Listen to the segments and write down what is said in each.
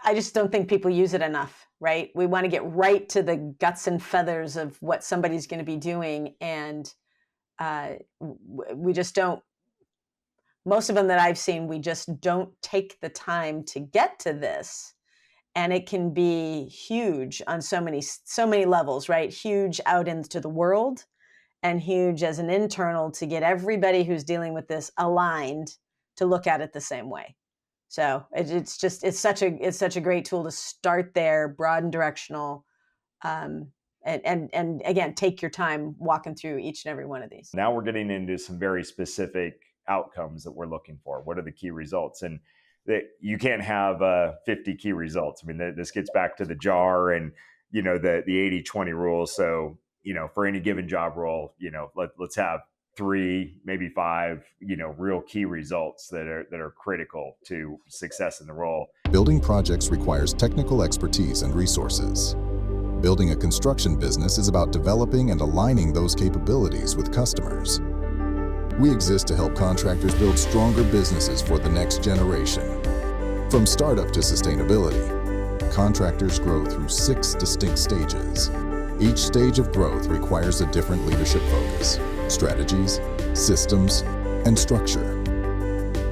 I just don't think people use it enough, right? We want to get right to the guts and feathers of what somebody's going to be doing. And we just don't, most of them that I've seen, we just don't take the time to get to this. And it can be huge on so many levels, right? Huge out into the world and huge as an internal to get everybody who's dealing with this aligned to look at it the same way. So it's such a great tool to start there, broad and directional, and again, take your time walking through each and every one of these. Now we're getting into some very specific outcomes that we're looking for. What are the key results? And that you can't have 50 key results. I mean, this gets back to the jar and, the 80-20 rule. So, for any given job role, let's have 3, maybe 5, real key results that are critical to success in the role. Building projects requires technical expertise and resources. Building a construction business is about developing and aligning those capabilities with customers. We exist to help contractors build stronger businesses for the next generation. From startup to sustainability, contractors grow through 6 distinct stages. Each stage of growth requires a different leadership focus, strategies, systems, and structure.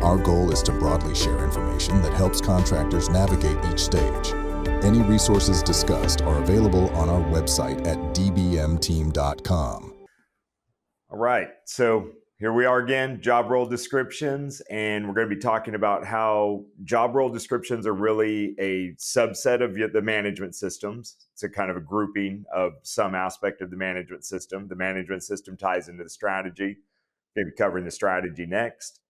Our goal is to broadly share information that helps contractors navigate each stage. Any resources discussed are available on our website at dbmteam.com. All right, so here we are again, job role descriptions, and we're going to be talking about how job role descriptions are really a subset of the management systems. It's a kind of a grouping of some aspect of the management system. The management system ties into the strategy. We're going to be covering the strategy next.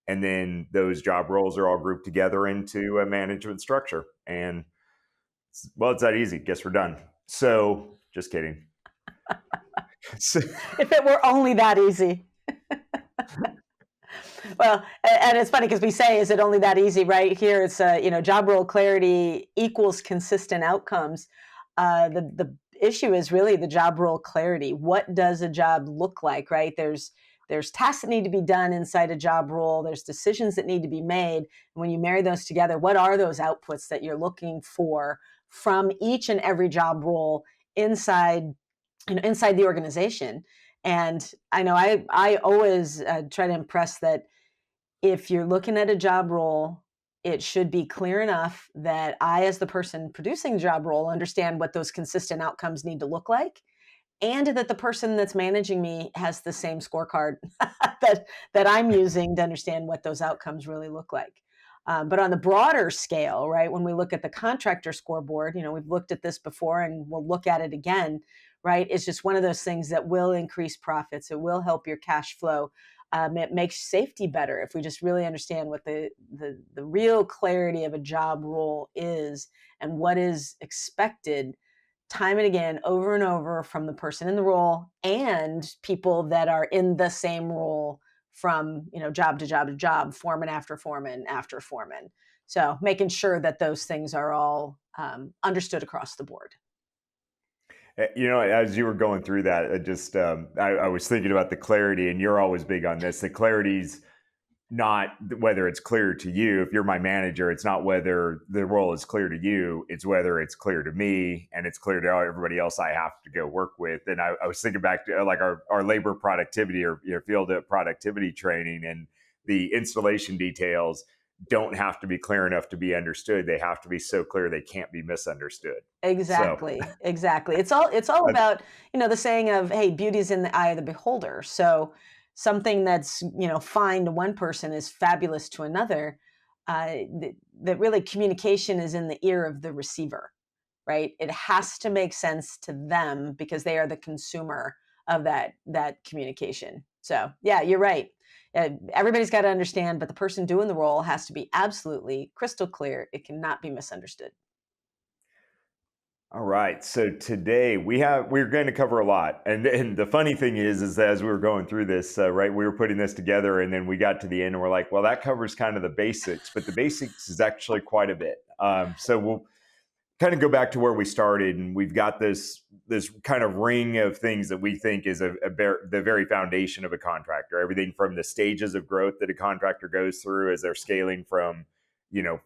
And then those job roles are all grouped together into a management structure. And, well, it's that easy. Guess we're done. So, just kidding. If it were only that easy. Well, and it's funny because we say, is it only that easy? Right here, it's job role clarity equals consistent outcomes. The issue is really the job role clarity. What does a job look like? Right? There's tasks that need to be done inside a job role. There's decisions that need to be made. And when you marry those together, what are those outputs that you're looking for from each and every job role inside the organization? And I know I always try to impress that if you're looking at a job role, it should be clear enough that I, as the person producing the job role, understand what those consistent outcomes need to look like, and that the person that's managing me has the same scorecard that I'm using to understand what those outcomes really look like. But on the broader scale, right, when we look at the contractor scoreboard, we've looked at this before and we'll look at it again, right? It's just one of those things that will increase profits. It will help your cash flow. It makes safety better if we just really understand what the real clarity of a job role is and what is expected time and again, over and over, from the person in the role and people that are in the same role from job to job to job, foreman after foreman after foreman. So making sure that those things are all understood across the board. As you were going through that, I was thinking about the clarity, and you're always big on this. The clarity's not whether it's clear to you. If you're my manager, it's not whether the role is clear to you, it's whether it's clear to me and it's clear to everybody else I have to go work with. And I was thinking back to like our labor productivity or field productivity training, and the installation details don't have to be clear enough to be understood. They have to be so clear they can't be misunderstood. Exactly. Exactly. It's all about, the saying of, hey, beauty's in the eye of the beholder. So something that's, fine to one person is fabulous to another. That really communication is in the ear of the receiver, right? It has to make sense to them because they are the consumer of that communication. So yeah, you're right. Everybody's got to understand, but the person doing the role has to be absolutely crystal clear. It cannot be misunderstood. All right. So today we're going to cover a lot. And the funny thing is that as we were going through this, right, we were putting this together and then we got to the end and we're like, well, that covers kind of the basics, but the basics is actually quite a bit. So we'll kind of go back to where we started, and we've got this kind of ring of things that we think is the very foundation of a contractor. Everything from the stages of growth that a contractor goes through as they're scaling from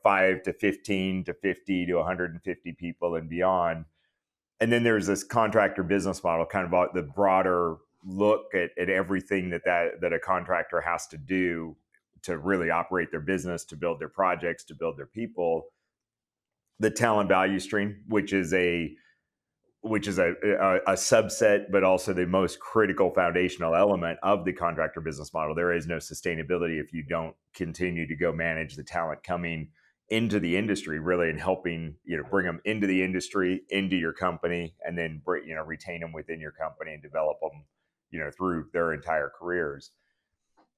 5 to 15 to 50 to 150 people and beyond. And then there's this contractor business model, kind of about the broader look at everything that a contractor has to do to really operate their business, to build their projects, to build their people. The talent value stream, which is a subset, but also the most critical foundational element of the contractor business model. There is no sustainability if you don't continue to go manage the talent coming into the industry, really, and helping bring them into the industry, into your company, and then retain them within your company and develop them through their entire careers.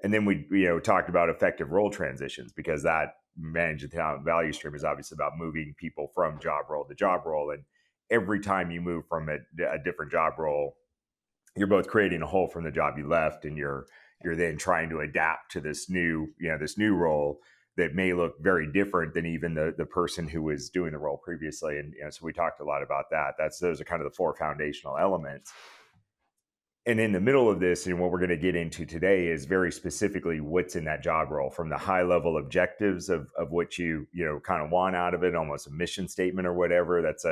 And then we talked about effective role transitions, because that managed talent value stream is obviously about moving people from job role to job role. And every time you move from a different job role, you're both creating a hole from the job you left, and you're then trying to adapt to this new role that may look very different than even the person who was doing the role previously. And so we talked a lot about that. Those are kind of the 4 foundational elements. And in the middle of this, and what we're going to get into today, is very specifically what's in that job role, from the high level objectives of what you kind of want out of it, almost a mission statement or whatever. That's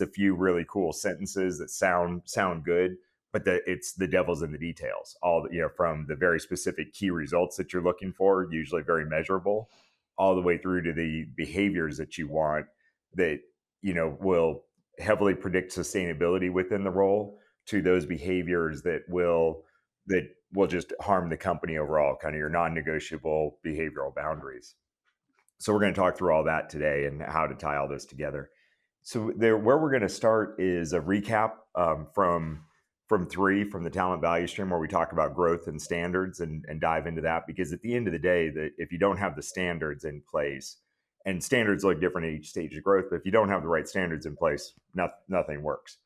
a few really cool sentences that sound good, but it's the devil's in the details. All from the very specific key results that you're looking for, usually very measurable, all the way through to the behaviors that you want that will heavily predict sustainability within the role, to those behaviors that will just harm the company overall, kind of your non-negotiable behavioral boundaries. So we're going to talk through all that today and how to tie all those together. So where we're going to start is a recap from the talent value stream, where we talk about growth and standards and dive into that, because at the end of the day, that if you don't have the standards in place, and standards look different at each stage of growth, but if you don't have the right standards in place, nothing works.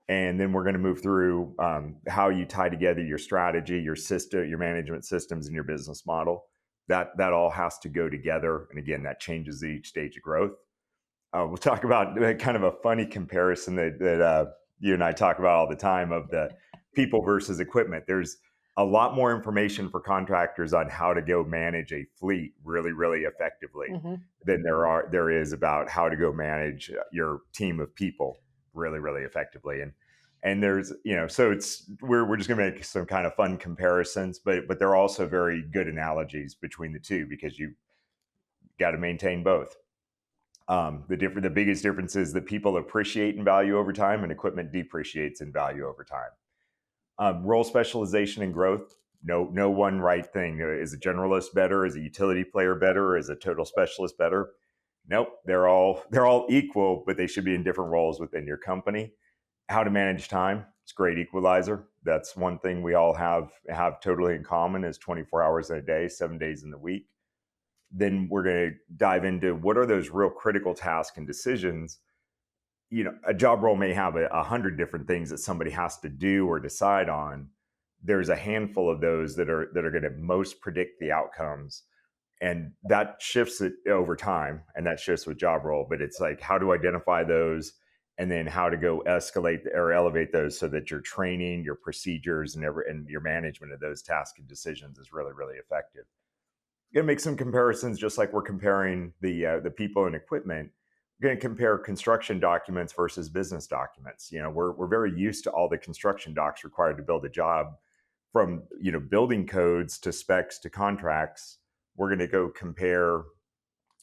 And then we're going to move through how you tie together your strategy, your system, your management systems, and your business model. That all has to go together. And again, that changes each stage of growth. We'll talk about kind of a funny comparison that you and I talk about all the time, of the people versus equipment. There's a lot more information for contractors on how to go manage a fleet really, really effectively than there is about how to go manage your team of people really, really effectively. And there's, so we're just gonna make some kind of fun comparisons, but they're also very good analogies between the two, because you got to maintain both. The biggest difference is that people appreciate in value over time, and equipment depreciates in value over time. Role specialization and growth. No one right thing. Is a generalist better? Is a utility player better? Is a total specialist better? Nope, they're all equal, but they should be in different roles within your company. How to manage time. It's a great equalizer. That's one thing we all have totally in common, is 24 hours in a day, 7 days in the week. Then we're going to dive into what are those real critical tasks and decisions. A job role may have 100 different things that somebody has to do or decide on. There's a handful of those that are going to most predict the outcomes. And that shifts it over time, and that shifts with job role. But it's like, how to identify those, and then how to go escalate or elevate those, so that your training, your procedures, and your management of those tasks and decisions is really, really effective. You're going to make some comparisons, just like we're comparing the people and equipment. We're going to compare construction documents versus business documents. We're very used to all the construction docs required to build a job, from building codes to specs to contracts. We're going to go compare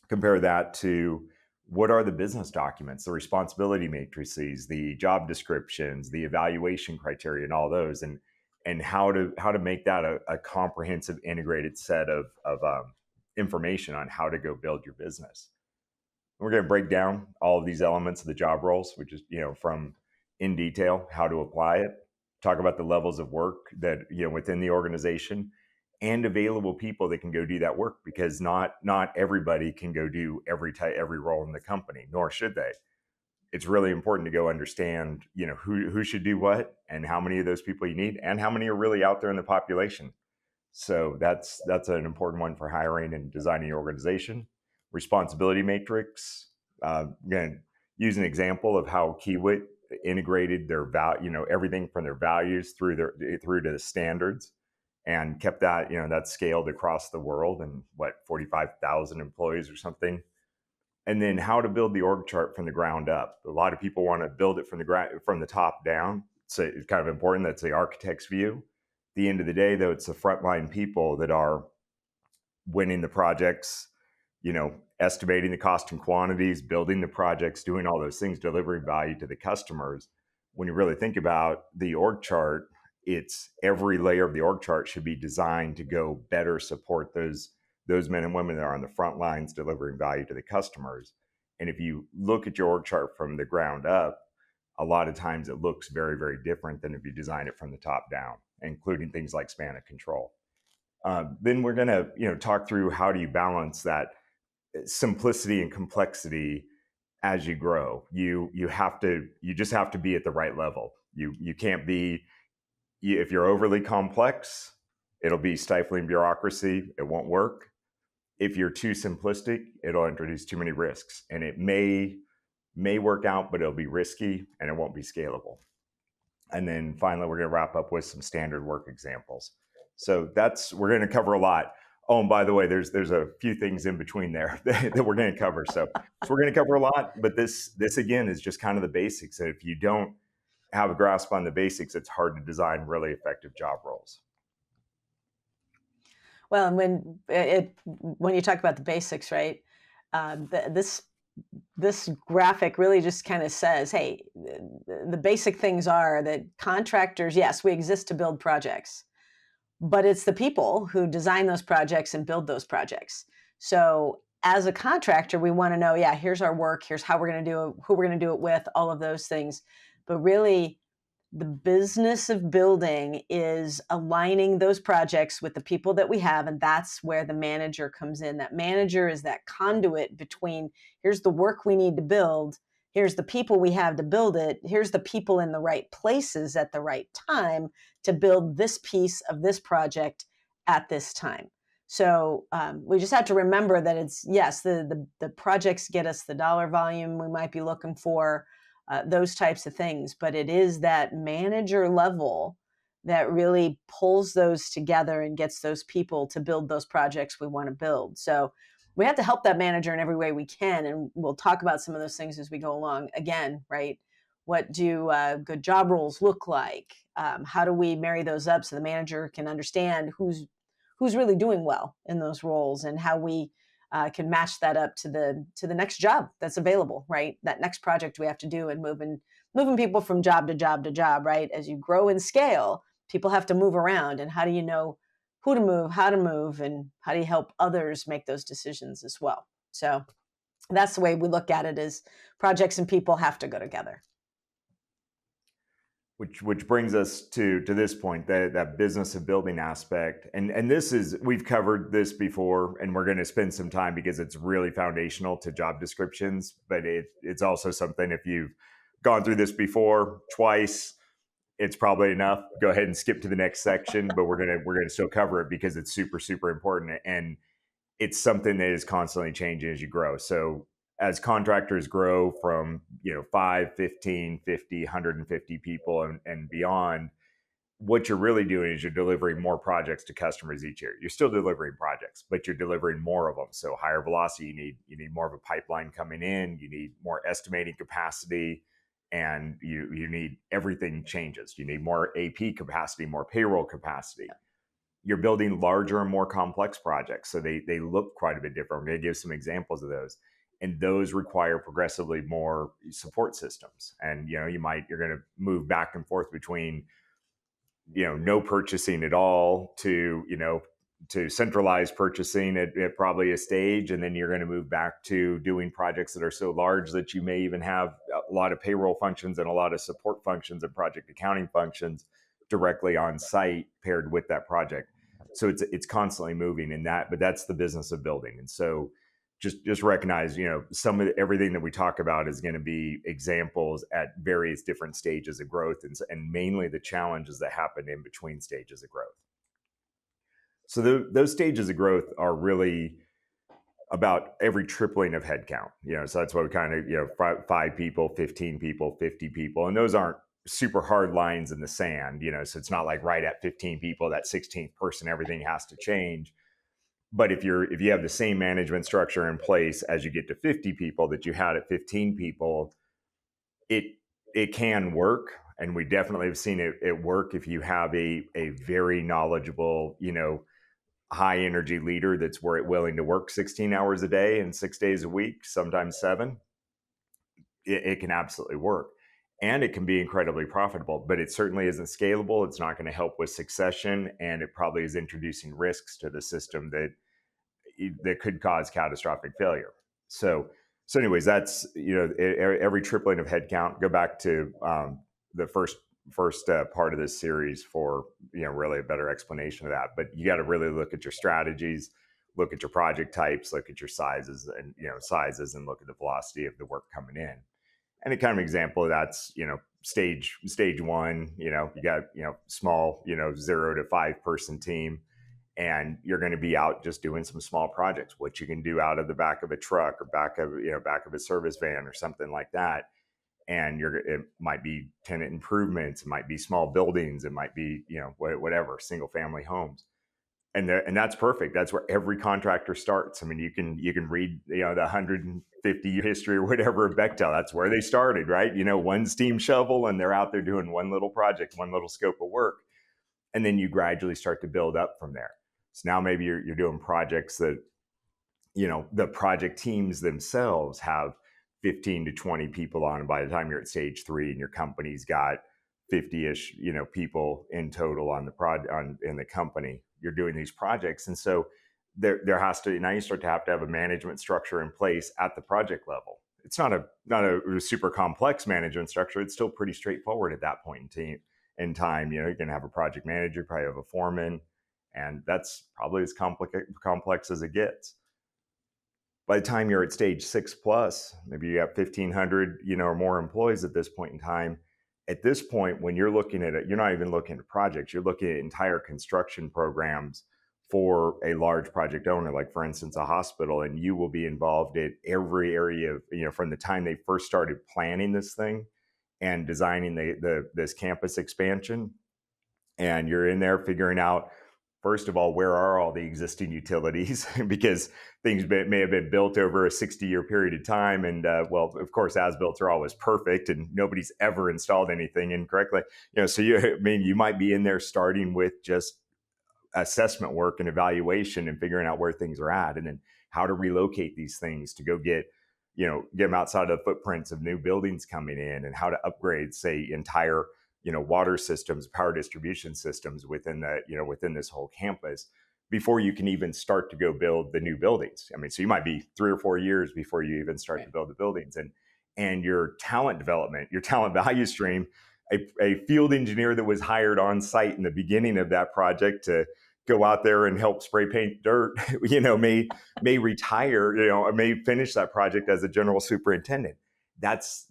that to what are the business documents, the responsibility matrices, the job descriptions, the evaluation criteria, and all those, and how to make that a comprehensive, integrated set of information on how to go build your business. And we're going to break down all of these elements of the job roles, which is from in detail, how to apply it, talk about the levels of work that within the organization, and available people that can go do that work, because not everybody can go do every role in the company, nor should they. It's really important to go understand, who should do what, and how many of those people you need, and how many are really out there in the population. So that's an important one for hiring and designing your organization. Responsibility matrix. Going to use an example of how Kiewit integrated their everything from their values through to the standards. and kept that, that's scaled across the world and 45,000 employees or something. And then how to build the org chart from the ground up. A lot of people want to build it from the top down. So it's kind of important. That's the architect's view. At the end of the day, though, it's the frontline people that are winning the projects, estimating the cost and quantities, building the projects, doing all those things, delivering value to the customers. When you really think about the org chart, it's every layer of the org chart should be designed to go better support those men and women that are on the front lines delivering value to the customers. And if you look at your org chart from the ground up, a lot of times it looks very, very different than if you design it from the top down, including things like span of control. Then we're going to talk through how do you balance that simplicity and complexity as you grow. You just have to be at the right level. You can't be, if you're overly complex, it'll be stifling bureaucracy. It won't work. If you're too simplistic, it'll introduce too many risks, and it may work out, but it'll be risky and it won't be scalable. And then finally, we're going to wrap up with some standard work examples. So we're going to cover a lot. Oh, and by the way, there's a few things in between there that we're going to cover. So we're going to cover a lot, but this again is just kind of the basics. And if you don't have a grasp on the basics, it's hard to design really effective job roles. Well, and when you talk about the basics, right? This graphic really just kind of says, hey, the basic things are that contractors, yes, we exist to build projects, but it's the people who design those projects and build those projects. So as a contractor, we want to know, yeah, here's our work, here's how we're going to do it, who we're going to do it with, all of those things. But really, the business of building is aligning those projects with the people that we have, and that's where the manager comes in. That manager is that conduit between, here's the work we need to build, here's the people we have to build it, here's the people in the right places at the right time to build this piece of this project at this time. So we just have to remember that it's, yes, the projects get us the dollar volume we might be looking for, those types of things, but it is that manager level that really pulls those together and gets those people to build those projects we want to build. So we have to help that manager in every way we can, and we'll talk about some of those things as we go along. Again, right? What do good job roles look like? How do we marry those up so the manager can understand who's really doing well in those roles, and how we can match that up to the next job that's available, right? That next project we have to do, and moving people from job to job to job, right? As you grow and scale, people have to move around, and how do you know who to move, how to move, and how do you help others make those decisions as well? So that's the way we look at it, is projects and people have to go together. Which brings us to this point, that business of building aspect. And this is, we've covered this before, and we're going to spend some time because it's really foundational to job descriptions, but it's also something, if you've gone through this before twice, it's probably enough. Go ahead and skip to the next section, but we're gonna still cover it because it's super, super important. And it's something that is constantly changing as you grow. So as contractors grow from 5, 15, 50, 150 people and beyond, what you're really doing is you're delivering more projects to customers each year. You're still delivering projects, but you're delivering more of them. So higher velocity, you need more of a pipeline coming in, you need more estimating capacity, and you need, everything changes. You need more AP capacity, more payroll capacity. You're building larger and more complex projects, so they look quite a bit different. I'm going to give some examples of those. And those require progressively more support systems. And you're going to move back and forth between no purchasing at all to centralized purchasing at probably a stage, and then you're going to move back to doing projects that are so large that you may even have a lot of payroll functions and a lot of support functions and project accounting functions directly on site paired with that project. So it's constantly moving in that, but that's the business of building. And so just recognize, some of everything that we talk about is going to be examples at various different stages of growth, and mainly the challenges that happen in between stages of growth. So those stages of growth are really about every tripling of headcount. So that's why we kind of 5 people, 15 people, 50 people, and those aren't super hard lines in the sand, so it's not like right at 15 people, that 16th person, everything has to change. But if you have the same management structure in place as you get to 50 people that you had at 15 people, it can work. And we definitely have seen it work if you have a very knowledgeable, high energy leader that's willing to work 16 hours a day and 6 days a week, sometimes 7. It can absolutely work. And it can be incredibly profitable, but it certainly isn't scalable. It's not going to help with succession, and it probably is introducing risks to the system that could cause catastrophic failure. So anyways, that's, every tripling of headcount. Go back to the first part of this series for, really a better explanation of that. But you got to really look at your strategies, look at your project types, look at your sizes and look at the velocity of the work coming in. And a kind of example of that's, stage 1, you got, small, 0 to 5 person team, and you're going to be out just doing some small projects, what you can do out of the back of a truck or back of a service van or something like that. And it might be tenant improvements, it might be small buildings, it might be, whatever, single family homes. And that's perfect. That's where every contractor starts. I mean, you can read, the 150 history or whatever of Bechtel. That's where they started, right? One steam shovel, and they're out there doing one little project, one little scope of work. And then you gradually start to build up from there. So now maybe you're doing projects that, the project teams themselves have 15 to 20 people on. And by the time you're at stage 3 and your company's got 50-ish, people in total on in the company, you're doing these projects. And so there has to, now you start to have a management structure in place at the project level. It's not a super complex management structure. It's still pretty straightforward at that point in time. You're going to have a project manager, probably have a foreman, and that's probably as complex as it gets. By the time you're at stage 6 plus, maybe you have 1,500, or more employees at this point in time. At this point, when you're looking at it, you're not even looking at projects, you're looking at entire construction programs for a large project owner, like for instance, a hospital, and you will be involved in every area of, from the time they first started planning this thing and designing this campus expansion. And you're in there figuring out, first of all, where are all the existing utilities? Because things may have been built over a 60-year period of time. And well, of course, as-built are always perfect and nobody's ever installed anything incorrectly. So you might be in there starting with just assessment work and evaluation and figuring out where things are at, and then how to relocate these things to go get them outside of the footprints of new buildings coming in, and how to upgrade, say, entire water systems, power distribution systems within within this whole campus before you can even start to go build the new buildings. I mean, so you might be 3 or 4 years before you even start to build the buildings. And your talent development, your talent value stream, a field engineer that was hired on site in the beginning of that project to go out there and help spray paint dirt, may retire, or may finish that project as a general superintendent. That's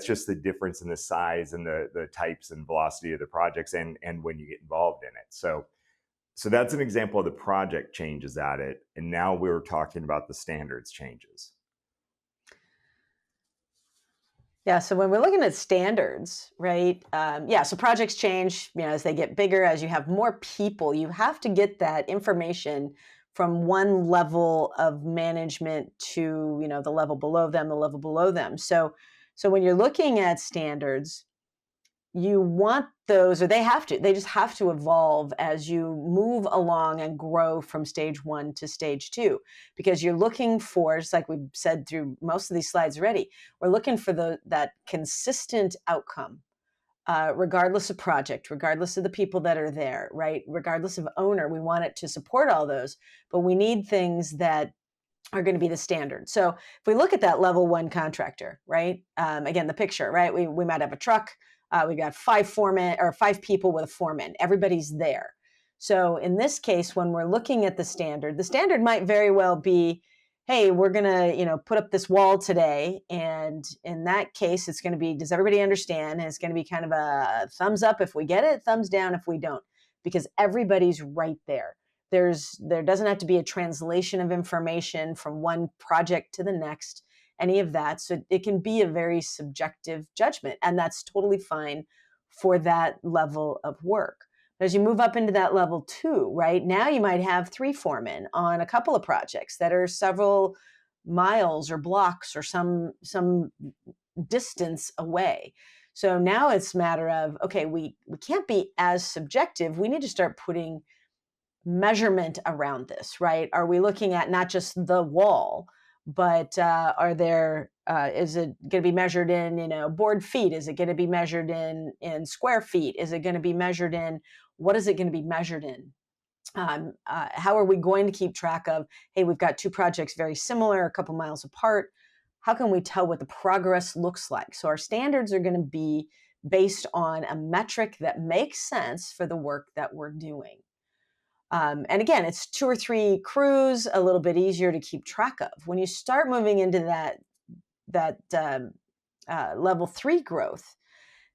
just the difference in the size and the types and velocity of the projects and when you get involved in it. So that's an example of the project changes at it. And now we're talking about the standards changes. Yeah, so when we're looking at standards, right? So projects change, as they get bigger, as you have more people, you have to get that information from one level of management to, the level below them, So when you're looking at standards, you want those, or they just have to evolve as you move along and grow from stage 1 to stage 2, because you're looking for, just like we've said through most of these slides already, we're looking for that consistent outcome, regardless of project, regardless of the people that are there, right? Regardless of owner, we want it to support all those, but we need things that are going to be the standard. So if we look at that level 1 contractor, right? Again, the picture, right? We might have a truck. We got 5 foremen or 5 people with a foreman. Everybody's there. So in this case, when we're looking at the standard might very well be, hey, we're going to, put up this wall today. And in that case, it's going to be, does everybody understand? And it's going to be kind of a thumbs up if we get it, thumbs down if we don't, because everybody's right there. There doesn't have to be a translation of information from one project to the next, any of that. So it can be a very subjective judgment, and that's totally fine for that level of work. But as you move up into that level 2, right, now you might have 3 foremen on a couple of projects that are several miles or blocks or some distance away. So now it's a matter of, okay, we can't be as subjective. We need to start putting measurement around this, right? Are we looking at not just the wall, but is it going to be measured in, board feet? Is it going to be measured in square feet? Is it going to be measured in, what is it going to be measured in? How are we going to keep track of, hey, we've got 2 projects very similar, a couple miles apart. How can we tell what the progress looks like? So our standards are going to be based on a metric that makes sense for the work that we're doing. And again, it's 2 or 3 crews, a little bit easier to keep track of. When you start moving into that level 3 growth,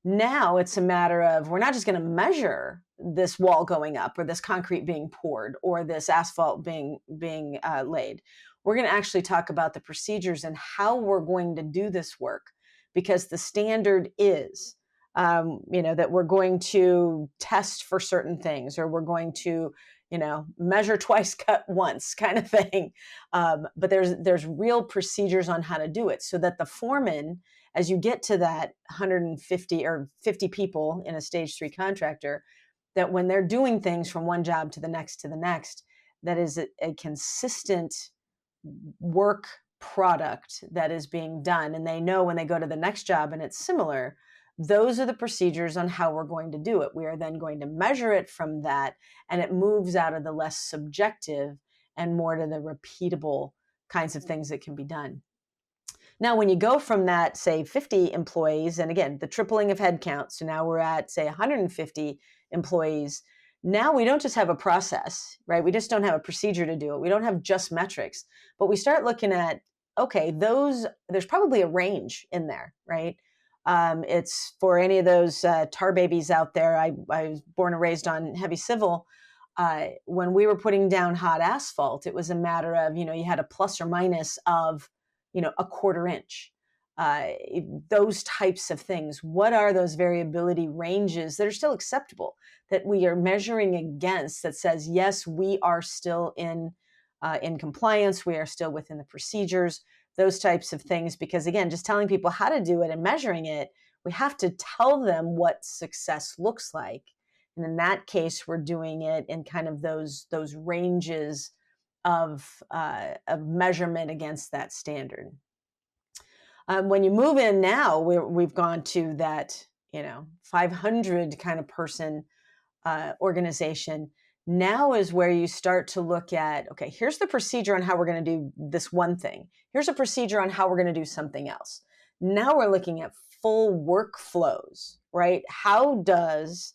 now it's a matter of, we're not just going to measure this wall going up or this concrete being poured or this asphalt being laid. We're going to actually talk about the procedures and how we're going to do this work, because the standard is, that we're going to test for certain things, or we're going to, measure twice, cut once kind of thing. But there's real procedures on how to do it, so that the foreman, as you get to that 150 or 50 people in a stage 3 contractor, that when they're doing things from one job to the next, that is a consistent work product that is being done. And they know when they go to the next job and it's similar, those are the procedures on how we're going to do it. We are then going to measure it from that, and it moves out of the less subjective and more to the repeatable kinds of things that can be done. Now, when you go from that, say 50 employees, and again, the tripling of headcount, so now we're at, say, 150 employees. Now we don't just have a process, right? We just don't have a procedure to do it. We don't have just metrics, but we start looking at, okay, there's probably a range in there, right? It's for any of those tar babies out there. I was born and raised on heavy civil. When we were putting down hot asphalt, it was a matter of, you had a plus or minus of, a quarter inch. Those types of things. What are those variability ranges that are still acceptable, that we are measuring against, that says, yes, we are still in compliance, we are still within the procedures, those types of things. Because again, just telling people how to do it and measuring it, we have to tell them what success looks like. And in that case, we're doing it in kind of those ranges of measurement against that standard. When you move in now, we've gone to that 500 kind of person organization. Now is where you start to look at, okay, here's the procedure on how we're going to do this one thing. Here's a procedure on how we're going to do something else. Now we're looking at full workflows, right? How does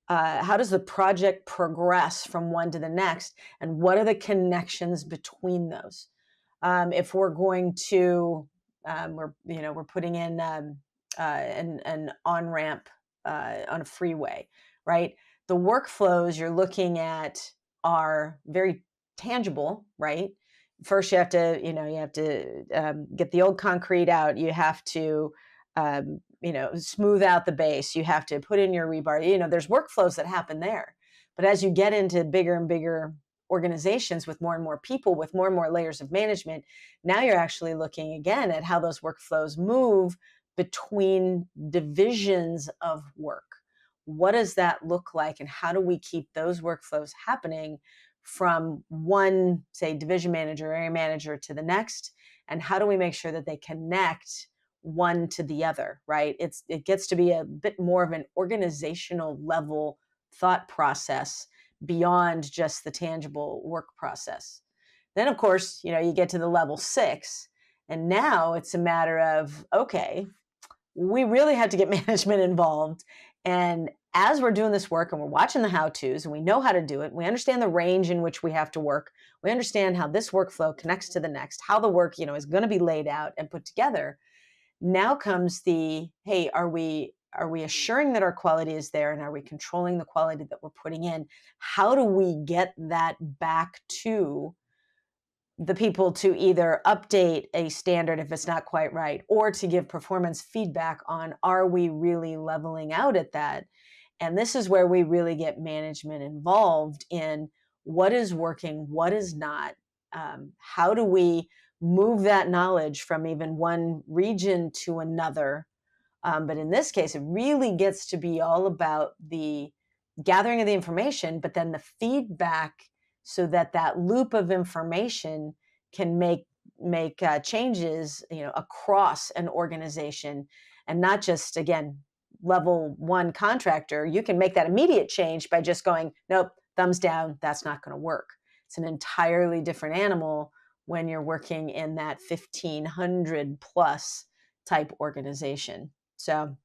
the project progress from one to the next, and what are the connections between those? If we're going to, we're putting in an on-ramp on a freeway, right? The workflows you're looking at are very tangible, right? First, you have to get the old concrete out. You have to smooth out the base. You have to put in your rebar. There's workflows that happen there. But as you get into bigger and bigger organizations with more and more people, with more and more layers of management, now you're actually looking again at how those workflows move between divisions of work. What does that look like, and how do we keep those workflows happening from one, say, division manager, area manager to the next? And how do we make sure that they connect one to the other, right? It gets to be a bit more of an organizational level thought process beyond just the tangible work process. Then, of course, you get to the level 6, and now it's a matter of, okay, we really have to get management involved. And as we're doing this work and we're watching the how-tos and we know how to do it, we understand the range in which we have to work, we understand how this workflow connects to the next, how the work, is going to be laid out and put together. Now comes the, hey, are we assuring that our quality is there, and are we controlling the quality that we're putting in? How do we get that back to the people to either update a standard if it's not quite right, or to give performance feedback on, are we really leveling out at that? And this is where we really get management involved in what is working, what is not. How do we move that knowledge from even one region to another? But in this case, it really gets to be all about the gathering of the information, but then the feedback, so that that loop of information can make changes, across an organization, and not just, again, level one contractor. You can make that immediate change by just going, nope, thumbs down, that's not going to work. It's an entirely different animal when you're working in that 1500 plus type organization. So,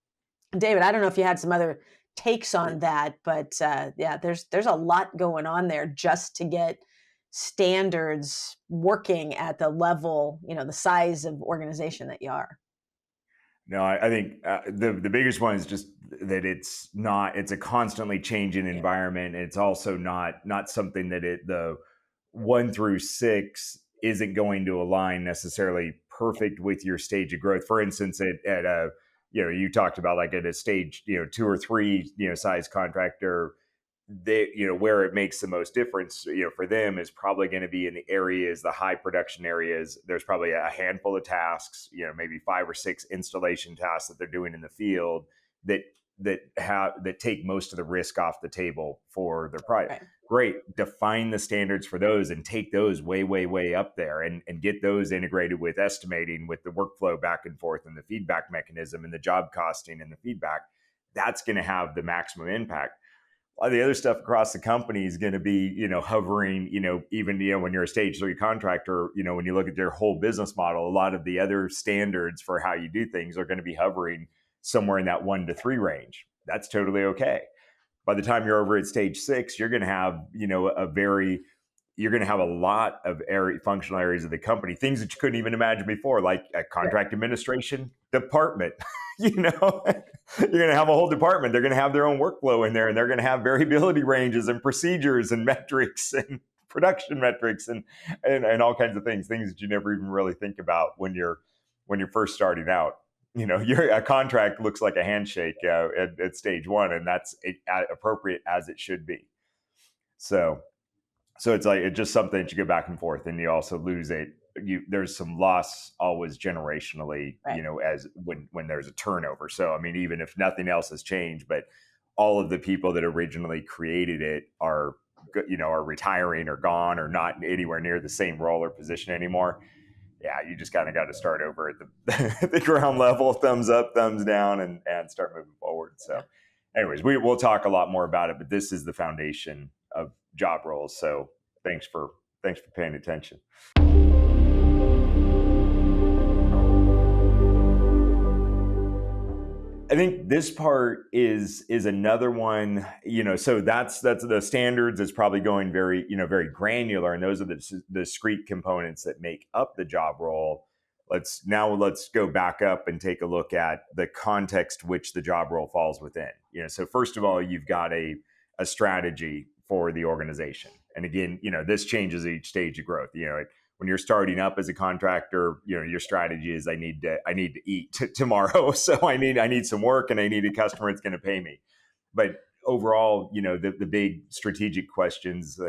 David, I don't know if you had some other takes on that, but yeah, there's a lot going on there just to get standards working at the level, the size of organization that you are. No, I think the biggest one is just that it's a constantly changing environment. It's also not something that the 1 through 6 isn't going to align necessarily perfect with your stage of growth. For instance, at a you talked about like at a stage 2 or 3 size contractor, they where it makes the most difference for them is probably going to be in the areas, the high production areas. There's probably a handful of tasks, maybe 5 or 6 installation tasks that they're doing in the field that take most of the risk off the table for their project. Right. Great, define the standards for those and take those way up there, and get those integrated with estimating, with the workflow back and forth, and the feedback mechanism, and the job costing, and the feedback. That's going to have the maximum impact. A lot of the other stuff across the company is going to be, hovering, even, when you're a stage 3 contractor, when you look at their whole business model, a lot of the other standards for how you do things are going to be hovering somewhere in that 1 to 3 range. That's totally okay. By the time you're over at stage 6, you're going to have, you're going to have a lot of functional areas of the company, things that you couldn't even imagine before, like a contract administration department. You're going to have a whole department. They're going to have their own workflow in there, and they're going to have variability ranges and procedures and metrics and production metrics and all kinds of things that you never even really think about when you're first starting out. A contract looks like a handshake at stage 1, and that's appropriate as it should be. So it's like, it's just something that you go back and forth, and you also lose it. There's some loss always generationally, right, as when there's a turnover. So, I mean, even if nothing else has changed, but all of the people that originally created it are retiring or gone or not anywhere near the same role or position anymore. Yeah, you just kind of got to start over at the ground level, thumbs up, thumbs down, and start moving forward. So anyways, we'll talk a lot more about it, but this is the foundation of job roles. So thanks for paying attention. I think this part is another one, so that's the standards. It's probably going very, very granular, and those are the discrete components that make up the job role. Let's go back up and take a look at the context which the job role falls within. So first of all, you've got a strategy for the organization. And again, this changes each stage of growth. When you're starting up as a contractor, your strategy is I need to eat tomorrow. So I need some work, and I need a customer that's going to pay me. But overall, the big strategic questions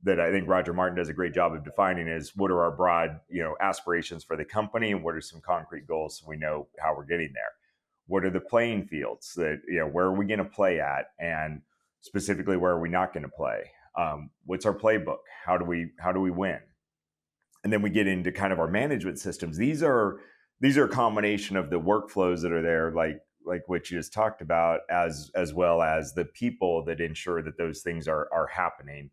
that I think Roger Martin does a great job of defining is, what are our broad, aspirations for the company, and what are some concrete goals so we know how we're getting there? What are the playing fields that, where are we going to play at, and specifically, where are we not going to play? What's our playbook? How do we win? And then we get into kind of our management systems. These are a combination of the workflows that are there, like what you just talked about, as well as the people that ensure that those things are happening.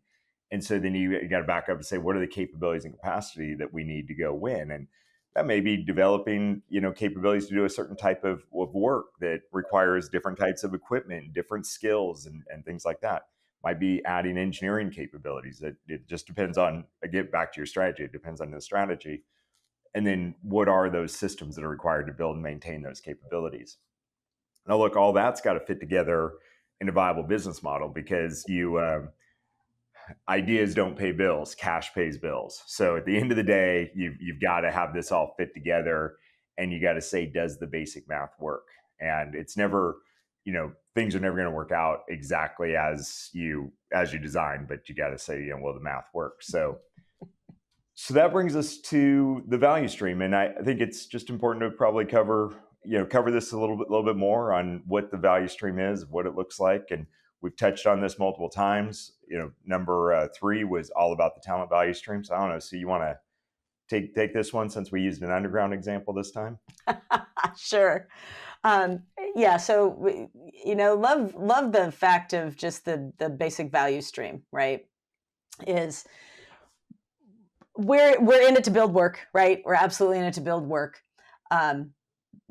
And so then you got to back up and say, what are the capabilities and capacity that we need to go win? And that may be developing, capabilities to do a certain type of work that requires different types of equipment, different skills, and things like that. Might be adding engineering capabilities. It just depends on, again, back to your strategy. It depends on the strategy. And then what are those systems that are required to build and maintain those capabilities? Now, look, all that's got to fit together in a viable business model, because ideas don't pay bills, cash pays bills. So at the end of the day, you've got to have this all fit together, and you got to say, does the basic math work? And it's never, things are never going to work out exactly as you design, but you got to say, will the math work? So that brings us to the value stream, and I think it's just important to probably cover this a little bit more on what the value stream is, what it looks like, and we've touched on this multiple times. Number 3 was all about the talent value stream. So I don't know. So you want to take this one since we used an underground example this time? Sure. Yeah. So love the fact of just the basic value stream, right? Is we're in it to build work, right? We're absolutely in it to build work.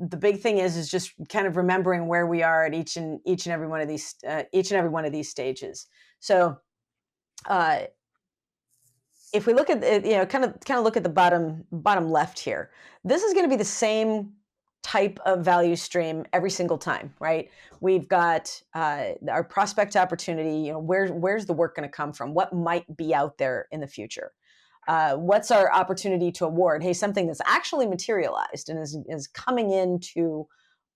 The big thing is just kind of remembering where we are at each and every one of these stages. So, if we look at kind of look at the bottom left here, this is going to be the same type of value stream every single time, right? We've got our prospect opportunity. Where's the work going to come from? What might be out there in the future? What's our opportunity to award? Hey, something that's actually materialized and is coming into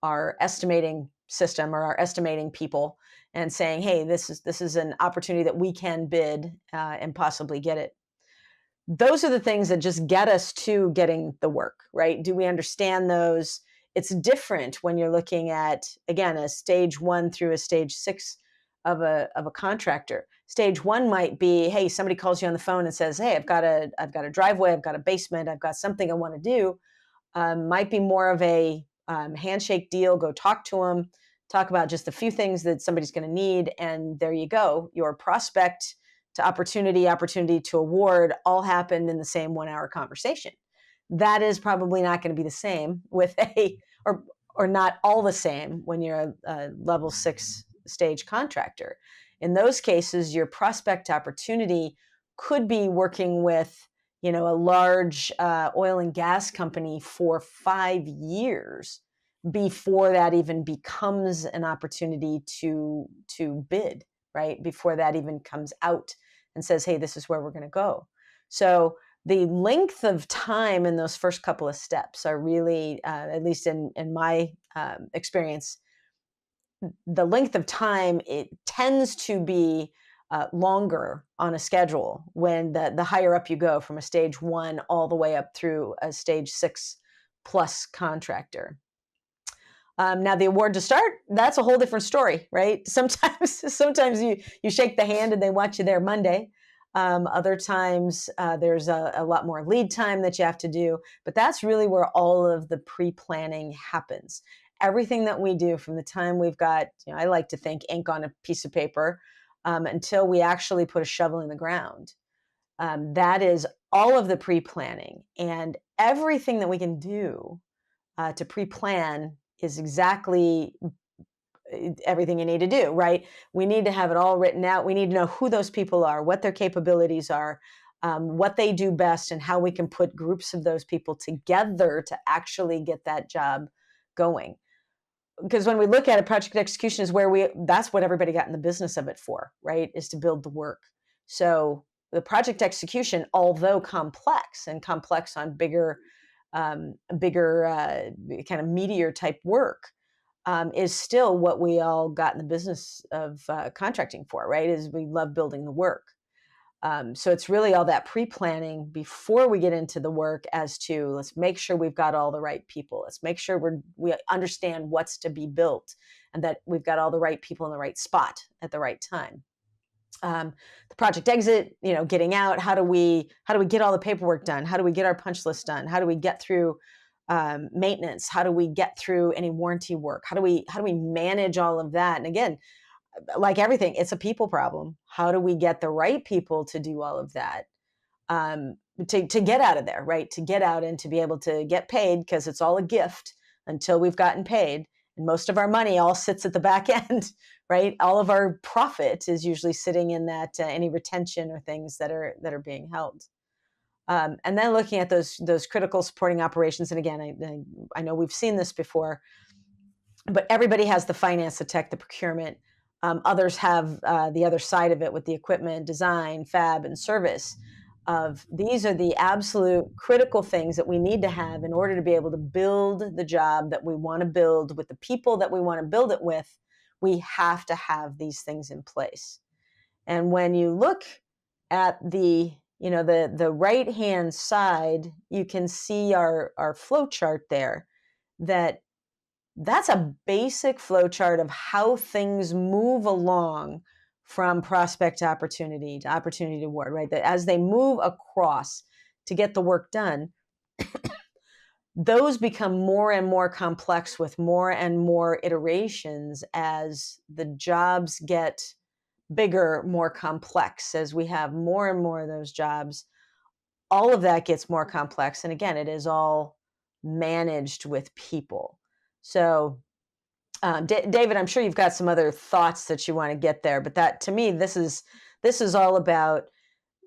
our estimating system or our estimating people and saying, hey, this is an opportunity that we can bid and possibly get it. Those are the things that just get us to getting the work, right? Do we understand those? It's different when you're looking at, again, a stage 1 through a stage 6 of a contractor. Stage 1 might be, hey, somebody calls you on the phone and says, hey, I've got a driveway, I've got a basement, I've got something I want to do. Might be more of a handshake deal. Go talk to them, talk about just a few things that somebody's going to need, and there you go. Your prospect to opportunity to award all happened in the same 1-hour conversation. That is probably not going to be the same with or not all the same when you're a level 6 stage contractor. In those cases, your prospect opportunity could be working with, a large oil and gas company for 5 years before that even becomes an opportunity to bid, right? Before that even comes out and says, hey, this is where we're going to go. So the length of time in those first couple of steps are really, at least in my experience, the length of time, it tends to be longer on a schedule when the higher up you go from a stage 1 all the way up through a stage 6 plus contractor. Now the award to start, that's a whole different story, right? Sometimes you shake the hand and they want you there Monday. Other times there's a lot more lead time that you have to do, but that's really where all of the pre-planning happens. Everything that we do from the time we've got, I like to think, ink on a piece of paper until we actually put a shovel in the ground. That is all of the pre-planning, and everything that we can do to pre-plan is exactly everything you need to do, right? We need to have it all written out. We need to know who those people are, what their capabilities are, what they do best, and how we can put groups of those people together to actually get that job going. Because when we look at it, project execution is that's what everybody got in the business of it for, right? Is to build the work. So the project execution, although complex on bigger kind of meatier type work, is still what we all got in the business of contracting for, right? Is we love building the work. So it's really all that pre-planning before we get into the work as to, let's make sure we've got all the right people. Let's make sure we understand what's to be built and that we've got all the right people in the right spot at the right time. The project exit, getting out, how do we get all the paperwork done? How do we get our punch list done? How do we get through maintenance? How do we get through any warranty work? How do we manage all of that? And again, like everything, it's a people problem. How do we get the right people to do all of that? To get out of there, right? To get out and to be able to get paid, because it's all a gift until we've gotten paid. And most of our money all sits at the back end, right? All of our profit is usually sitting in that any retention or things that are being held. And then looking at those critical supporting operations. And again, I know we've seen this before, but everybody has the finance, the tech, the procurement. Others have the other side of it with the equipment, design, fab, and service. Of these are the absolute critical things that we need to have in order to be able to build the job that we want to build with the people that we want to build it with. We have to have these things in place. And when you look at the the right hand side, you can see our flow chart there. That's a basic flow chart of how things move along from prospect to opportunity to award, right? That as they move across to get the work done, those become more and more complex with more and more iterations as the jobs get bigger, more complex. As we have more and more of those jobs, all of that gets more complex. And again, it is all managed with people. So David, I'm sure you've got some other thoughts that you want to get there, but that to me, this is all about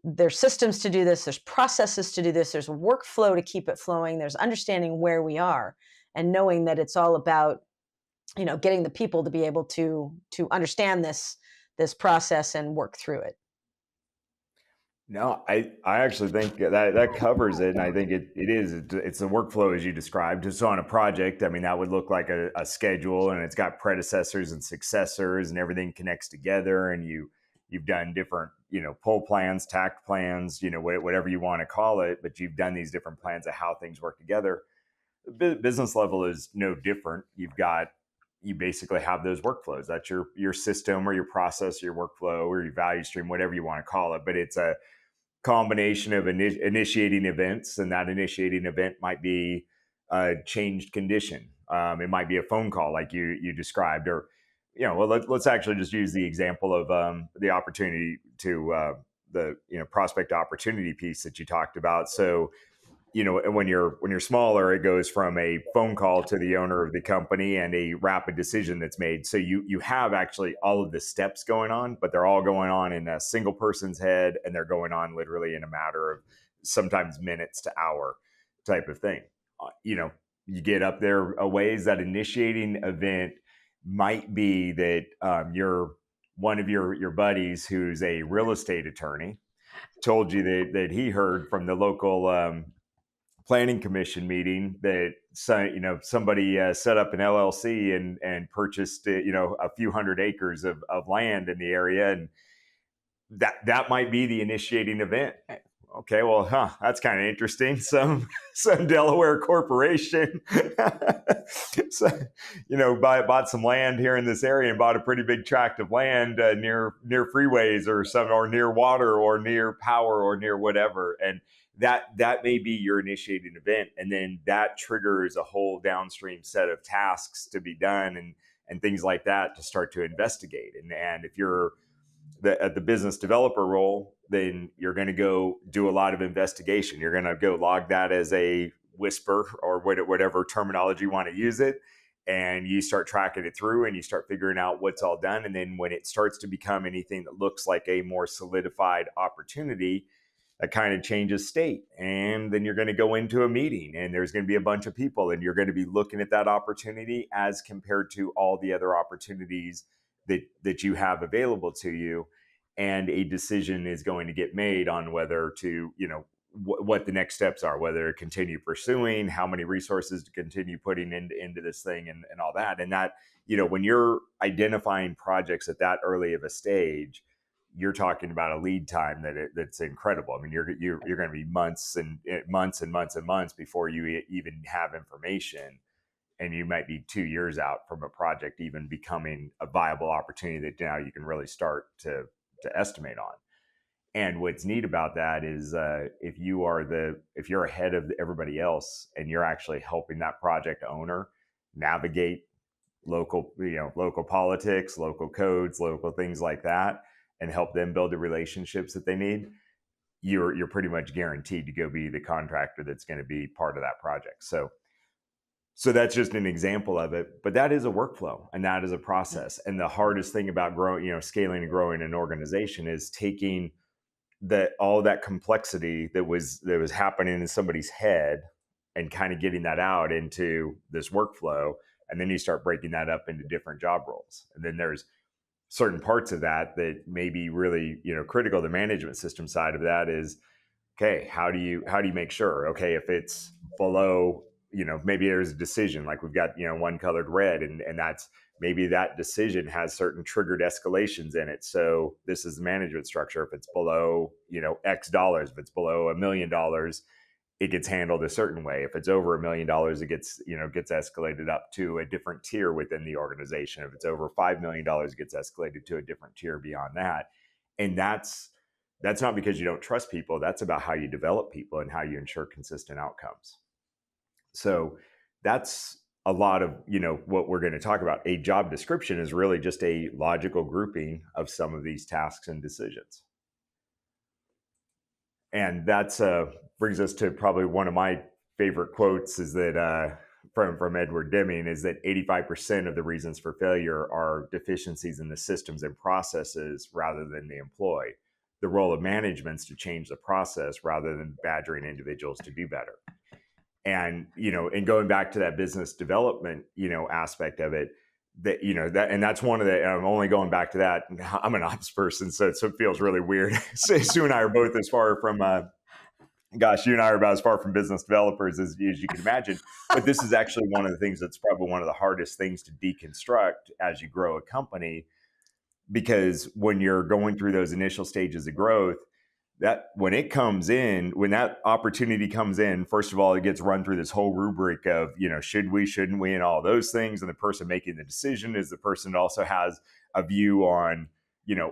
there's systems to do this, there's processes to do this, there's a workflow to keep it flowing, there's understanding where we are, and knowing that it's all about getting the people to be able to understand this process and work through it. No, I actually think that covers it. And I think it's a workflow as you described. Just on a project, I mean, that would look like a schedule, and it's got predecessors and successors, and everything connects together. And you've done different, pull plans, tact plans, whatever you want to call it, but you've done these different plans of how things work together. The business level is no different. You basically have those workflows. That's your system or your process, your workflow or your value stream, whatever you want to call it. But it's a combination of initiating events, and that initiating event might be a changed condition. It might be a phone call like you described, or let's actually just use the example of the opportunity to the prospect opportunity piece that you talked about. So when you're smaller, it goes from a phone call to the owner of the company and a rapid decision that's made. So you have actually all of the steps going on, but they're all going on in a single person's head, and they're going on literally in a matter of sometimes minutes to hour type of thing. You get up there a ways. That initiating event might be that you're one of your buddies who's a real estate attorney told you that he heard from the local planning commission meeting that somebody set up an LLC and purchased a few hundred acres of land in the area, and that might be the initiating event. Okay, well, that's kind of interesting. Some Delaware corporation, bought some land here in this area and bought a pretty big tract of land near freeways or near water or near power or near whatever, and that may be your initiating event, and then that triggers a whole downstream set of tasks to be done and things like that to start to investigate. And if you're at the business developer role, then you're going to go do a lot of investigation. You're going to go log that as a whisper or whatever terminology you want to use it, and you start tracking it through and you start figuring out what's all done. And then when it starts to become anything that looks like a more solidified opportunity, that kind of changes state. And then you're going to go into a meeting, and there's going to be a bunch of people, and you're going to be looking at that opportunity as compared to all the other opportunities that you have available to you. And a decision is going to get made on whether to, what the next steps are, whether to continue pursuing, how many resources to continue putting into this thing and all that. And that, when you're identifying projects at that early of a stage, you're talking about a lead time that's incredible. I mean, you're going to be months and months and months and months before you even have information, and you might be 2 years out from a project even becoming a viable opportunity that now you can really start to estimate on. And what's neat about that is if you're ahead of everybody else and you're actually helping that project owner navigate local politics, local codes, local things like that, and help them build the relationships that they need, you're pretty much guaranteed to go be the contractor that's going to be part of that project. So that's just an example of it, but that is a workflow and that is a process. And the hardest thing about growing, scaling and growing an organization is taking all that complexity that was happening in somebody's head and kind of getting that out into this workflow. And then you start breaking that up into different job roles. And then there's certain parts of that may be really, critical. The management system side of that is, okay, how do you make sure, okay, if it's below, maybe there's a decision, like we've got, one colored red, and that's, maybe that decision has certain triggered escalations in it. So this is the management structure. If it's below, X dollars, if it's below $1 million, it gets handled a certain way. If it's over $1 million, it gets escalated up to a different tier within the organization. If it's over $5 million, it gets escalated to a different tier beyond that. And that's not because you don't trust people. That's about how you develop people and how you ensure consistent outcomes. So that's a lot of, what we're going to talk about. A job description is really just a logical grouping of some of these tasks and decisions. And that's brings us to probably one of my favorite quotes, is that from Edward Deming, is that 85% of the reasons for failure are deficiencies in the systems and processes rather than the employee. The role of management is to change the process rather than badgering individuals to do better. And, and going back to that business development, aspect of it, that, and that's one of the, and I'm only going back to that. I'm an ops person, so it feels really weird. Sue and I are both as far from, you and I are about as far from business developers as you can imagine. But this is actually one of the things that's probably one of the hardest things to deconstruct as you grow a company, because when you're going through those initial stages of growth, that when that opportunity comes in, first of all, it gets run through this whole rubric of, should we, shouldn't we, and all those things. And the person making the decision is the person that also has a view on,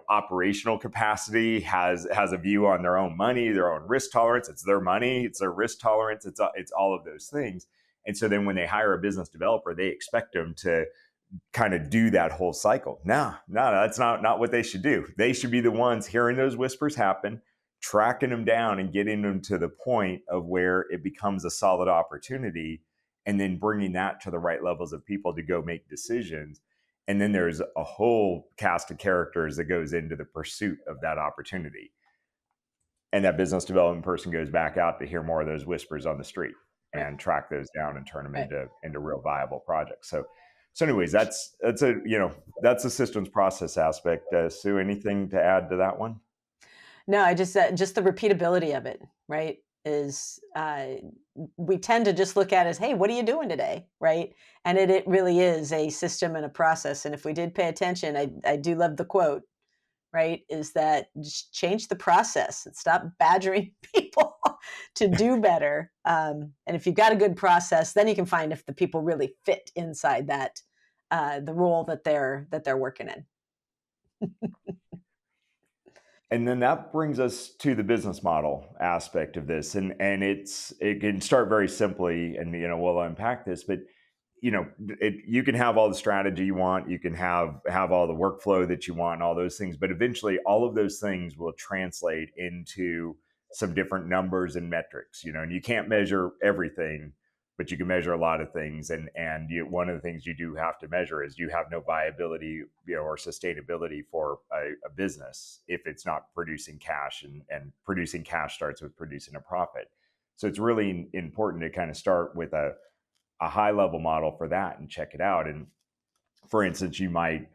operational capacity, has a view on their own money, their own risk tolerance. It's their money, it's their risk tolerance, it's all of those things. And so then when they hire a business developer, they expect them to kind of do that whole cycle. No, that's not what they should do. They should be the ones hearing those whispers happen, tracking them down and getting them to the point of where it becomes a solid opportunity, and then bringing that to the right levels of people to go make decisions. And then there's a whole cast of characters that goes into the pursuit of that opportunity. And that business development person goes back out to hear more of those whispers on the street and track those down and turn them into real viable projects. So anyways, that's a systems process aspect. Sue, anything to add to that one? No, I just the repeatability of it, right? Is we tend to just look at it as, hey, what are you doing today, right? And it really is a system and a process. And if we did pay attention, I do love the quote, right? Is that just change the process and stop badgering people to do better. And if you've got a good process, then you can find if the people really fit inside that the role that they're working in. And then that brings us to the business model aspect of this. And it can start very simply, and, we'll unpack this, but, you can have all the strategy you want, you can have all the workflow that you want and all those things, but eventually all of those things will translate into some different numbers and metrics, and you can't measure everything, but you can measure a lot of things. And one of the things you do have to measure is you have no viability, or sustainability for a business if it's not producing cash, and producing cash starts with producing a profit. So it's really important to kind of start with a high level model for that and check it out. And for instance, you might,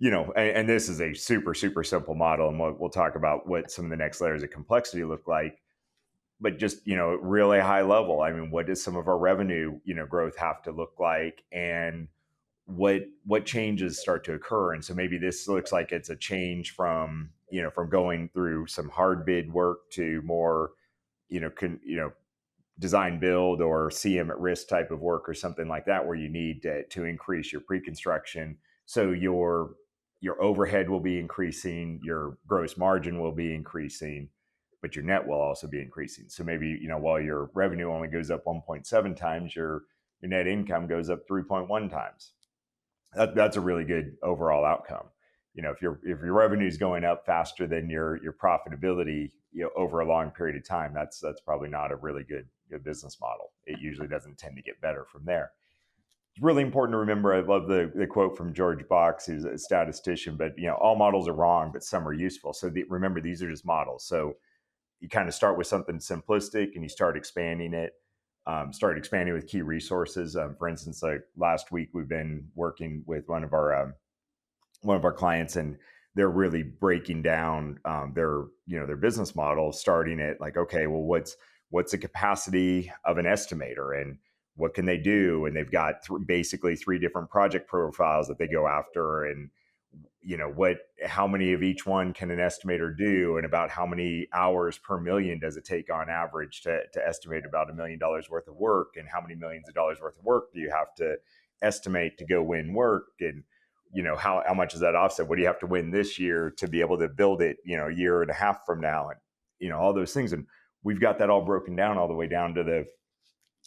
and this is a super, super simple model, and we'll talk about what some of the next layers of complexity look like. But just, really high level, I mean, what does some of our revenue, growth have to look like, and what changes start to occur? And so maybe this looks like it's a change from going through some hard bid work to more, design build or CM at risk type of work or something like that, where you need to increase your pre-construction. So your overhead will be increasing, your gross margin will be increasing, but your net will also be increasing. So maybe, while your revenue only goes up 1.7 times, your net income goes up 3.1 times. That's a really good overall outcome. If your revenue is going up faster than your profitability, over a long period of time, that's probably not a really good business model. It usually doesn't tend to get better from there. It's really important to remember. I love the quote from George Box, who's a statistician, but all models are wrong, but some are useful. So remember, these are just models. So you kind of start with something simplistic and you start expanding it, start expanding with key resources. For instance, like last week, we've been working with one of our one of our clients, and they're really breaking down their business model, starting at like, okay, well, what's the capacity of an estimator, and what can they do? And they've got basically three different project profiles that they go after, and how many of each one can an estimator do, and about how many hours per million does it take on average to estimate about $1 million worth of work, and how many millions of dollars worth of work do you have to estimate to go win work, and how much is that offset? What do you have to win this year to be able to build it, a year and a half from now, and all those things. And we've got that all broken down all the way down to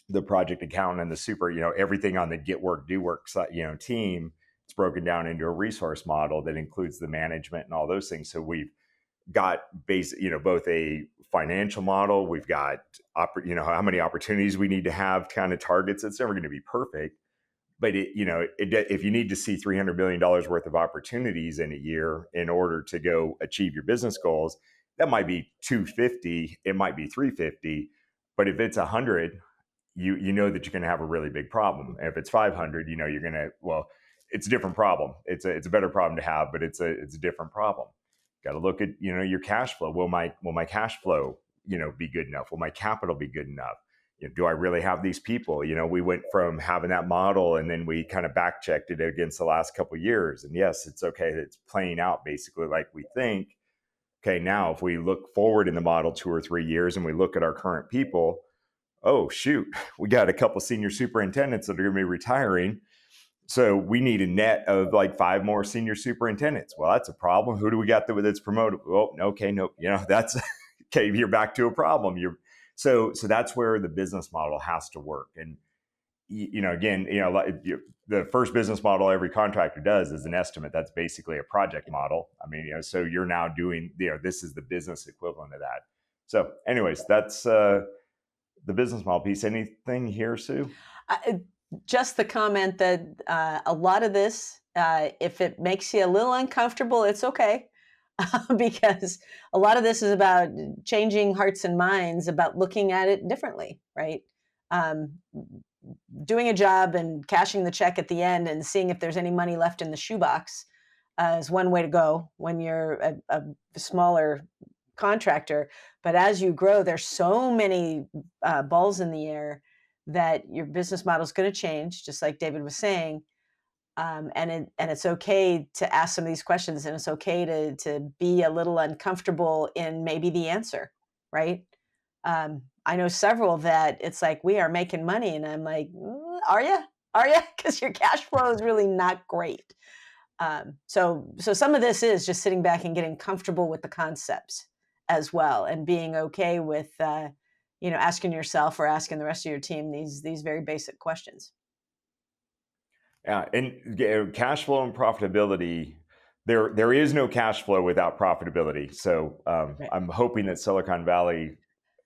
the project accountant and the super, everything on the get work, do work, team. It's broken down into a resource model that includes the management and all those things. So we've got both a financial model. We've got, how many opportunities we need to have, kind of targets. It's never going to be perfect, but if you need to see $300 million worth of opportunities in a year in order to go achieve your business goals, that might be 250, it might be 350, but if it's 100, you know that you're going to have a really big problem. And if it's 500, you're going to, it's a different problem. It's a better problem to have, but it's a different problem. Got to look at, your cash flow. Will my cash flow, be good enough? Will my capital be good enough? Do I really have these people? We went from having that model, and then we kind of back checked it against the last couple of years. And yes, it's okay. It's playing out basically like we think. Okay, now if we look forward in the model 2 or 3 years and we look at our current people, oh shoot, we got a couple senior superintendents that are going to be retiring. So we need a net of like 5 more senior superintendents. Well, that's a problem. Who do we got that's promoted? Oh, okay, no, that's okay. You're back to a problem. So that's where the business model has to work. And again, the first business model every contractor does is an estimate. That's basically a project model. I mean, so you're now doing, this is the business equivalent of that. So, anyways, that's the business model piece. Anything here, Sue? Just the comment that a lot of this, if it makes you a little uncomfortable, it's okay. Because a lot of this is about changing hearts and minds, about looking at it differently, right? Doing a job and cashing the check at the end and seeing if there's any money left in the shoebox is one way to go when you're a smaller contractor. But as you grow, there's so many balls in the air that your business model is going to change, just like David was saying. And it's okay to ask some of these questions, and it's okay to be a little uncomfortable in maybe the answer, right? I know several that it's like, we are making money, and I'm like, are you? Because your cash flow is really not great. So some of this is just sitting back and getting comfortable with the concepts as well, and being okay with asking yourself or asking the rest of your team these very basic questions. Yeah, and cash flow and profitability, there is no cash flow without profitability. So Right. I'm hoping that Silicon Valley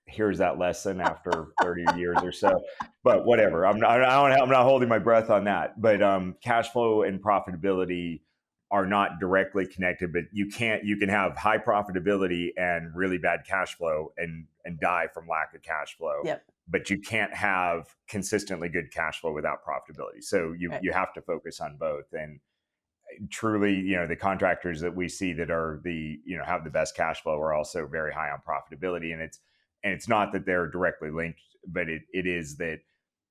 hears that lesson after 30 years or so. But whatever, I'm not holding my breath on that. But cash flow and profitability are not directly connected. But you can have high profitability and really bad cash flow and die from lack of cash flow. Yep. But you can't have consistently good cash flow without profitability. So you have to focus on both. And truly, the contractors that we see that are have the best cash flow are also very high on profitability. And it's not that they're directly linked, but it is that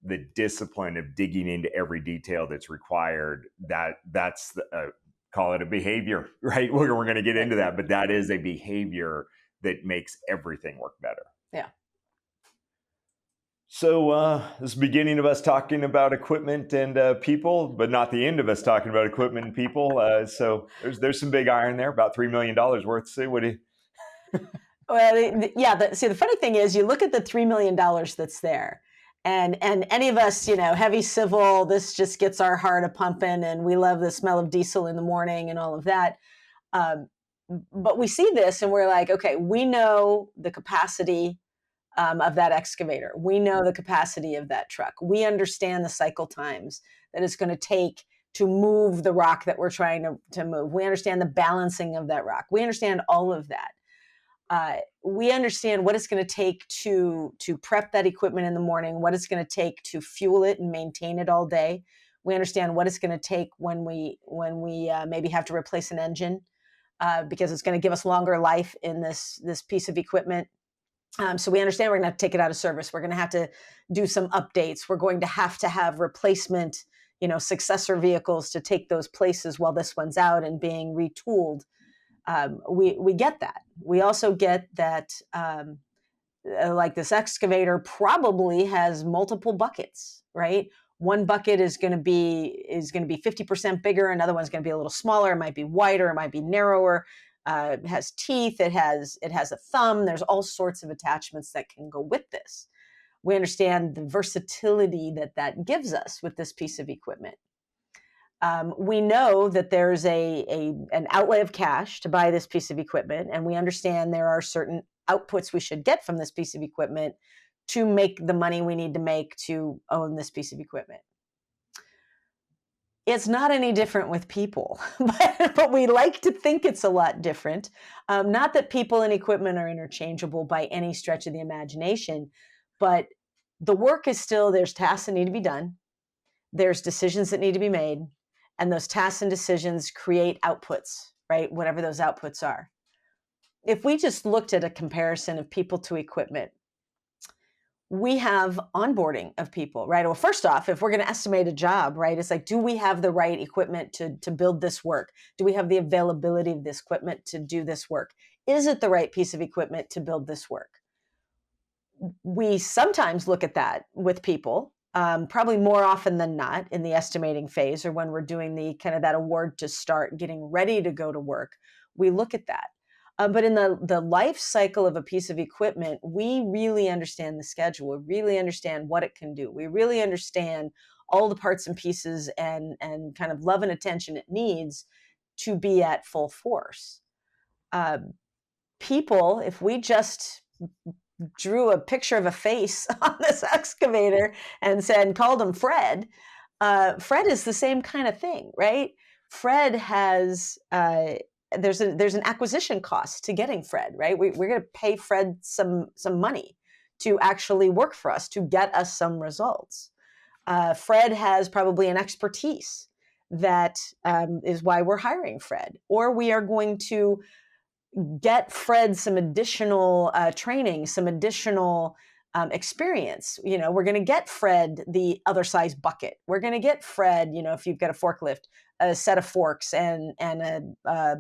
the discipline of digging into every detail that's required, that's call it a behavior, right? We're going to get into that, but that is a behavior that makes everything work better. Yeah. So this is the beginning of us talking about equipment and people, but not the end of us talking about equipment and people. So there's some big iron there, about $3 million worth. See, what do you? Well, yeah. The funny thing is, you look at the $3 million that's there, and any of us, heavy civil, this just gets our heart a pumping, and we love the smell of diesel in the morning and all of that. But we see this, and we're like, okay, we know the capacity of that excavator. We know the capacity of that truck. We understand the cycle times that it's going to take to move the rock that we're trying to move. We understand the balancing of that rock. We understand all of that. We understand what it's going to take to prep that equipment in the morning, what it's going to take to fuel it and maintain it all day. We understand what it's going to take when we maybe have to replace an engine because it's going to give us longer life in this piece of equipment. So we understand we're going to have to take it out of service. We're going to have to do some updates. We're going to have replacement, successor vehicles to take those places while this one's out and being retooled. We get that. We also get that, like this excavator probably has multiple buckets, right? One bucket is going to be 50% bigger. Another one's going to be a little smaller. It might be wider. It might be narrower. It has teeth. It has a thumb. There's all sorts of attachments that can go with this. We understand the versatility that gives us with this piece of equipment. We know that there's an outlay of cash to buy this piece of equipment, and we understand there are certain outputs we should get from this piece of equipment to make the money we need to make to own this piece of equipment. It's not any different with people, but we like to think it's a lot different. Not that people and equipment are interchangeable by any stretch of the imagination, but the work is still, there's tasks that need to be done. There's decisions that need to be made. And those tasks and decisions create outputs, right? Whatever those outputs are. If we just looked at a comparison of people to equipment, we have onboarding of people, right? Well, first off, if we're going to estimate a job, right, it's like, do we have the right equipment to build this work? Do we have the availability of this equipment to do this work? Is it the right piece of equipment to build this work? We sometimes look at that with people, probably more often than not in the estimating phase or when we're doing the kind of that award to start getting ready to go to work. We look at that. But in the life cycle of a piece of equipment, we really understand the schedule. We really understand what it can do. We really understand all the parts and pieces and kind of love and attention it needs to be at full force. People, if we just drew a picture of a face on this excavator and called him Fred, Fred is the same kind of thing, right? Fred has... there's an acquisition cost to getting Fred, right? We're going to pay Fred some money to actually work for us, to get us some results. Fred has probably an expertise that is why we're hiring Fred. Or we are going to get Fred some additional training, some additional experience. We're going to get Fred the other size bucket. We're going to get Fred, if you've got a forklift, a set of forks and a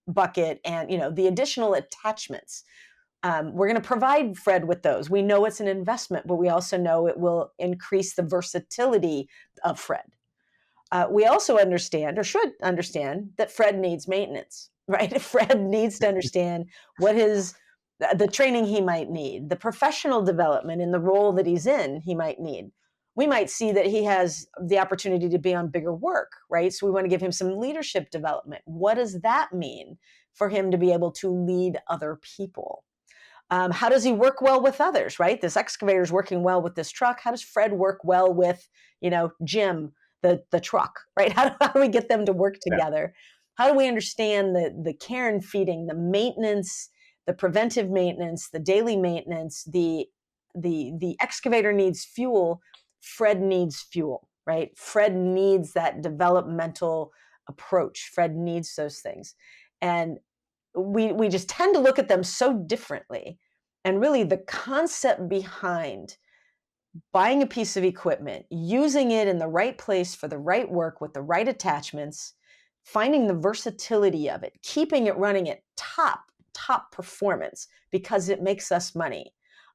bucket and, the additional attachments. We're going to provide Fred with those. We know it's an investment, but we also know it will increase the versatility of Fred. We also understand, or should understand, that Fred needs maintenance, right? Fred needs to understand what the training he might need, the professional development in the role that he's in, he might need. We might see that he has the opportunity to be on bigger work, right? So we want to give him some leadership development. What does that mean for him to be able to lead other people? How does he work well with others, right? This excavator is working well with this truck. How does Fred work well with, Jim, the truck, right? How do we get them to work together? Yeah. How do we understand the care and feeding, the maintenance, the preventive maintenance, the daily maintenance, the excavator needs fuel. Fred needs fuel, right? Fred needs that developmental approach. Fred needs those things. And we just tend to look at them so differently. And really the concept behind buying a piece of equipment, using it in the right place for the right work with the right attachments, finding the versatility of it, keeping it running at top performance because it makes us money,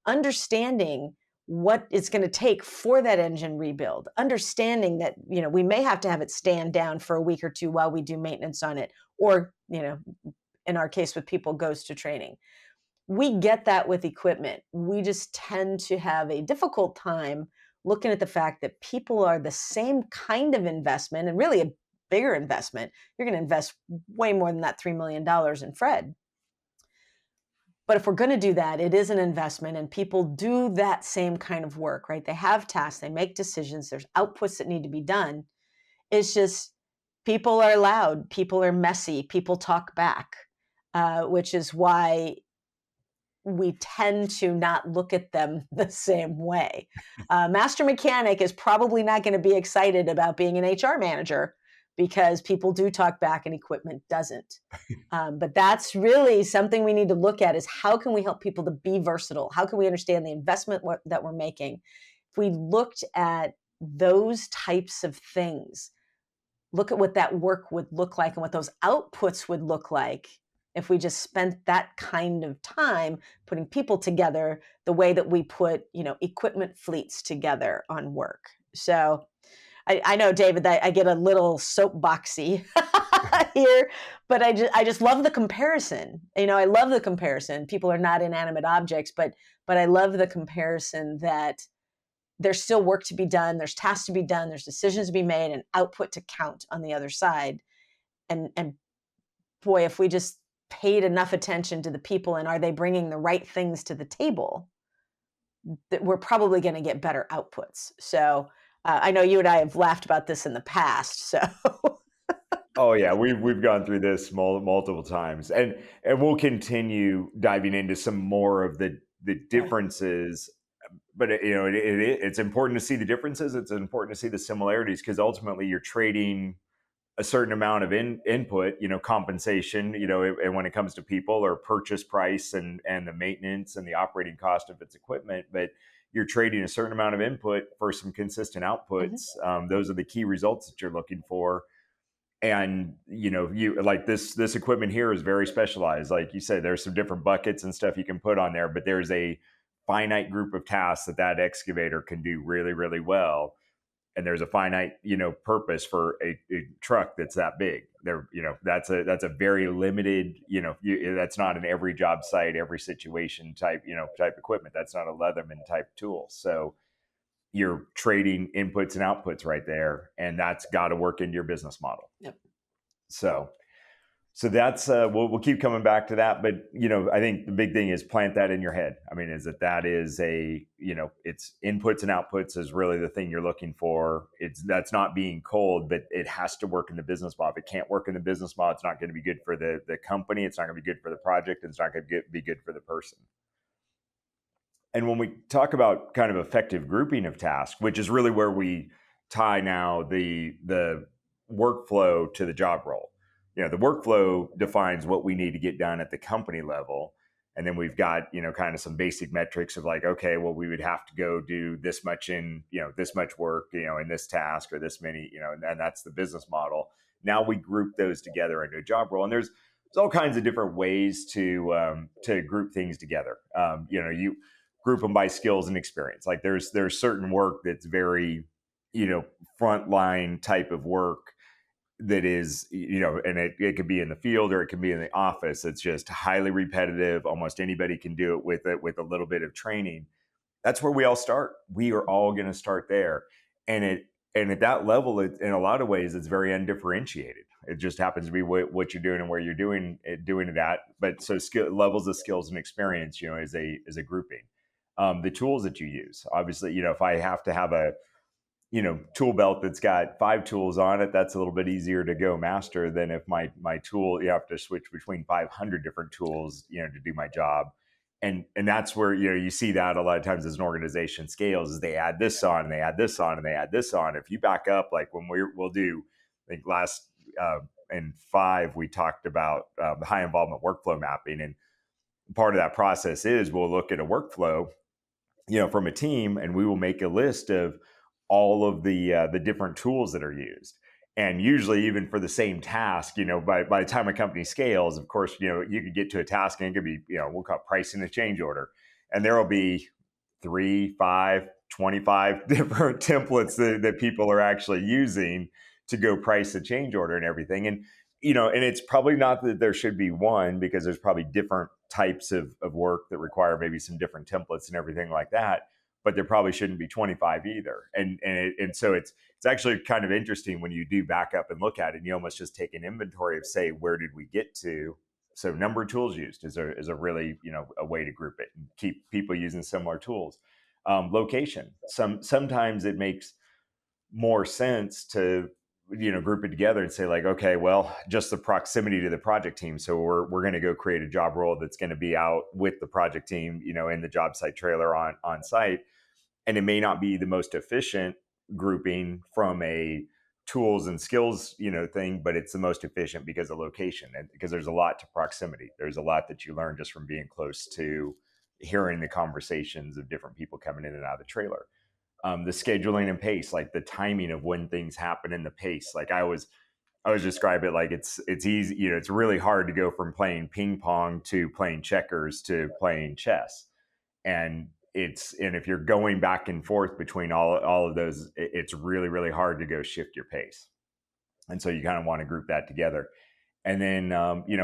understanding what it's going to take for that engine rebuild, understanding that, we may have to have it stand down for a week or two while we do maintenance on it, or, in our case with people, goes to training. We get that with equipment. We just tend to have a difficult time looking at the fact that people are the same kind of investment, and really a bigger investment. You're going to invest way more than that $3 million in Fred. But if we're going to do that, it is an investment, and people do that same kind of work, right? They have tasks, they make decisions, there's outputs that need to be done. It's just people are loud, people are messy, people talk back, which is why we tend to not look at them the same way. Master mechanic is probably not going to be excited about being an HR manager because people do talk back and equipment doesn't. But that's really something we need to look at, is how can we help people to be versatile? How can we understand the investment that we're making? If we looked at those types of things, look at what that work would look like and what those outputs would look like if we just spent that kind of time putting people together the way that we put, equipment fleets together on work. So I know, David, that I get a little soapboxy here, but I just love the comparison. I love the comparison. People are not inanimate objects, but I love the comparison that there's still work to be done. There's tasks to be done. There's decisions to be made and output to count on the other side. And boy, if we just paid enough attention to the people and are they bringing the right things to the table, that we're probably going to get better outputs. So I know you and I have laughed about this in the past. So. Oh yeah, we've gone through this multiple times, and we'll continue diving into some more of the differences. But it's important to see the differences. It's important to see the similarities, because ultimately you're trading a certain amount of input, compensation, and when it comes to people, or purchase price and the maintenance and the operating cost of its equipment, but you're trading a certain amount of input for some consistent outputs. Mm-hmm. Those are the key results that you're looking for. And, you like this equipment here is very specialized. Like you said, there's some different buckets and stuff you can put on there, but there's a finite group of tasks that excavator can do really, really well. And there's a finite, purpose for a truck that's that big. That's a very limited, that's not an every job site, every situation type equipment. That's not a Leatherman type tool. So you're trading inputs and outputs right there, and that's got to work into your business model. Yep. So that's we'll keep coming back to that, but I think the big thing is plant that in your head. I mean, is that is a it's inputs and outputs is really the thing you're looking for. That's not being cold, but it has to work in the business model. If it can't work in the business model, it's not going to be good for the company. It's not going to be good for the project. And it's not going to be good for the person. And when we talk about kind of effective grouping of tasks, which is really where we tie now the workflow to the job role. The workflow defines what we need to get done at the company level. And then we've got, kind of some basic metrics of like, okay, well, we would have to go do this much in, this much work, in this task, or this many, and that's the business model. Now we group those together into a job role. And there's all kinds of different ways to group things together. You group them by skills and experience. Like there's certain work that's very, frontline type of work that is, and it could be in the field or it can be in the office. It's just highly repetitive. Almost anybody can do it with a little bit of training. That's where we all start. We are all going to start there. And at that level, in a lot of ways, it's very undifferentiated. It just happens to be what you're doing and where you're doing it at. But so levels of skills and experience, is a grouping. The tools that you use, obviously, if I have to have a tool belt that's got 5 tools on it, that's a little bit easier to go master than if my tool, you have to switch between 500 different tools, to do my job. And that's where, you see that a lot of times as an organization scales, is they add this on and they add this on and they add this on. If you back up, like when we'll do, I think last in 5, we talked about the high involvement workflow mapping. And part of that process is we'll look at a workflow, from a team, and we will make a list of all of the different tools that are used. And usually even for the same task, by the time a company scales, of course, you could get to a task and it could be, we'll call it pricing a change order. And there will be 3, 5, 25 different templates that people are actually using to go price a change order and everything. And, and it's probably not that there should be one, because there's probably different types of work that require maybe some different templates and everything like that. But there probably shouldn't be 25 either. And so it's actually kind of interesting when you do back up and look at it, and you almost just take an inventory of, say, where did we get to? So number of tools used is a really, a way to group it and keep people using similar tools. Location. Sometimes it makes more sense to group it together and say like, okay, well, just the proximity to the project team. So we're going to go create a job role that's going to be out with the project team, in the job site trailer on site. And it may not be the most efficient grouping from a tools and skills, thing, but it's the most efficient because of location and because there's a lot to proximity. There's a lot that you learn just from being close to hearing the conversations of different people coming in and out of the trailer. The scheduling and pace, like the timing of when things happen and the pace. Like I always describe it like it's easy, it's really hard to go from playing ping pong to playing checkers to playing chess. And if you're going back and forth between all of those, it's really, really hard to go shift your pace. And so you kind of want to group that together. And then,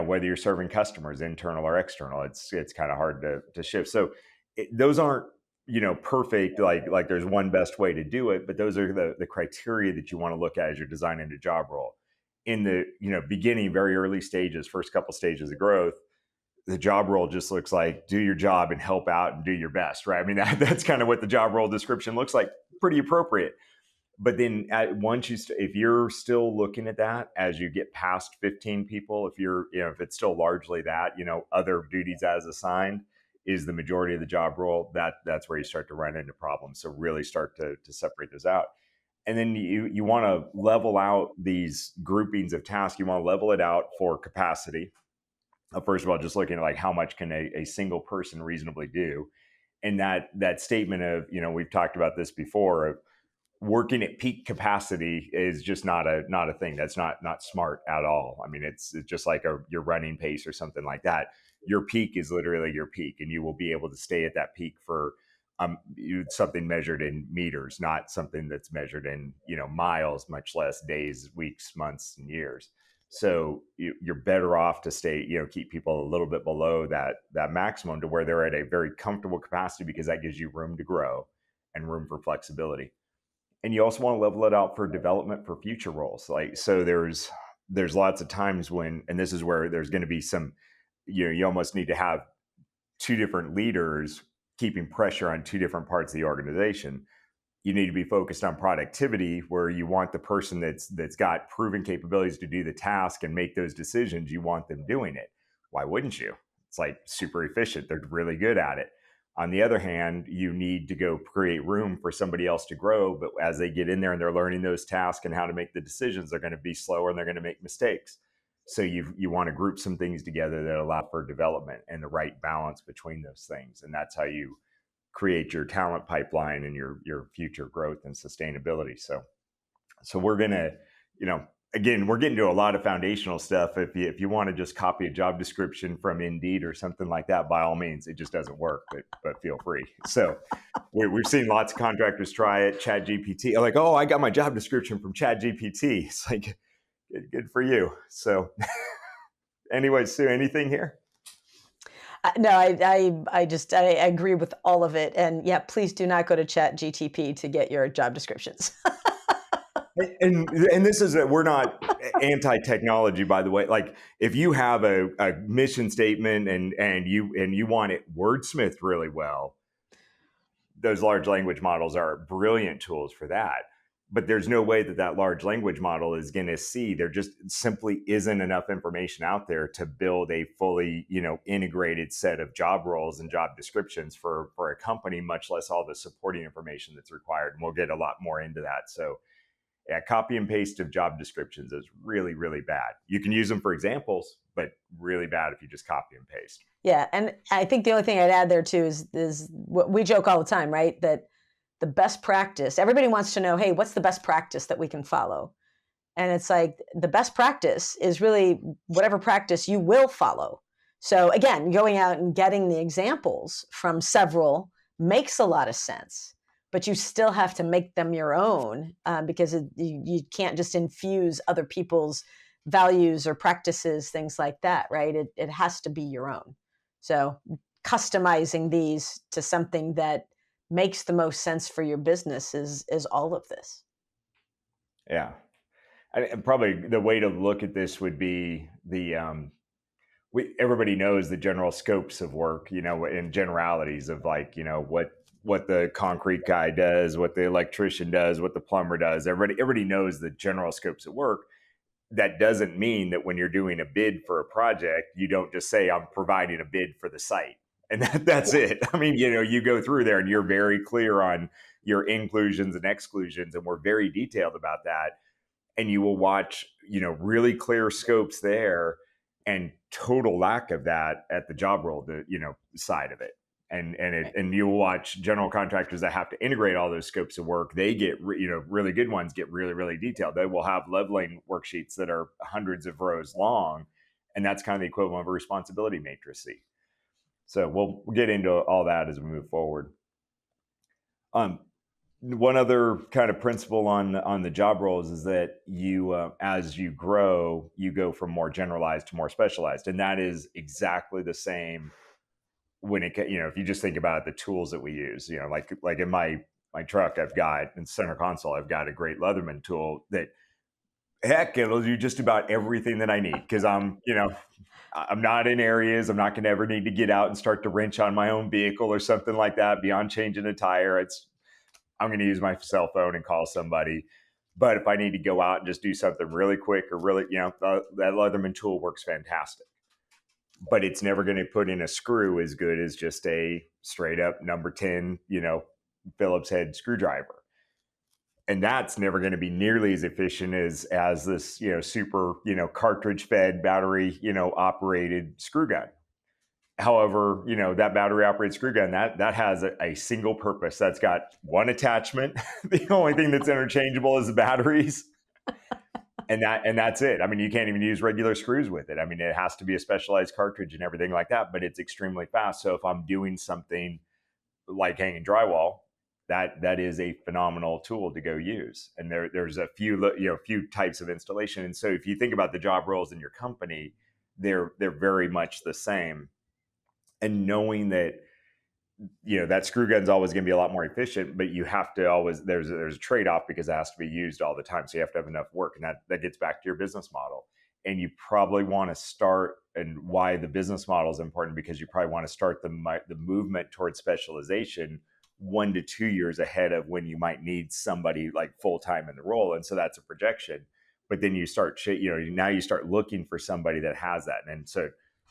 whether you're serving customers, internal or external, it's kind of hard to shift. So those aren't, perfect, like there's one best way to do it, but those are the criteria that you want to look at as you're designing a job role. In the, beginning, very early stages, first couple stages of growth, the job role just looks like do your job and help out and do your best, right? I mean, that's kind of what the job role description looks like, pretty appropriate. But then if you're still looking at that as you get past 15 people, if it's still largely that, other duties as assigned is the majority of the job role, that's where you start to run into problems. So really start to separate those out. And then you want to level out these groupings of tasks. You want to level it out for capacity. First of all, just looking at like how much can a single person reasonably do. And that statement of, we've talked about this before, of working at peak capacity is just not a thing. That's not smart at all. I mean, it's just like your running pace or something like that. Your peak is literally your peak, and you will be able to stay at that peak for something measured in meters, not something that's measured in miles, much less days, weeks, months, and years. So you're better off to stay, keep people a little bit below that maximum to where they're at a very comfortable capacity, because that gives you room to grow and room for flexibility. And you also want to level it out for development for future roles. So there's lots of times when, and this is where there's going to be some, you almost need to have two different leaders keeping pressure on two different parts of the organization. You need to be focused on productivity, where you want the person that's got proven capabilities to do the task and make those decisions. You want them doing it. Why wouldn't you? It's like super efficient. They're really good at it. On the other hand, you need to go create room for somebody else to grow. But as they get in there and they're learning those tasks and how to make the decisions, they're going to be slower and they're going to make mistakes. So you want to group some things together that allow for development and the right balance between those things. And that's how you create your talent pipeline and your future growth and sustainability. So we're going to, again, we're getting to a lot of foundational stuff. If you want to just copy a job description from Indeed or something like that, by all means, it just doesn't work, but feel free. So we've seen lots of contractors try it. ChatGPT, like, oh, I got my job description from ChatGPT. It's like, good for you. So anyway, Sue, anything here? No, I agree with all of it. And yeah, please do not go to ChatGPT to get your job descriptions. And this is we're not anti-technology, by the way. Like if you have a mission statement and you want it wordsmithed really well, those large language models are brilliant tools for that. But there's no way that large language model is going to see. There just simply isn't enough information out there to build a fully, integrated set of job roles and job descriptions for a company, much less all the supporting information that's required. And we'll get a lot more into that. So yeah, copy and paste of job descriptions is really, really bad. You can use them for examples, but really bad if you just copy and paste. Yeah. And I think the only thing I'd add there too is what we joke all the time, right? That the best practice, everybody wants to know, hey, what's the best practice that we can follow? And it's like the best practice is really whatever practice you will follow. So again, going out and getting the examples from several makes a lot of sense, but you still have to make them your own because you can't just infuse other people's values or practices, things like that, right? It has to be your own. So customizing these to something that makes the most sense for your business is all of this. Yeah. And probably the way to look at this would be everybody knows the general scopes of work, and generalities of like, what the concrete guy does, what the electrician does, what the plumber does. Everybody knows the general scopes of work. That doesn't mean that when you're doing a bid for a project, you don't just say, I'm providing a bid for the site. And that's it. I mean, you go through there and you're very clear on your inclusions and exclusions, and we're very detailed about that. And you will watch, really clear scopes there and total lack of that at the job role, side of it. And you'll watch general contractors that have to integrate all those scopes of work. They get, really good ones get really, really detailed. They will have leveling worksheets that are hundreds of rows long. And that's kind of the equivalent of a responsibility matrix. So we'll get into all that as we move forward. One other kind of principle on the job roles is that you, as you grow, you go from more generalized to more specialized. And that is exactly the same when it, if you just think about the tools that we use, like in my truck, I've got in center console, I've got a great Leatherman tool that, heck, it'll do just about everything that I need. Cause I'm not in areas, I'm not going to ever need to get out and start to wrench on my own vehicle or something like that beyond changing a tire. I'm going to use my cell phone and call somebody. But if I need to go out and just do something really quick or really, that Leatherman tool works fantastic. But it's never going to put in a screw as good as just a straight up number 10, Phillips head screwdriver. And that's never going to be nearly as efficient as this, super, cartridge fed battery, operated screw gun. However, that battery operated screw gun, that has a single purpose. That's got one attachment. The only thing that's interchangeable is the batteries. And that's it. I mean, you can't even use regular screws with it. I mean, it has to be a specialized cartridge and everything like that, but it's extremely fast. So if I'm doing something like hanging drywall, that is a phenomenal tool to go use. And there's a few types of installation. And so if you think about the job roles in your company, they're very much the same. And knowing that, that screw gun's always going to be a lot more efficient, but you have to always, there's a trade-off because it has to be used all the time. So you have to have enough work, and that gets back to your business model. And you probably want to start, and why the business model is important, because you probably want to start the movement towards specialization 1 to 2 years ahead of when you might need somebody like full-time in the role. And so that's a projection. But then you start, now you start looking for somebody that has that. And so,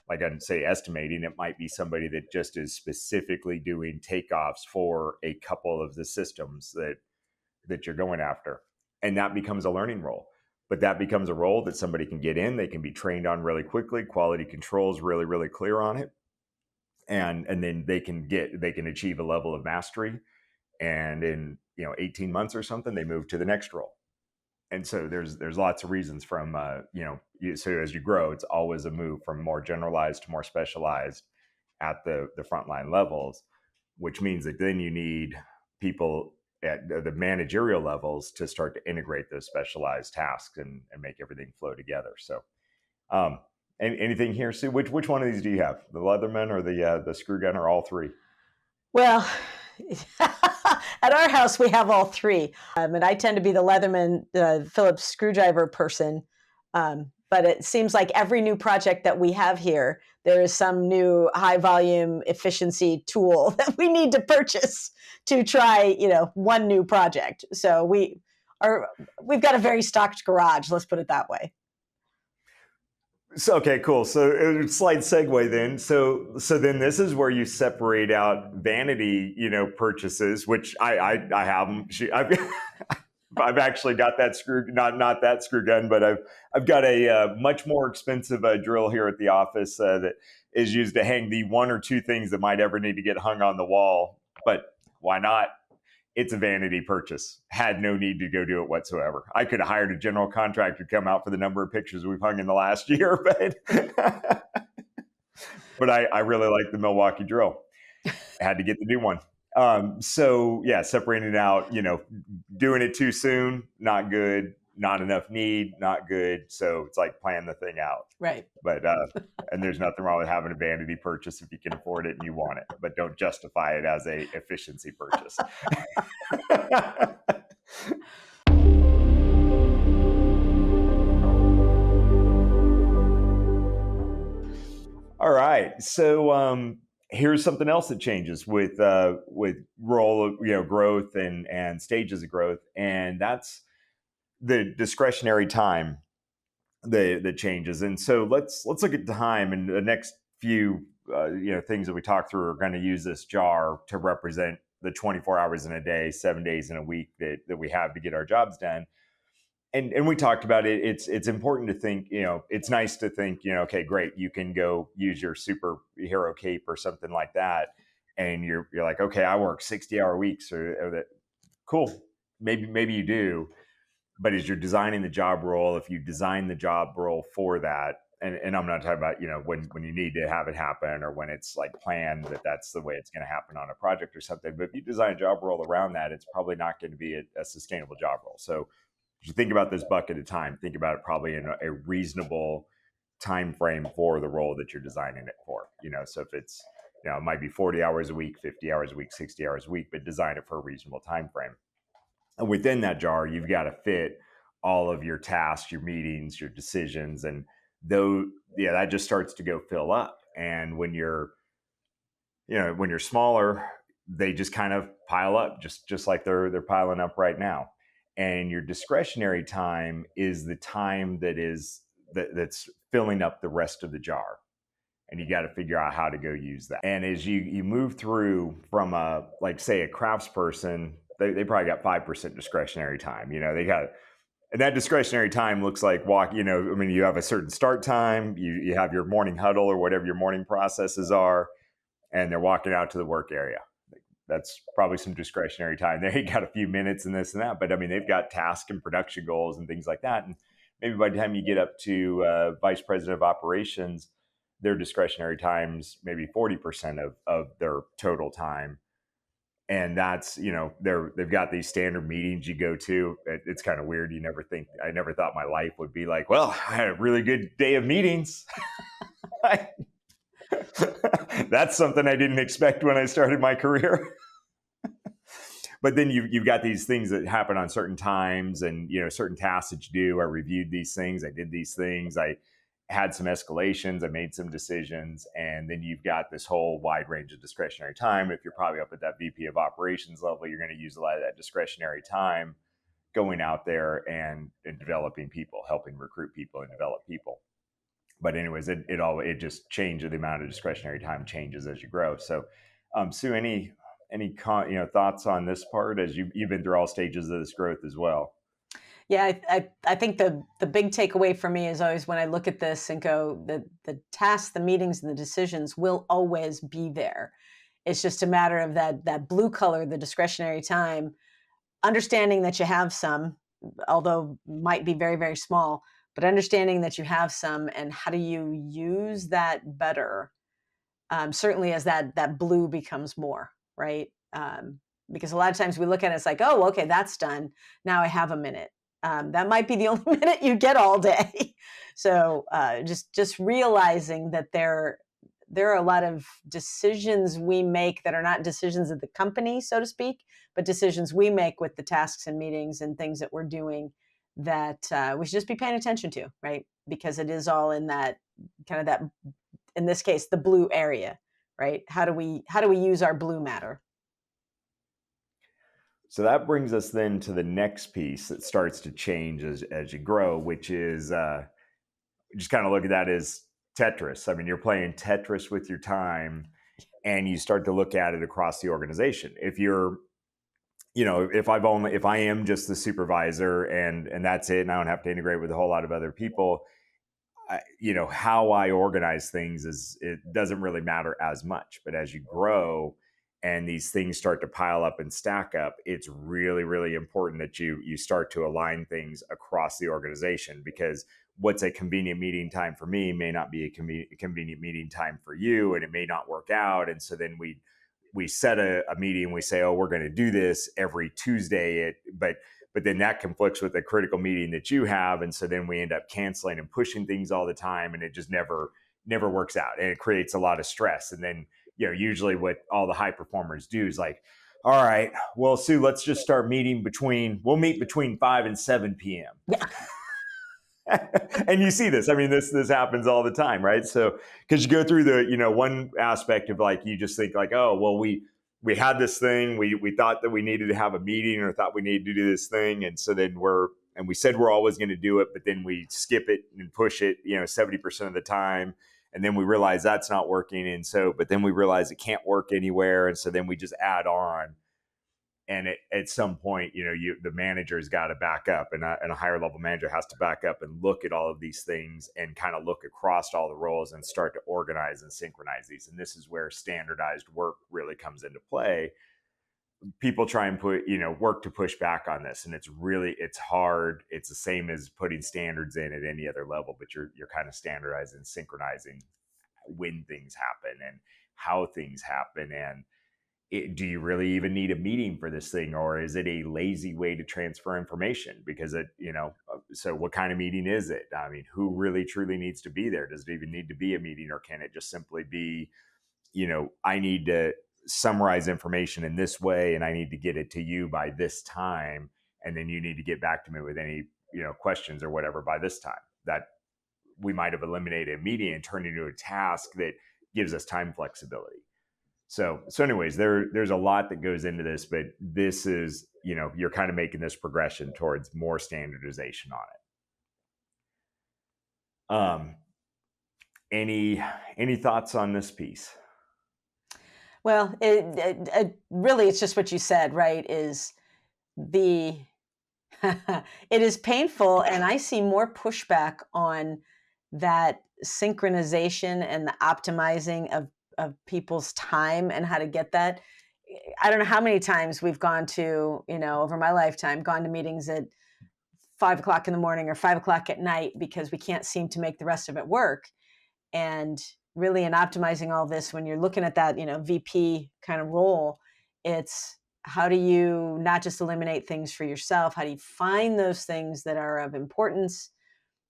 like I'd say estimating, it might be somebody that just is specifically doing takeoffs for a couple of the systems that you're going after. And that becomes a learning role. But that becomes a role that somebody can get in, they can be trained on really quickly, quality control is really, really clear on it. And then they can achieve a level of mastery. And in 18 months or something, they move to the next role. And so there's lots of reasons from, so as you grow, it's always a move from more generalized to more specialized at the frontline levels, which means that then you need people at the managerial levels to start to integrate those specialized tasks and make everything flow together. So anything here, Sue? Which one of these do you have? The Leatherman or the screw gun, or all three? Well, at our house, we have all three. And I tend to be the Leatherman Phillips screwdriver person. But it seems like every new project that we have here, there is some new high volume efficiency tool that we need to purchase to try, one new project. So we've got a very stocked garage, let's put it that way. So, okay, cool. So slight segue then. So then this is where you separate out vanity, purchases, which I have them. I've actually got that screw, not that screw gun, but I've got a much more expensive drill here at the office that is used to hang the one or two things that might ever need to get hung on the wall. But why not? It's a vanity purchase. Had no need to go do it whatsoever. I could have hired a general contractor to come out for the number of pictures we've hung in the last year, but I really like the Milwaukee drill. I had to get the new one. So yeah, separating it out, doing it too soon, not good. Not enough need, not good. So it's like plan the thing out. Right. But, and there's nothing wrong with having a vanity purchase if you can afford it and you want it, but don't justify it as a efficiency purchase. All right. So, Here's something else that changes with role, growth and stages of growth, and that's the discretionary time that changes. And so let's look at time, and the next few things that we talk through are going to use this jar to represent the 24 hours in a day, 7 days in a week that we have to get our jobs done. And we talked about it. It's important to think, it's nice to think, okay, great, you can go use your superhero cape or something like that, and you're like, okay, I work 60-hour weeks, or that, cool, maybe you do. But as you're designing the job role, if you design the job role for that, and I'm not talking about, when you need to have it happen, or when it's like planned that's the way it's going to happen on a project or something. But if you design a job role around that, it's probably not going to be a sustainable job role. So if you think about this bucket of time, think about it probably in a reasonable time frame for the role that you're designing it for. So if it's, it might be 40 hours a week, 50 hours a week, 60 hours a week, but design it for a reasonable time frame. And within that jar, you've got to fit all of your tasks, your meetings, your decisions, and that just starts to go fill up. And when you're smaller, they just kind of pile up, just like they're piling up right now. And your discretionary time is the time that's filling up the rest of the jar. And you got to figure out how to go use that. And as you move through from say a craftsperson, they probably got 5% discretionary time. They got, and that discretionary time looks like you have a certain start time, you have your morning huddle or whatever your morning processes are, and they're walking out to the work area. That's probably some discretionary time. They got a few minutes and this and that, but they've got task and production goals and things like that. And maybe by the time you get up to vice president of operations, their discretionary time's maybe 40% of their total time. And that's, they've got these standard meetings you go to. It's kind of weird. I never thought my life would be like, well, I had a really good day of meetings. That's something I didn't expect when I started my career. But then you've got these things that happen on certain times, and certain tasks that you do. I reviewed these things, I did these things, I had some escalations, I made some decisions, and then you've got this whole wide range of discretionary time. If you're probably up at that VP of operations level, you're going to use a lot of that discretionary time going out there and developing people, helping recruit people and develop people. But anyways, it just changes. The amount of discretionary time changes as you grow. So, Sue, any thoughts on this part as you've been through all stages of this growth as well? Yeah, I think the big takeaway for me is always when I look at this and go, the tasks, the meetings, and the decisions will always be there. It's just a matter of that blue color, the discretionary time, understanding that you have some, although might be very, very small, but understanding that you have some, and how do you use that better? Certainly as that blue becomes more, right? Because a lot of times we look at it, it's like, oh, okay, that's done. Now I have a minute. That might be the only minute you get all day. So just realizing that there are a lot of decisions we make that are not decisions of the company, so to speak, but decisions we make with the tasks and meetings and things that we're doing that we should just be paying attention to, right? Because it is all in that kind of that, in this case, the blue area, right? How do we use our blue matter? So that brings us then to the next piece that starts to change as you grow, which is just kind of look at that as Tetris. You're playing Tetris with your time, and you start to look at it across the organization. If you're, if I am just the supervisor and that's it, and I don't have to integrate with a whole lot of other people, how I organize things it doesn't really matter as much. But as you grow and these things start to pile up and stack up, it's really, really important that you start to align things across the organization, because what's a convenient meeting time for me may not be a convenient meeting time for you, and it may not work out. And so then we set a meeting, we say, oh, we're going to do this every Tuesday, but then that conflicts with the critical meeting that you have. And so then we end up canceling and pushing things all the time, and it just never works out, and it creates a lot of stress. And then, usually what all the high performers do is like, all right, well, Sue, let's just start meeting we'll meet between 5 and 7 p.m. Yeah. And you see this. I mean, this happens all the time, right? So because you go through the, one aspect of like, you just think like, oh, well, we had this thing, we thought that we needed to have a meeting or thought we needed to do this thing, and so then we said we're always going to do it, but then we skip it and push it, 70% of the time. And then we realize that's not working. And so, but then we realize it can't work anywhere. And so then we just add on. And at some point, the manager's got to back up, and a higher level manager has to back up and look at all of these things and kind of look across all the roles and start to organize and synchronize these. And this is where standardized work really comes into play. People try and work to push back on this, and it's hard. It's the same as putting standards in at any other level, but you're kind of standardizing, synchronizing when things happen and how things happen. And do you really even need a meeting for this thing, or is it a lazy way to transfer information? Because so what kind of meeting is it? I mean, who really truly needs to be there? Does it even need to be a meeting, or can it just simply be, I need to summarize information in this way, and I need to get it to you by this time, and then you need to get back to me with any questions or whatever by this time? That we might have eliminated a meeting and turned it into a task that gives us time flexibility. So anyways, there's a lot that goes into this, but this is, you're kind of making this progression towards more standardization on it. Any thoughts on this piece? Well, it really, it's just what you said, right? It is painful, and I see more pushback on that synchronization and the optimizing of people's time and how to get that. I don't know how many times we've gone to, over my lifetime, gone to meetings at 5 o'clock in the morning or 5 o'clock at night because we can't seem to make the rest of it work. And really, in optimizing all this, when you're looking at that, VP kind of role, it's how do you not just eliminate things for yourself? How do you find those things that are of importance?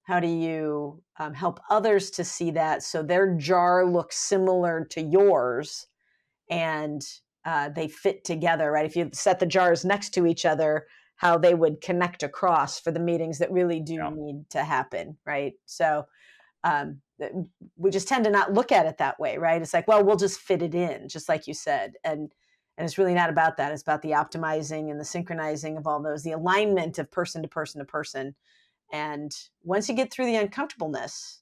How do you help others to see that so their jar looks similar to yours and they fit together, right? If you set the jars next to each other, how they would connect across for the meetings that really do need to happen, right? So we just tend to not look at it that way, right? It's like, well, we'll just fit it in, just like you said. And it's really not about that. It's about the optimizing and the synchronizing of all those, the alignment of person to person to person. And once you get through the uncomfortableness,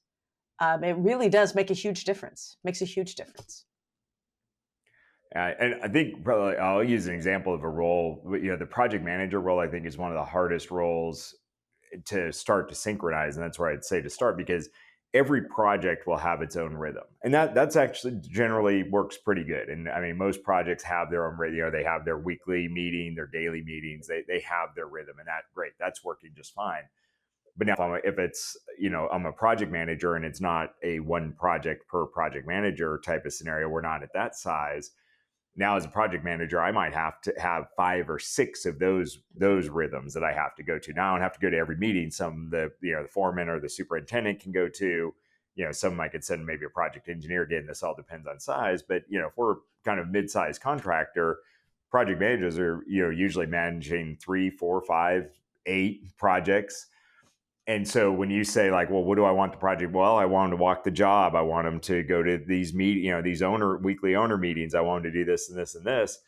it really does make a huge difference. Makes a huge difference. And I think probably I'll use an example of a role. The project manager role, I think, is one of the hardest roles to start to synchronize. And that's where I'd say to start, because every project will have its own rhythm. And that's actually generally works pretty good. And I mean, most projects have their own rhythm. They have their weekly meeting, their daily meetings. They have their rhythm, and that's working just fine. But now if it's, I'm a project manager and it's not a one project per project manager type of scenario, we're not at that size. Now, as a project manager, I might have to have 5 or 6 of those rhythms that I have to go to. Now I don't have to go to every meeting. Some the foreman or the superintendent can go to. Some I could send maybe a project engineer. Again, this all depends on size. But if we're kind of mid-sized contractor, project managers are usually managing 3, 4, 5, 8 projects. And so when you say like, well, what do I want the project? Well, I want them to walk the job. I want them to go to these these weekly owner meetings. I want them to do this and this and this.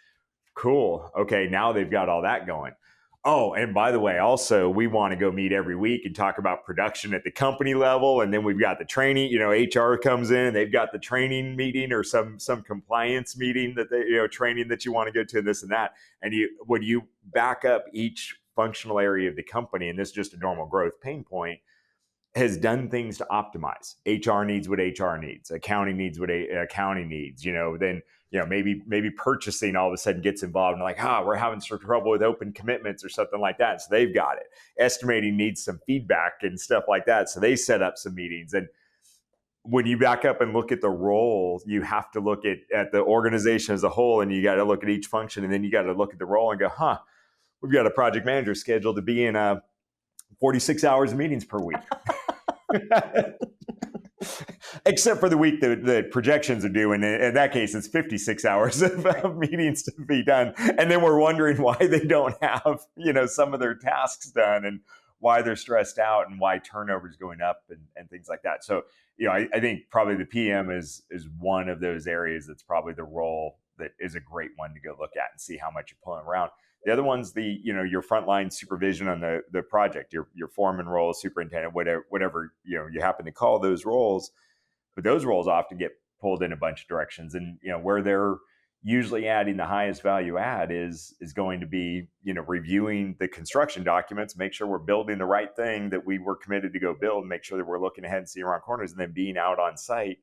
Cool. Okay. Now they've got all that going. Oh, and by the way, also we want to go meet every week and talk about production at the company level. And then we've got the training, HR comes in, they've got the training meeting or some compliance meeting that they, training that you want to go to, this and that. And when you back up each functional area of the company, and this is just a normal growth pain point, has done things to optimize. HR needs what HR needs. Accounting needs what accounting needs. Then maybe purchasing all of a sudden gets involved and like, we're having some trouble with open commitments or something like that. So they've got it. Estimating needs some feedback and stuff like that. So they set up some meetings. And when you back up and look at the role, you have to look at the organization as a whole, and you got to look at each function, and then you got to look at the role and go, we've got a project manager scheduled to be in 46 hours of meetings per week. Except for the week that the projections are due. And in that case, it's 56 hours of meetings to be done. And then we're wondering why they don't have, some of their tasks done. And why they're stressed out and why turnover is going up and things like that. So, I think probably the PM is one of those areas that's probably the role that is a great one to go look at and see how much you're pulling around. The other one's your frontline supervision on the project, your foreman role, superintendent, whatever you happen to call those roles. But those roles often get pulled in a bunch of directions, and where they're usually adding the highest value add is going to be reviewing the construction documents, make sure we're building the right thing that we were committed to go build, make sure that we're looking ahead and seeing around corners, and then being out on site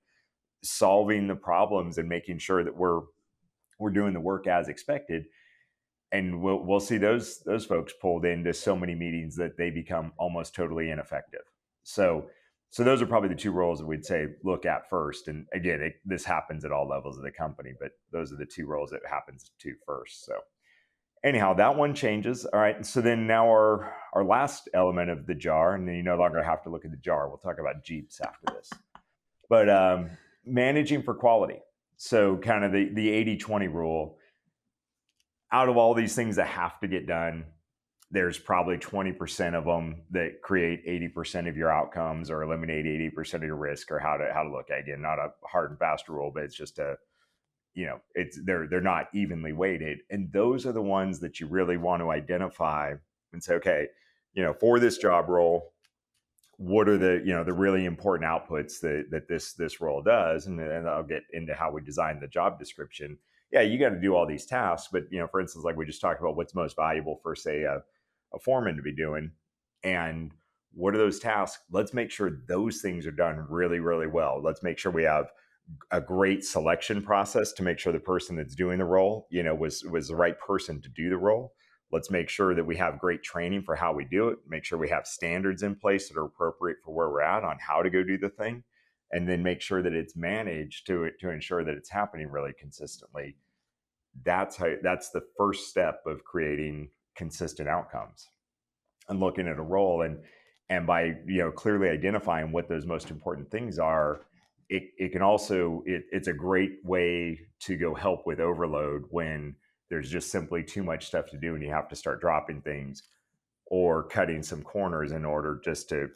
solving the problems and making sure that we're doing the work as expected. And we'll see those folks pulled into so many meetings that they become almost totally ineffective. So those are probably the two roles that we'd say look at first. And again, this happens at all levels of the company, but those are the two roles it happens to first. So anyhow, that one changes. All right. So then now our last element of the jar, and then you no longer have to look at the jar. We'll talk about Jeeps after this. But managing for quality. So kind of the 80-20 rule. Out of all these things that have to get done, there's probably 20% of them that create 80% of your outcomes or eliminate 80% of your risk, or how to look at it. Again, not a hard and fast rule, but it's just they're not evenly weighted. And those are the ones that you really want to identify and say, okay, for this job role, what are the really important outputs that this role does? And I'll get into how we design the job description. Yeah, you got to do all these tasks, but for instance, like we just talked about, what's most valuable for, say, a foreman to be doing, and what are those tasks? Let's make sure those things are done really, really well. Let's make sure we have a great selection process to make sure the person that's doing the role, was the right person to do the role. Let's make sure that we have great training for how we do it. Make sure we have standards in place that are appropriate for where we're at on how to go do the thing, and then make sure that it's managed to ensure that it's happening really consistently. That's the first step of creating consistent outcomes, and looking at a role, and by clearly identifying what those most important things are, it can also it's a great way to go help with overload when there's just simply too much stuff to do and you have to start dropping things or cutting some corners in order just to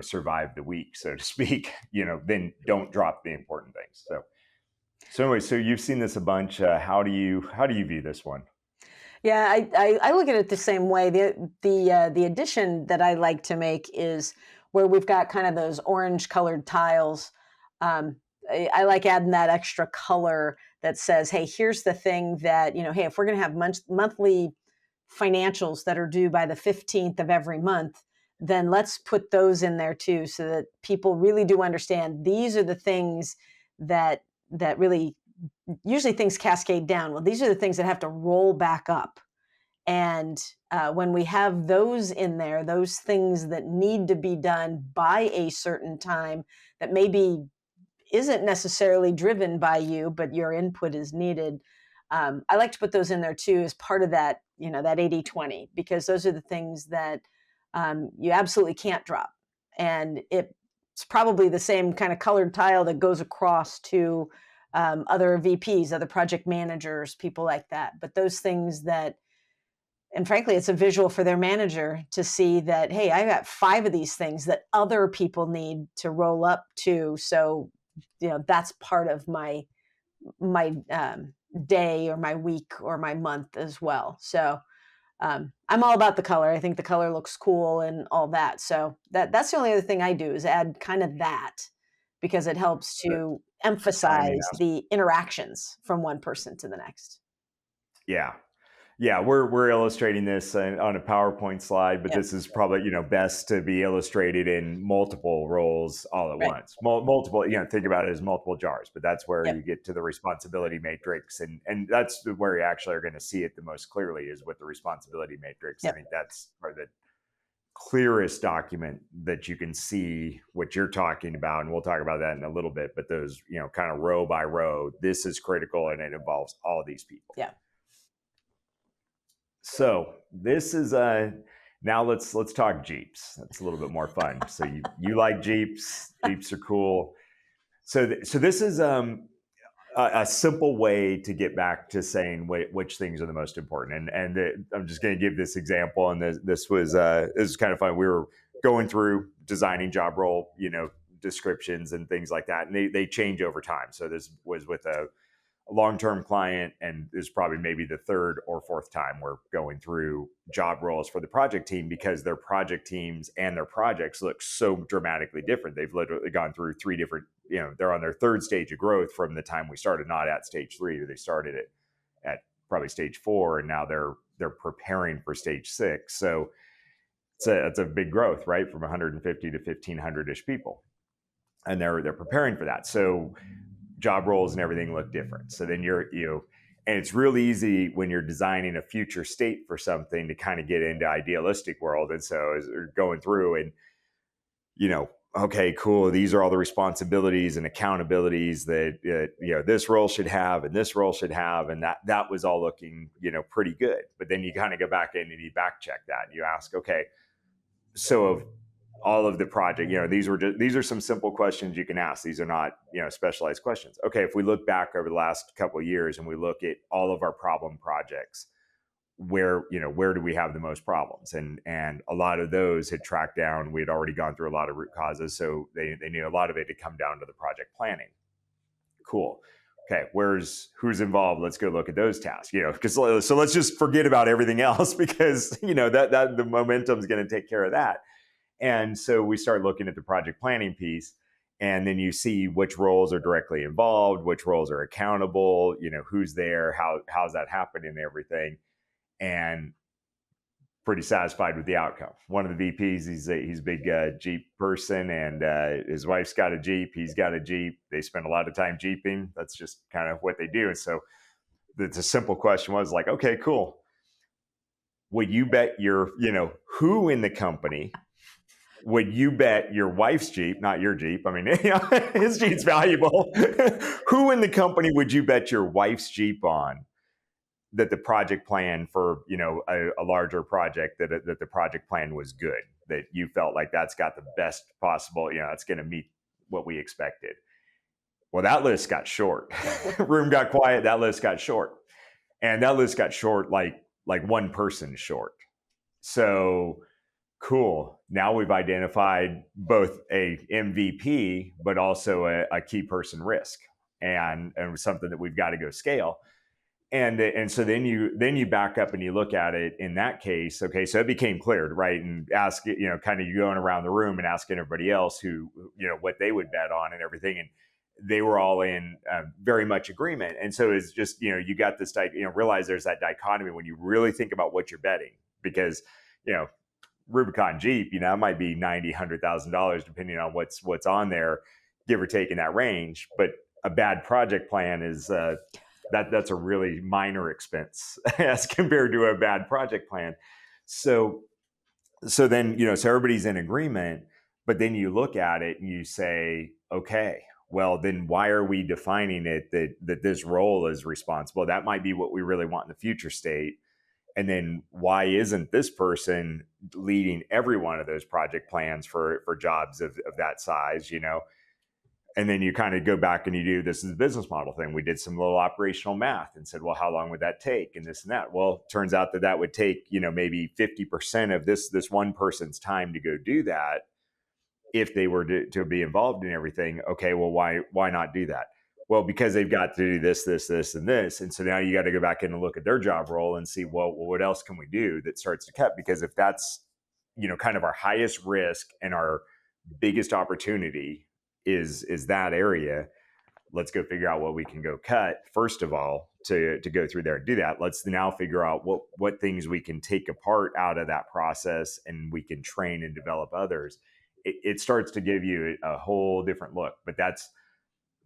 survive the week, so to speak. Then don't drop the important things. So anyway, so you've seen this a bunch. How do you view this one? Yeah, I look at it the same way. The addition that I like to make is where we've got kind of those orange colored tiles. I like adding that extra color that says, hey, here's the thing that, hey, if we're going to have monthly financials that are due by the 15th of every month, then let's put those in there too, so that people really do understand these are the things that really, usually things cascade down. Well, these are the things that have to roll back up. And when we have those in there, those things that need to be done by a certain time that maybe isn't necessarily driven by you, but your input is needed. I like to put those in there too as part of that, that 80-20, because those are the things that you absolutely can't drop. And it's probably the same kind of colored tile that goes across to other VPs, other project managers, people like that. But those things that, and frankly, it's a visual for their manager to see that, hey, I got 5 of these things that other people need to roll up to. So, that's part of my day or my week or my month as well. So I'm all about the color. I think the color looks cool and all that. So that's the only other thing I do is add kind of that, because it helps to emphasize the interactions from one person to the next. Yeah, we're illustrating this on a PowerPoint slide, but this is probably best to be illustrated in multiple roles all at once. Multiple, think about it as multiple jars, but that's where you get to the responsibility matrix, and that's where you actually are going to see it the most clearly, is with the responsibility matrix. I think that's probably the clearest document that you can see what you're talking about, and we'll talk about that in a little bit. But those, kind of row by row, this is critical, and it involves all these people. Yeah. So this is now let's talk Jeeps. That's a little bit more fun. So you like Jeeps? Jeeps are cool. So this is a simple way to get back to saying which things are the most important. I'm just going to give this example. And this was kind of fun. We were going through designing job role, descriptions and things like that, and they change over time. So this was with a long-term client, and this is probably maybe the third or fourth time we're going through job roles for the project team, because their project teams and their projects look so dramatically different. They've literally gone through three different, they're on their third stage of growth from the time we started, not at stage 3. They started at probably stage 4, and now they're preparing for stage 6. So it's a big growth, right? From 150 to 1,500-ish people. And they're preparing for that. So job roles and everything look different. So then and it's really easy when you're designing a future state for something to kind of get into idealistic world. And so as we're going through and, okay, cool, these are all the responsibilities and accountabilities that, this role should have and this role should have. And that was all looking, pretty good. But then you kind of go back in and you back check that. And you ask, okay, so of all of the project, these are some simple questions you can ask. These are not, specialized questions. Okay, if we look back over the last couple of years and we look at all of our problem projects, where do we have the most problems? And a lot of those had tracked down. We had already gone through a lot of root causes, so they knew a lot of it to come down to the project planning. Cool. Okay, who's involved? Let's go look at those tasks. So let's just forget about everything else, because that the momentum is going to take care of that. And so we start looking at the project planning piece, and then you see which roles are directly involved, which roles are accountable, who's there, how's that happening and everything, and pretty satisfied with the outcome. One of the VPs, he's a big Jeep person, and his wife's got a Jeep, he's got a Jeep. They spend a lot of time Jeeping. That's just kind of what they do. And so the simple question was like, okay, cool. Would you bet who in the company would you bet your wife's Jeep, not your Jeep? I mean, his Jeep's valuable. Who in the company would you bet your wife's Jeep on that the project plan for, a larger project, that the project plan was good, that you felt like that's got the best possible, that's going to meet what we expected? Well, that list got short. Room got quiet. That list got short. And that list got short, like one person short. So cool. Now we've identified both a MVP, but also a key person risk, and something that we've got to go scale. And so then you back up and you look at it in that case. Okay, so it became clear, right? And ask, kind of you going around the room and asking everybody else who, what they would bet on and everything. And they were all in very much agreement. And so it's just, you got this, realize there's that dichotomy when you really think about what you're betting, because, Rubicon Jeep, it might be $90,000, $100,000 depending on what's on there, give or take in that range. But a bad project plan is that's a really minor expense as compared to a bad project plan. So then so everybody's in agreement, but then you look at it and you say, okay, well then why are we defining it that this role is responsible? That might be what we really want in the future state. And then why isn't this person leading every one of those project plans for jobs of that size, And then you kind of go back and you do, this is a business model thing. We did some little operational math and said, well, how long would that take? And this and that. Well, it turns out that would take, maybe 50% of this one person's time to go do that if they were to be involved in everything. Okay, well, why not do that? Well, because they've got to do this, and this. And so now you got to go back in and look at their job role and see, well, what else can we do that starts to cut? Because if that's, kind of our highest risk and our biggest opportunity is that area, let's go figure out what we can go cut, first of all, to go through there and do that. Let's now figure out what things we can take apart out of that process, and we can train and develop others. It starts to give you a whole different look. But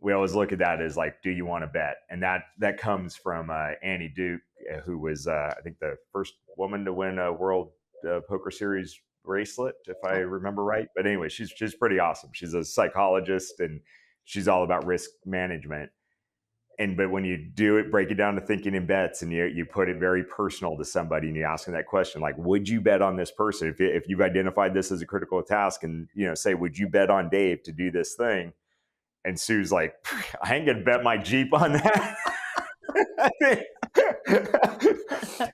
we always look at that as like, do you want to bet? And that comes from Annie Duke, who was, I think, the first woman to win a World Poker Series bracelet, if I remember right. But anyway, she's pretty awesome. She's a psychologist, and she's all about risk management. But when you do it, break it down to thinking in bets, and you put it very personal to somebody, and you ask them that question, like, would you bet on this person? If you've identified this as a critical task, and say, would you bet on Dave to do this thing? And Sue's like, I ain't gonna bet my Jeep on that.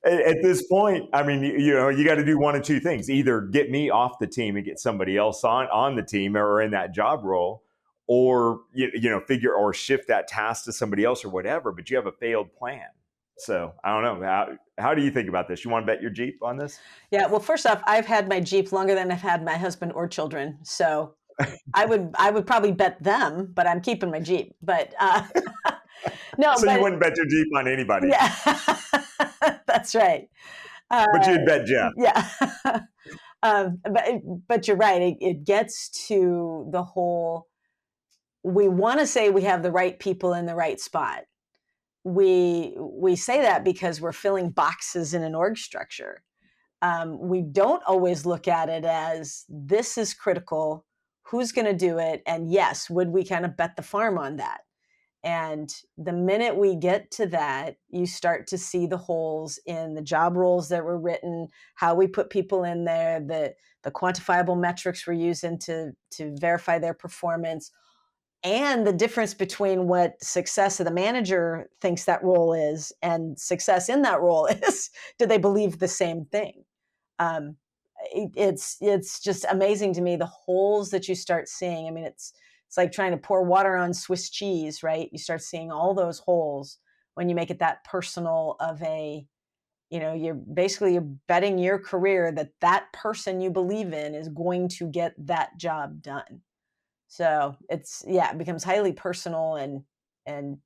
At this point, I mean, you got to do one of two things: either get me off the team and get somebody else on the team or in that job role, or figure or shift that task to somebody else or whatever. But you have a failed plan. So I don't know. How do you think about this? You want to bet your Jeep on this? Yeah. Well, first off, I've had my Jeep longer than I've had my husband or children, so I would probably bet them, but I'm keeping my Jeep. But no. So you wouldn't bet your Jeep on anybody. Yeah, that's right. But you'd bet Jeff. Yeah. But you're right. It gets to the whole. We want to say we have the right people in the right spot. We say that because we're filling boxes in an org structure. We don't always look at it as this is critical. Who's going to do it? And yes, would we kind of bet the farm on that? And the minute we get to that, you start to see the holes in the job roles that were written, how we put people in there, the quantifiable metrics we're using to verify their performance, and the difference between what success of the manager thinks that role is and success in that role is. Do they believe the same thing? It's just amazing to me, the holes that you start seeing. I mean, it's like trying to pour water on Swiss cheese, right? You start seeing all those holes when you make it that personal of a, you're betting your career that person you believe in is going to get that job done. So it becomes highly personal and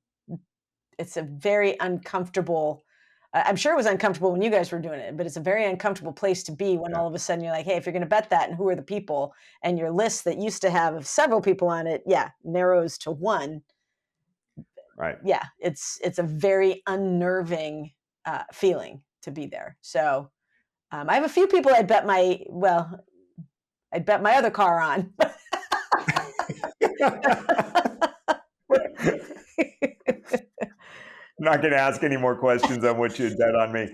it's a very uncomfortable. I'm sure it was uncomfortable when you guys were doing it, but it's a very uncomfortable place to be when all of a sudden you're like, hey, if you're going to bet that, and who are the people? And your list that used to have several people on it, narrows to one. Right. Yeah, it's a very unnerving feeling to be there. So I have a few people I'd bet my other car on. I'm not going to ask any more questions on what you'd bet on me.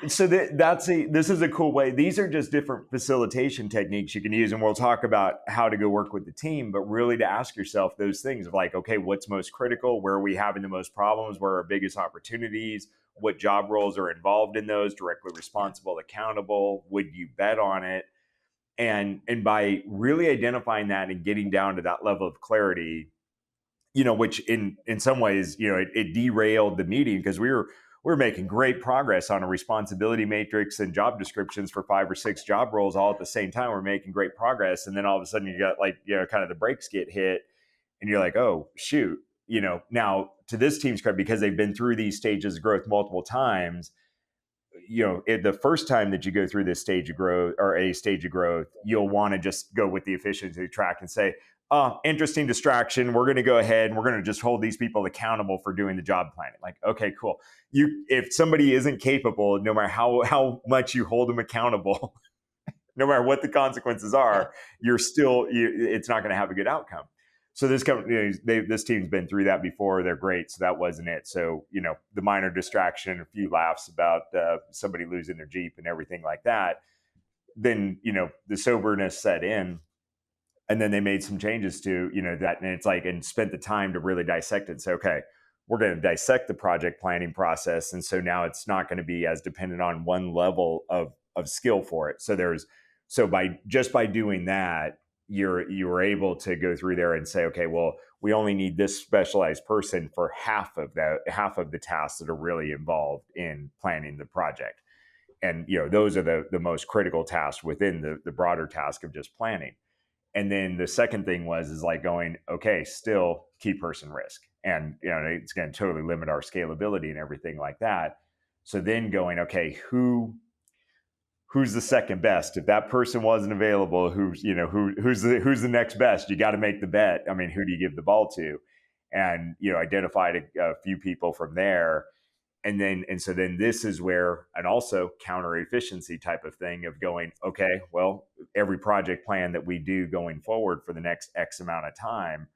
So this is a cool way. These are just different facilitation techniques you can use, and we'll talk about how to go work with the team, but really to ask yourself those things of like, okay, what's most critical? Where are we having the most problems? Where are our biggest opportunities? What job roles are involved in those? Directly responsible, accountable? Would you bet on it? And by really identifying that and getting down to that level of clarity, which in some ways, it derailed the meeting because we were making great progress on a responsibility matrix and job descriptions for 5 or 6 job roles all at the same time. We're making great progress. And then all of a sudden you got kind of the brakes get hit and you're like, oh, shoot. Now to this team's credit, because they've been through these stages of growth multiple times, the first time that you go through this stage of growth or a stage of growth, you'll want to just go with the efficiency track and say, oh, interesting distraction. We're going to go ahead and we're going to just hold these people accountable for doing the job planning. Like, okay, cool. If somebody isn't capable, no matter how much you hold them accountable, no matter what the consequences are, it's not going to have a good outcome. So this company, this team's been through that before. They're great. So that wasn't it. So, the minor distraction, a few laughs about somebody losing their Jeep and everything like that. Then, the soberness set in. And then they made some changes to, that. And it's like, and spent the time to really dissect it and say, okay, we're going to dissect the project planning process. And so now it's not going to be as dependent on one level of skill for it. So by doing that, you were able to go through there and say, okay, well, we only need this specialized person for half of the tasks that are really involved in planning the project. And, those are the most critical tasks within the broader task of just planning. And then the second thing is like going, okay, still key person risk. And, it's going to totally limit our scalability and everything like that. So then going, okay, who's the second best? If that person wasn't available, who's the next best? You got to make the bet. I mean, who do you give the ball to? And, identified a few people from there. And so then this is where, and also counter efficiency type of thing of going, okay, well, every project plan that we do going forward for the next X amount of time,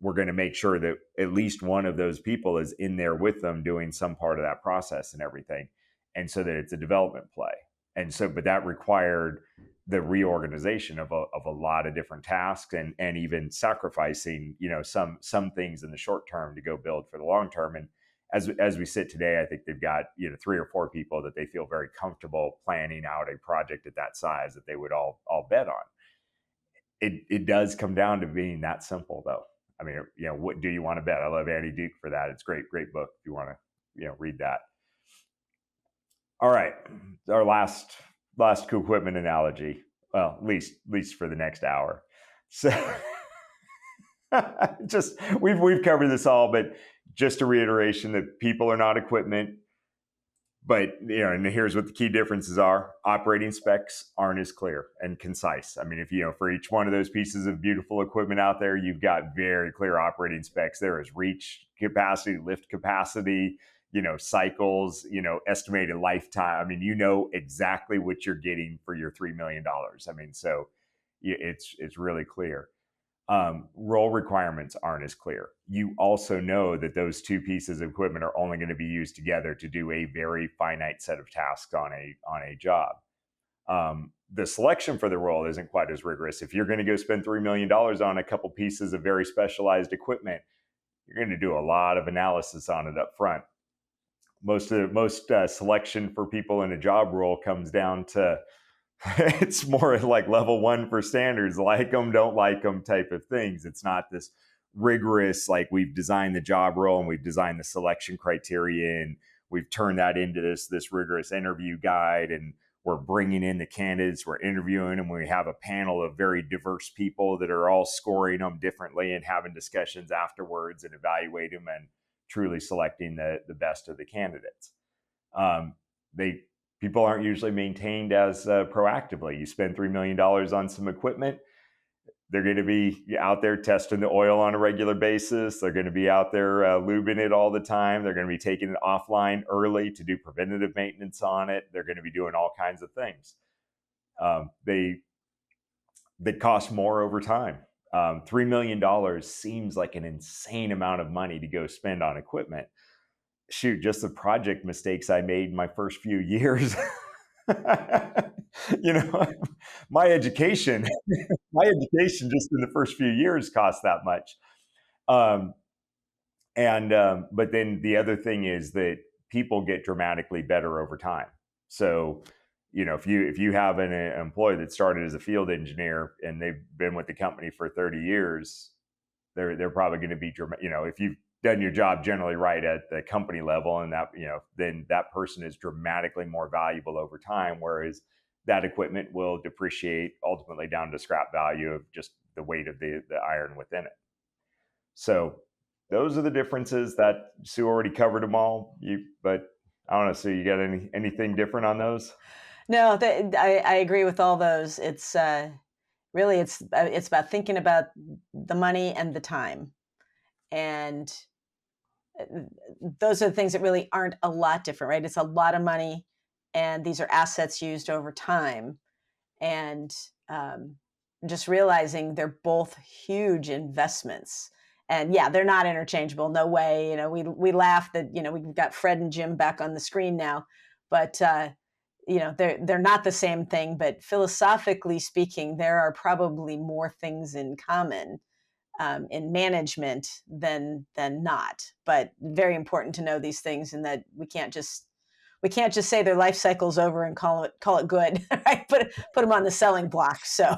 we're going to make sure that at least one of those people is in there with them doing some part of that process and everything. And so that it's a development play. And so, but that required the reorganization of a lot of different tasks, and even sacrificing, some things in the short term to go build for the long term. And as we sit today, I think they've got 3 or 4 people that they feel very comfortable planning out a project at that size that they would all bet on. It does come down to being that simple, though. I mean, what do you want to bet? I love Andy Duke for that. It's great book if you want to read that. All right, our last equipment analogy. Well, at least for the next hour. So just we've covered this all, but just a reiteration that people are not equipment. But and here's what the key differences are. Operating specs aren't as clear and concise. I mean, if for each one of those pieces of beautiful equipment out there, you've got very clear operating specs. There is reach capacity, lift capacity, cycles, estimated lifetime. I mean, exactly what you're getting for your $3 million. I mean, so it's really clear. Role requirements aren't as clear. You also know that those 2 pieces of equipment are only going to be used together to do a very finite set of tasks on a job. The selection for the role isn't quite as rigorous. If you're going to go spend $3 million on a couple pieces of very specialized equipment, you're going to do a lot of analysis on it up front. Most selection for people in a job role comes down to it's more like level 1 for standards, like them, don't like them type of things. It's not this rigorous, like we've designed the job role and we've designed the selection criteria and we've turned that into this rigorous interview guide, and we're bringing in the candidates, we're interviewing them. We have a panel of very diverse people that are all scoring them differently and having discussions afterwards and evaluating them and truly selecting the best of the candidates. People aren't usually maintained as proactively. You spend $3 million on some equipment, they're going to be out there testing the oil on a regular basis. They're going to be out there lubing it all the time. They're going to be taking it offline early to do preventative maintenance on it. They're going to be doing all kinds of things. They cost more over time. $3 million seems like an insane amount of money to go spend on equipment. Shoot, just the project mistakes I made in my first few years. My education just in the first few years cost that much. But then the other thing is that people get dramatically better over time. So, if you have an employee that started as a field engineer and they've been with the company for 30 years, they're probably going to be if you've done your job generally right at the company level, and that then that person is dramatically more valuable over time, whereas that equipment will depreciate ultimately down to scrap value of just the weight of the iron within it. So those are the differences that Sue already covered them all. But I don't know, Sue, you got anything different on those? No, I agree with all those. It's really it's about thinking about the money and the time, and those are the things that really aren't a lot different, right? It's a lot of money, and these are assets used over time, and just realizing they're both huge investments. And yeah, they're not interchangeable. No way. We laugh that we've got Fred and Jim back on the screen now, but they're not the same thing. But philosophically speaking, there are probably more things in common in management than not. But very important to know these things, and that we can't just say their life cycle's over and call it good, right? Put them on the selling block. So,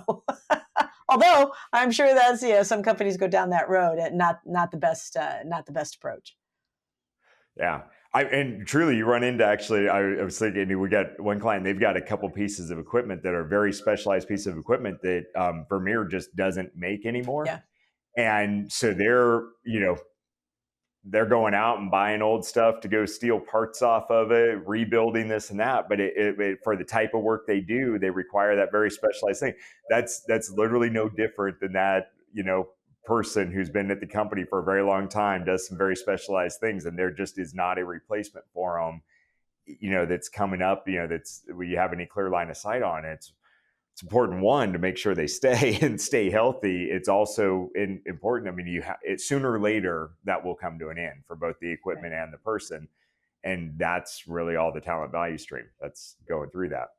although I'm sure that's some companies go down that road, and not the best approach. Yeah. And truly, you run into, actually, I was thinking, we got one client, they've got a couple pieces of equipment that are very specialized pieces of equipment that Vermeer just doesn't make anymore. Yeah. And so they're going out and buying old stuff to go steal parts off of it, rebuilding this and that. But for the type of work they do, they require that very specialized thing. That's literally no different than that, person who's been at the company for a very long time, does some very specialized things, and there just is not a replacement for them, that's coming up, that's where you have any clear line of sight on it. It's important, one, to make sure they stay healthy. It's also important. I mean, sooner or later that will come to an end for both the equipment and the person, and that's really all the talent value stream that's going through that.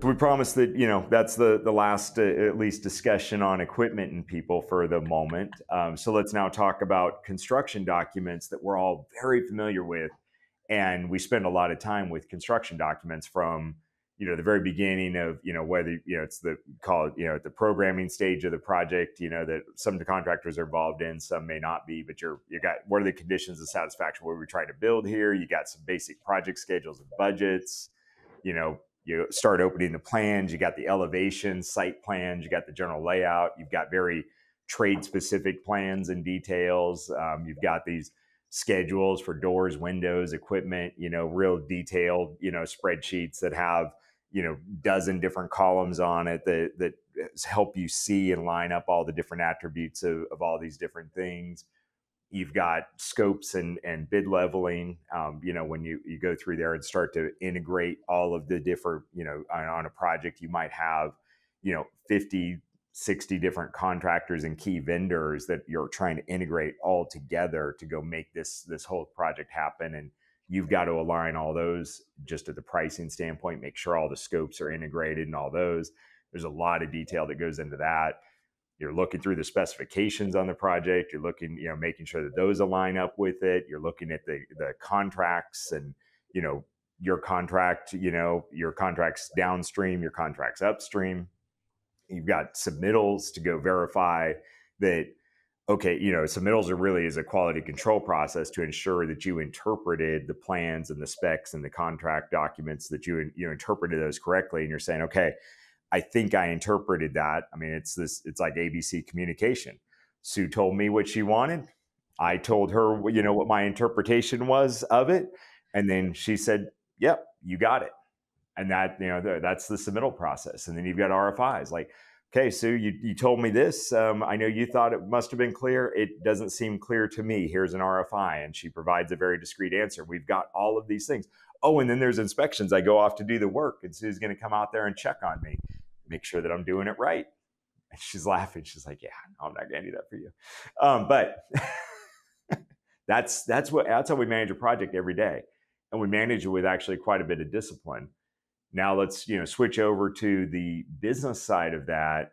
we promised that, that's the last at least discussion on equipment and people for the moment. So let's now talk about construction documents that we're all very familiar with. And we spend a lot of time with construction documents from, the very beginning of, whether, it's the at the programming stage of the project, that some of the contractors are involved in, some may not be, but you got, what are the conditions of satisfaction? What are we trying to build here? You got some basic project schedules and budgets, you start opening the plans, you got the elevation, site plans, you got the general layout, you've got very trade specific plans and details. You've got these schedules for doors, windows, equipment, real detailed, spreadsheets that have, dozen different columns on it that help you see and line up all the different attributes of all these different things. You've got scopes and bid leveling, when you go through there and start to integrate all of the different, on a project, you might have, 50, 60 different contractors and key vendors that you're trying to integrate all together to go make this whole project happen. And you've got to align all those just at the pricing standpoint, make sure all the scopes are integrated and all those. There's a lot of detail that goes into that. You're looking through the specifications on the project. You're looking, making sure that those align up with it. You're looking at the contracts and, your contract, your contracts downstream, your contracts upstream. You've got submittals to go verify that, okay, submittals are really is a quality control process to ensure that you interpreted the plans and the specs and the contract documents, that you interpreted those correctly. And you're saying, okay, I think I interpreted that. I mean, it's like ABC communication. Sue told me what she wanted. I told her, what my interpretation was of it. And then she said, yep, you got it. And that, that's the submittal process. And then you've got RFIs like, okay, Sue, you told me this. I know you thought it must have been clear. It doesn't seem clear to me. Here's an RFI. And she provides a very discreet answer. We've got all of these things. Oh, and then there's inspections. I go off to do the work and Sue's going to come out there and check on me, make sure that I'm doing it right. And she's laughing. She's like, yeah, no, I'm not going to do that for you. But that's how we manage a project every day. And we manage it with actually quite a bit of discipline. Now let's, switch over to the business side of that.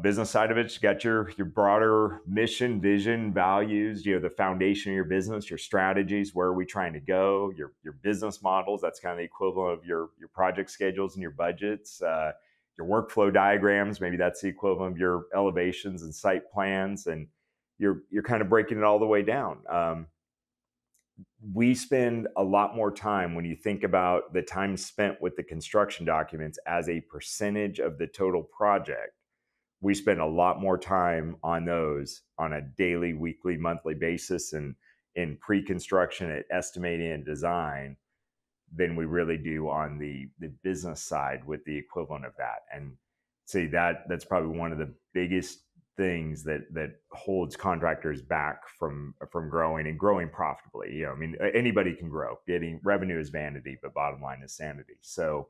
Business side of it's got your broader mission, vision, values, the foundation of your business, your strategies, where are we trying to go, your business models, that's kind of the equivalent of your project schedules and your budgets, your workflow diagrams, maybe that's the equivalent of your elevations and site plans, and you're kind of breaking it all the way down. We spend a lot more time, when you think about the time spent with the construction documents as a percentage of the total project, we spend a lot more time on those on a daily, weekly, monthly basis and in pre-construction at estimating and design than we really do on the business side with the equivalent of that. And see, that's probably one of the biggest things that holds contractors back from growing and growing profitably. I mean, anybody can grow. Getting revenue is vanity, but bottom line is sanity. So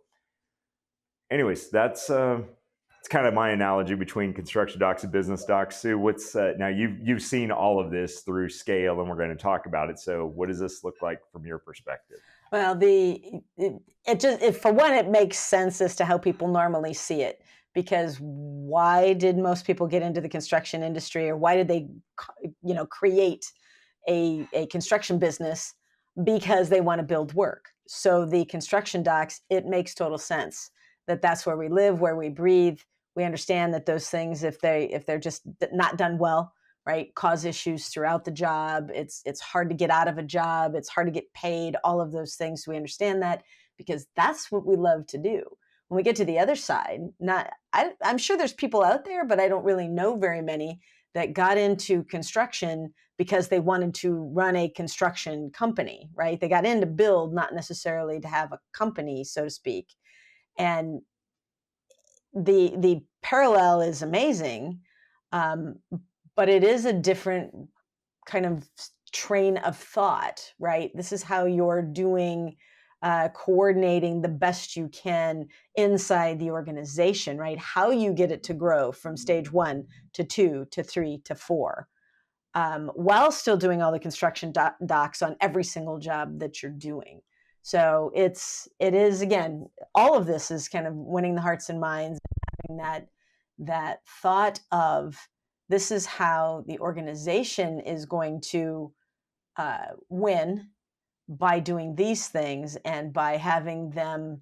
anyways, that's it's kind of my analogy between construction docs and business docs. Sue, what's now you've seen all of this through scale, and we're going to talk about it. So what does this look like from your perspective? Well, for one, it makes sense as to how people normally see it. Because why did most people get into the construction industry, or why did they, create a construction business? Because they want to build work. So the construction docs, it makes total sense that that's where we live, where we breathe. We understand that those things, if they're just not done well, right, cause issues throughout the job. It's hard to get out of a job. It's hard to get paid. All of those things. So we understand that because that's what we love to do. When we get to the other side, I'm sure there's people out there, but I don't really know very many that got into construction because they wanted to run a construction company, right? They got into build, not necessarily to have a company, so to speak. And the parallel is amazing, but it is a different kind of train of thought, right? This is how you're doing coordinating the best you can inside the organization, right? How you get it to grow from stage 1 to 2 to 3 to 4, while still doing all the construction docs on every single job that you're doing. So it is, again, all of this is kind of winning the hearts and minds, and having that thought of, this is how the organization is going to win, by doing these things and by having them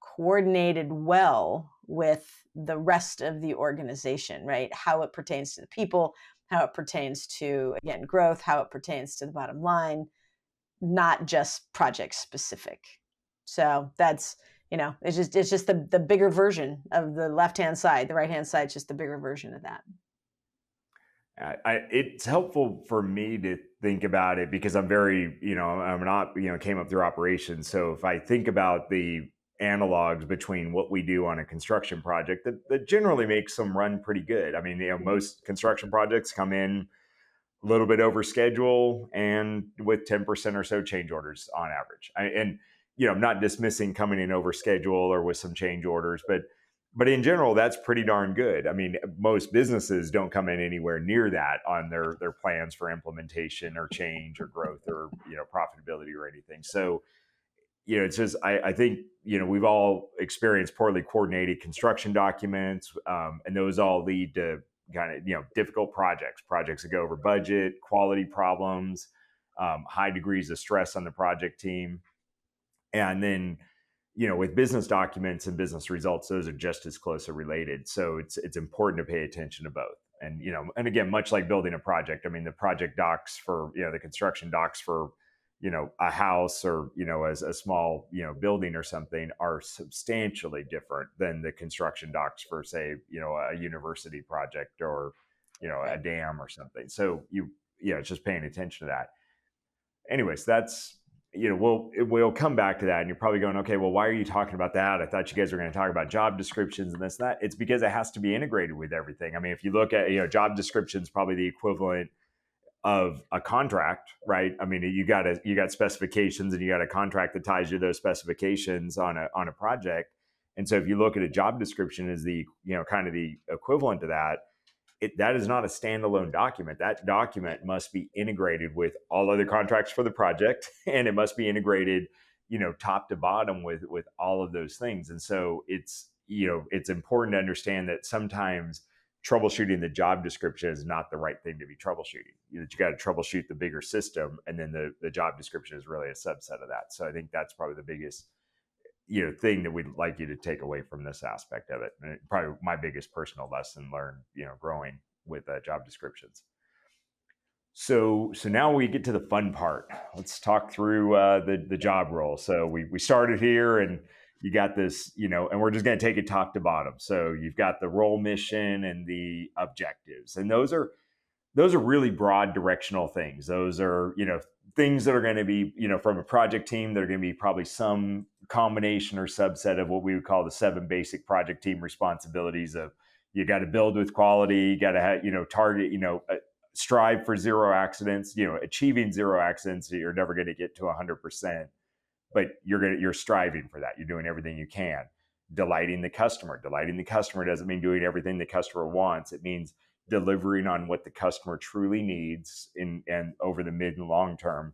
coordinated well with the rest of the organization, right? How it pertains to the people, how it pertains to, again, growth, how it pertains to the bottom line, not just project specific. So that's, it's just the bigger version of the left-hand side. The right-hand side is just the bigger version of that. It's helpful for me to think about it because I'm very, I'm not, came up through operations. So if I think about the analogs between what we do on a construction project, that generally makes them run pretty good. I mean, most construction projects come in a little bit over schedule and with 10% or so change orders on average. I'm not dismissing coming in over schedule or with some change orders, but in general, that's pretty darn good. I mean, most businesses don't come in anywhere near that on their plans for implementation or change or growth or, profitability or anything. So, it's just, I think, we've all experienced poorly coordinated construction documents, and those all lead to kind of, difficult projects that go over budget, quality problems, high degrees of stress on the project team. And then, with business documents and business results, those are just as closely related. So it's important to pay attention to both. And, and again, much like building a project, I mean, the project docs for, the construction docs for, a house or, as a small, building or something are substantially different than the construction docs for, say, a university project or, a dam or something. So it's just paying attention to that. Anyways, that's, we'll come back to that, and you're probably going, okay, well, why are you talking about that? I thought you guys were going to talk about job descriptions and this and that. It's because it has to be integrated with everything. I mean, if you look at, job descriptions, probably the equivalent of a contract, right? I mean, you got specifications and you got a contract that ties you to those specifications on a project. And so if you look at a job description as the, kind of the equivalent to that, that is not a standalone document. That document must be integrated with all other contracts for the project, and it must be integrated, top to bottom with all of those things. And so it's important to understand that sometimes troubleshooting the job description is not the right thing to be troubleshooting. You got to troubleshoot the bigger system, and then the job description is really a subset of that. So I think that's probably the biggest thing that we'd like you to take away from this aspect of it. And probably my biggest personal lesson learned, growing with job descriptions. So now we get to the fun part. Let's talk through the job role. So we started here, and you got this, and we're just going to take it top to bottom. So you've got the role, mission, and the objectives, and those are really broad directional things. Those are, things that are going to be, from a project team, that are going to be probably some combination or subset of what we would call the 7 basic project team responsibilities of, you got to build with quality, you got to have, target, strive for 0 accidents, achieving 0 accidents. You're never going to get to 100%, but you're striving for that. You're doing everything you can. Delighting the customer doesn't mean doing everything the customer wants. It means delivering on what the customer truly needs and over the mid and long term.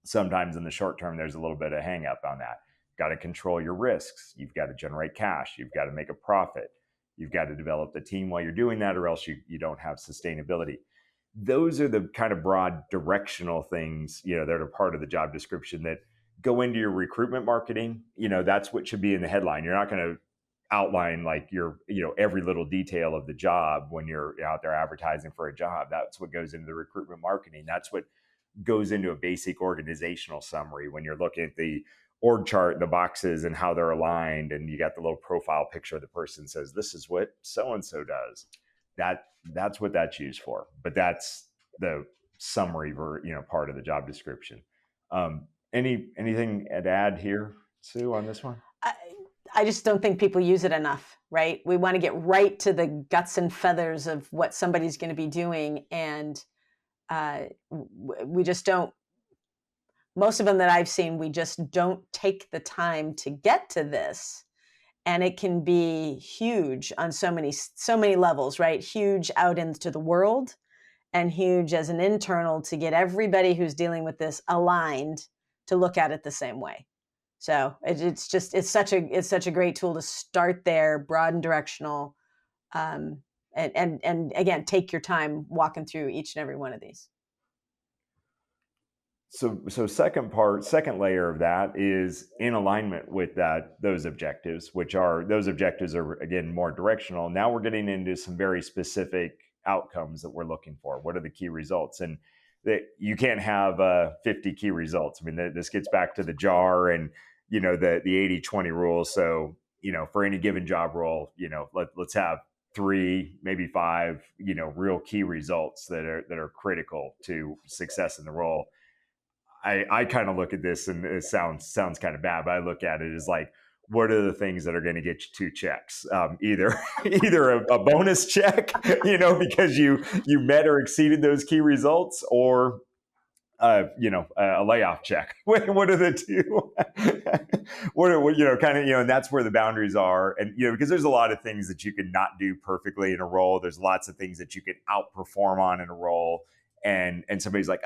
Sometimes in the short term, there's a little bit of hang up on that. Got to control your risks. You've got to generate cash. You've got to make a profit. You've got to develop the team while you're doing that, or else you don't have sustainability. Those are the kind of broad directional things, that are part of the job description that go into your recruitment marketing. That's what should be in the headline. You're not going to outline like your, every little detail of the job when you're out there advertising for a job. That's what goes into the recruitment marketing. That's what goes into a basic organizational summary when you're looking at the org chart, the boxes and how they're aligned, and you got the little profile picture of the person says, this is what so-and-so does. That's what that's used for. But that's the summary part of the job description. Anything to add here, Sue, on this one? I just don't think people use it enough, right? We want to get right to the guts and feathers of what somebody's going to be doing. And we just don't, most of them that I've seen, we just don't take the time to get to this. And it can be huge on so many levels, right? Huge out into the world, and huge as an internal to get everybody who's dealing with this aligned to look at it the same way. So it's such a great tool to start there, broad and directional, and again, take your time walking through each and every one of these. So second layer of that is in alignment with those objectives, those objectives are again more directional. Now we're getting into some very specific outcomes that we're looking for. What are the key results? And that you can't have 50 key results. I mean, this gets back to the jar and the 80-20 rule. So for any given job role, let's have 3, maybe 5, real key results that are critical to success in the role. I kind of look at this, and it sounds kind of bad, but I look at it as like, what are the things that are going to get you 2 checks? Either a bonus check, because you met or exceeded those key results, or a layoff check. What are the two? And that's where the boundaries are. And because there's a lot of things that you could not do perfectly in a role. There's lots of things that you could outperform on in a role. And somebody's like,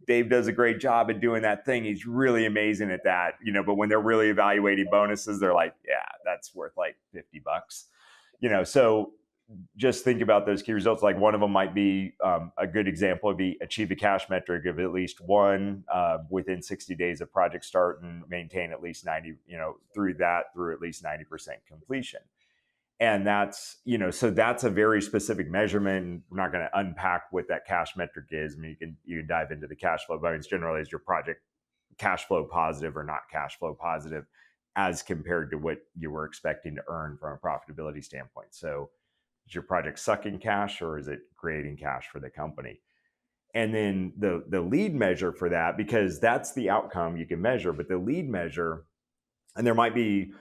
Dave does a great job at doing that thing. He's really amazing at that. But when they're really evaluating bonuses, they're like, yeah, that's worth like $50. So just think about those key results. Like one of them might be a good example would be achieve a cash metric of at least 1 within 60 days of project start and maintain at least 90, through at least 90% completion. And that's, so that's a very specific measurement. And we're not going to unpack what that cash metric is. I mean, you can dive into the cash flow, but it's generally is your project cash flow positive or not cash flow positive as compared to what you were expecting to earn from a profitability standpoint. So is your project sucking cash or is it creating cash for the company? And then the lead measure for that, because that's the outcome you can measure, but the lead measure, and there might be,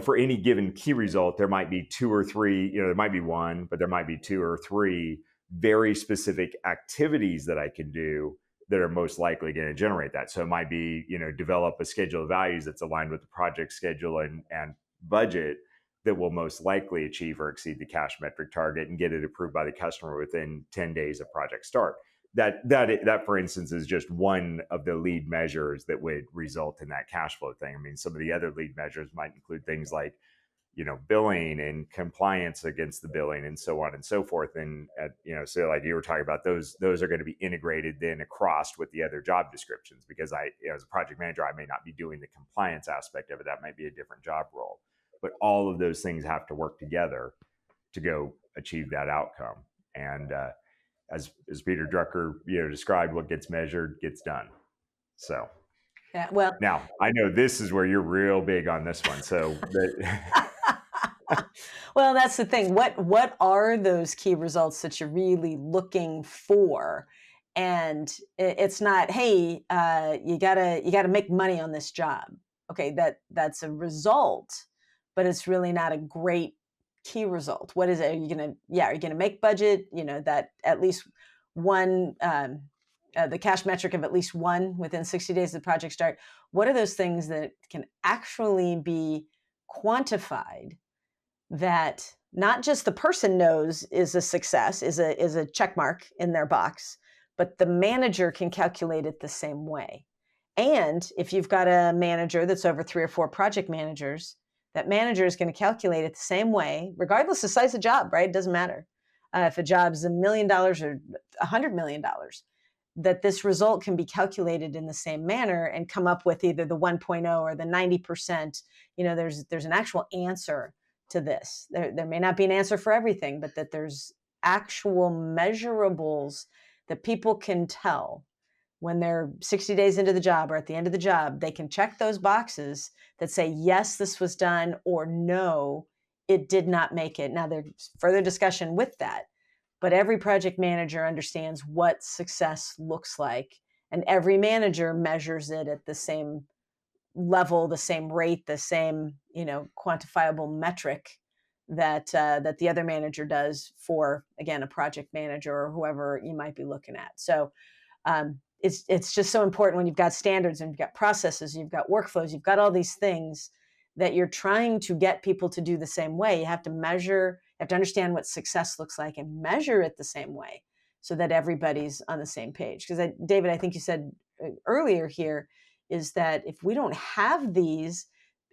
for any given key result, there might be 2 or 3, there might be 1, but there might be 2 or 3 very specific activities that I can do that are most likely going to generate that. So it might be, develop a schedule of values that's aligned with the project schedule and budget that will most likely achieve or exceed the cash metric target and get it approved by the customer within 10 days of project start. That, for instance, is just one of the lead measures that would result in that cash flow thing. I mean, some of the other lead measures might include things like, billing and compliance against the billing and so on and so forth. And, so like you were talking about, those are going to be integrated then across with the other job descriptions, because as a project manager, I may not be doing the compliance aspect of it. That might be a different job role, but all of those things have to work together to go achieve that outcome. And, as Peter Drucker, described, what gets measured gets done. So, yeah. Well, now I know this is where you're real big on this one. So, well, that's the thing. What are those key results that you're really looking for? And it's not, hey, you gotta make money on this job. Okay, that's a result, but it's really not a great key result. What is it? Are you gonna make budget? That at least 1, the cash metric of at least 1 within 60 days of the project start. What are those things that can actually be quantified that not just the person knows is a success, is a check mark in their box, but the manager can calculate it the same way. And if you've got a manager that's over 3 or 4 project managers, that manager is going to calculate it the same way, regardless of size of job, right? It doesn't matter. If a job's $1 million or $100 million, that this result can be calculated in the same manner and come up with either the 1.0 or the 90%. There's an actual answer to this. There may not be an answer for everything, but that there's actual measurables that people can tell when they're 60 days into the job or at the end of the job. They can check those boxes that say, yes, this was done, or no, it did not make it. Now, there's further discussion with that, but every project manager understands what success looks like, and every manager measures it at the same level, the same rate, the same, quantifiable metric that the other manager does for, again, a project manager or whoever you might be looking at. So, it's just so important when you've got standards and you've got processes, you've got workflows, you've got all these things that you're trying to get people to do the same way. You have to measure, you have to understand what success looks like and measure it the same way so that everybody's on the same page. Because David, I think you said earlier here, is that if we don't have these,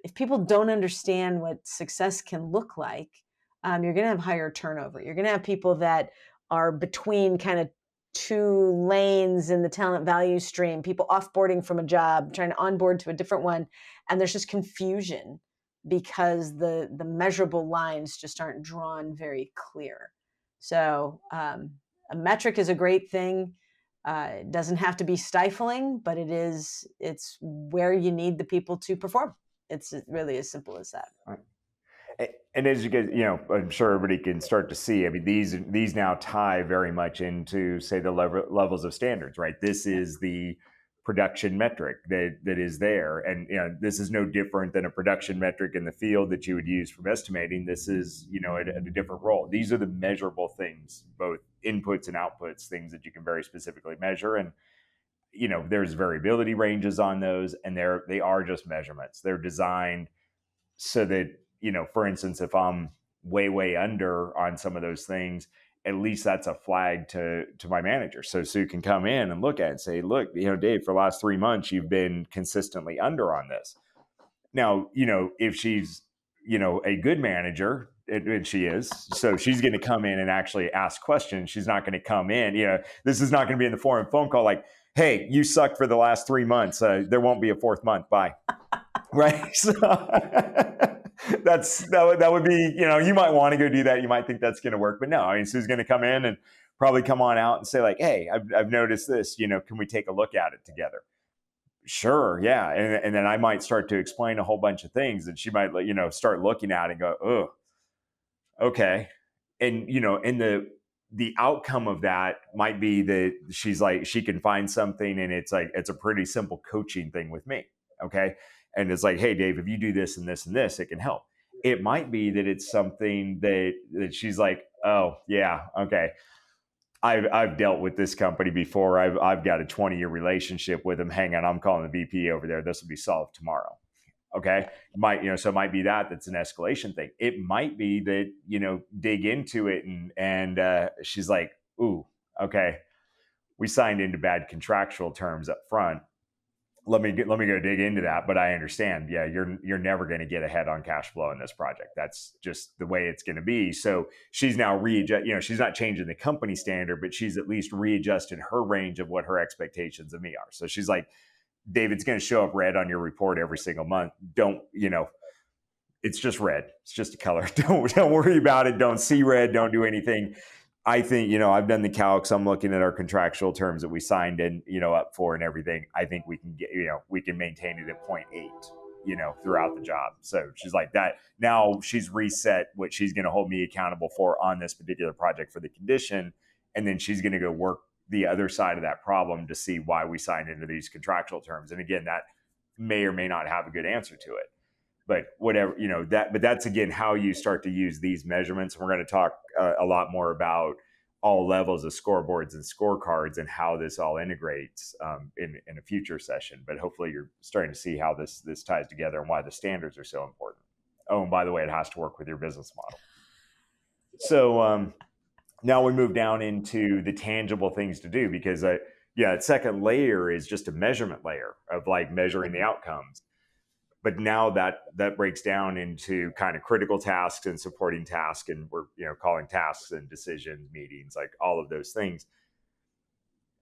if people don't understand what success can look like, you're going to have higher turnover. You're going to have people that are between kind of two lanes in the talent value stream, people offboarding from a job, trying to onboard to a different one. And there's just confusion because the measurable lines just aren't drawn very clear. So a metric is a great thing. It doesn't have to be stifling, but it's where you need the people to perform. It's really as simple as that. Right. And as you get, I'm sure everybody can start to see. I mean, these now tie very much into, say, the levels of standards, right? This is the production metric that is there, and this is no different than a production metric in the field that you would use for estimating. This is, at a different role. These are the measurable things, both inputs and outputs, things that you can very specifically measure, and there's variability ranges on those, and they are just measurements. They're designed so that, for instance, if I'm way under on some of those things, at least that's a flag to my manager. So Sue can come in and look at it and say, look, Dave, for the last 3 months, you've been consistently under on this. Now, if she's, a good manager, and she is, so she's going to come in and actually ask questions. She's not going to come in, this is not going to be in the form of a phone call like, hey, you sucked for the last 3 months. There won't be a fourth month. Bye. Right. So that would be, you might want to go do that. You might think that's going to work, but no, I mean, Sue's going to come in and probably come on out and say like, hey, I've noticed this, can we take a look at it together? Sure. Yeah. And then I might start to explain a whole bunch of things, and she might, start looking at it and go, oh, okay. And, and the outcome of that might be that she's like, she can find something, and it's like, it's a pretty simple coaching thing with me. Okay. And it's like, hey, Dave, if you do this and this and this, it can help. It might be that it's something that she's like, oh yeah, okay. I've dealt with this company before. I've got a 20-year relationship with them. Hang on, I'm calling the VP over there. This will be solved tomorrow. Okay. So it might be that's an escalation thing. It might be that, dig into it and she's like, ooh, okay, we signed into bad contractual terms up front. Let me go dig into that. But I understand. Yeah, you're never going to get ahead on cash flow in this project. That's just the way it's going to be. So she's now she's not changing the company standard, but she's at least readjusted her range of what her expectations of me are. So she's like, David's going to show up red on your report every single month. Don't, it's just red. It's just a color. Don't worry about it. Don't see red. Don't do anything. I think, I've done the calcs. I'm looking at our contractual terms that we signed in, up for and everything. I think we can get, we can maintain it at 0.8, throughout the job. So she's like that. Now she's reset what she's going to hold me accountable for on this particular project for the condition. And then she's going to go work the other side of that problem to see why we signed into these contractual terms. And again, that may or may not have a good answer to it. But whatever, but that's again how you start to use these measurements. We're going to talk a lot more about all levels of scoreboards and scorecards and how this all integrates in a future session. But hopefully you're starting to see how this ties together and why the standards are so important. Oh, and by the way, it has to work with your business model. So now we move down into the tangible things to do, because that second layer is just a measurement layer of like measuring the outcomes. But now that breaks down into kind of critical tasks and supporting tasks, and we're calling tasks and decisions, meetings, like all of those things.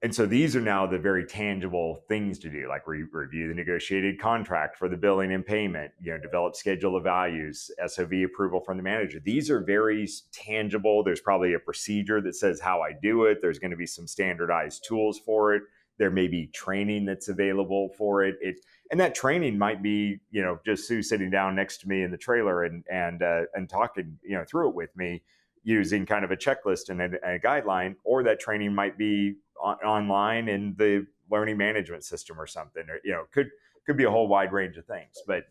And so these are now the very tangible things to do, like review the negotiated contract for the billing and payment, develop schedule of values, SOV approval from the manager. These are very tangible. There's probably a procedure that says how I do it. There's going to be some standardized tools for it. There may be training that's available for it. And that training might be, just Sue sitting down next to me in the trailer and talking, through it with me using kind of a checklist and a guideline, or that training might be online in the learning management system or something, or, could be a whole wide range of things, but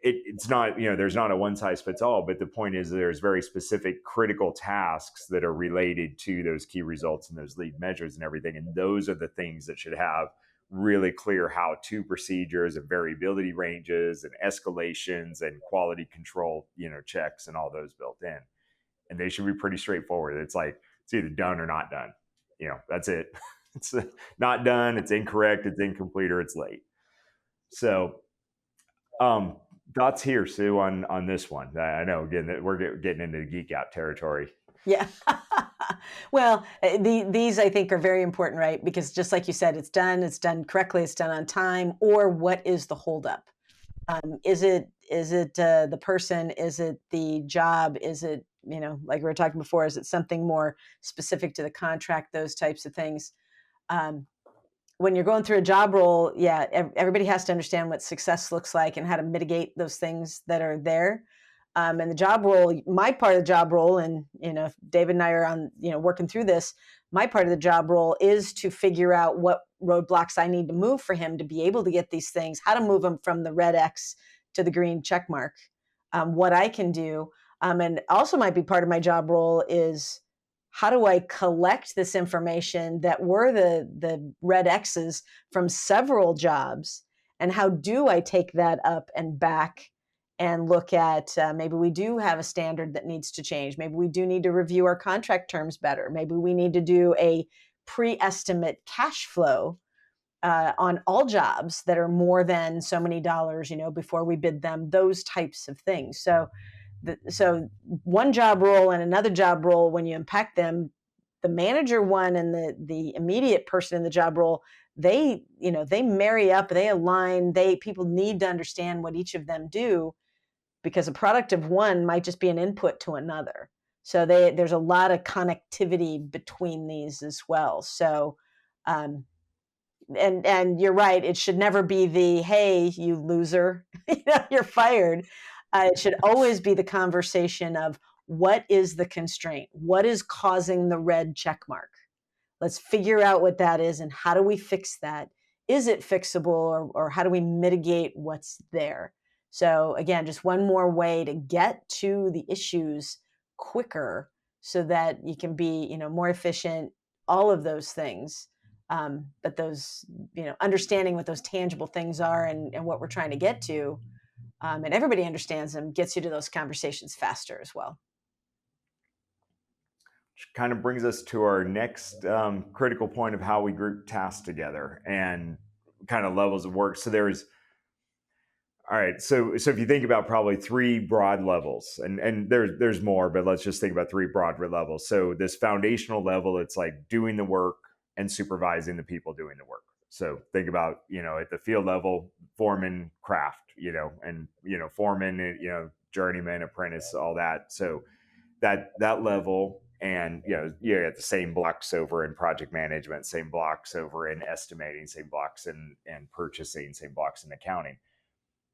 it's not, there's not a one size fits all, but the point is there's very specific critical tasks that are related to those key results and those lead measures and everything. And those are the things that should have really clear how-to procedures and variability ranges and escalations and quality control, checks and all those built in. And they should be pretty straightforward. It's like, it's either done or not done. That's it. It's not done, it's incorrect, it's incomplete, or it's late. So, thoughts here, Sue, on this one. I know again that we're getting into the geek out territory. Yeah. Well, these I think are very important, right? Because just like you said, it's done correctly, it's done on time, or what is the holdup? Is it the person? Is it the job? Is it, like we were talking before, is it something more specific to the contract? Those types of things. Um, when you're going through a job role, yeah, everybody has to understand what success looks like and how to mitigate those things that are there. And the job role, my part of the job role, and if David and I are on, working through this, my part of the job role is to figure out what roadblocks I need to move for him to be able to get these things, how to move them from the red X to the green check mark, what I can do. And also might be part of my job role is how do I collect this information that were the red X's from several jobs, and how do I take that up and back and look at maybe we do have a standard that needs to change. Maybe we do need to review our contract terms better. Maybe we need to do a pre-estimate cash flow on all jobs that are more than so many dollars, before we bid them, those types of things. So one job role and another job role, when you unpack them, the manager one and the immediate person in the job role, they marry up, they align, people need to understand what each of them do, because a product of one might just be an input to another. So there's a lot of connectivity between these as well. So, and you're right, it should never be the, hey, you loser, you're fired. It should always be the conversation of what is the constraint? What is causing the red check mark? Let's figure out what that is and how do we fix that? Is it fixable, or how do we mitigate what's there? So again, just one more way to get to the issues quicker so that you can be, more efficient, all of those things. But those, understanding what those tangible things are and what we're trying to get to, and everybody understands them, gets you to those conversations faster as well. Which kind of brings us to our next critical point of how we group tasks together and kind of levels of work. So all right. So if you think about probably three broad levels, and there's more, but let's just think about three broad levels. So this foundational level, it's like doing the work and supervising the people doing the work. So think about, at the field level, foreman, craft, and, foreman, journeyman, apprentice, all that. So that level, and, you got the same blocks over in project management, same blocks over in estimating, same blocks in purchasing, same blocks in accounting.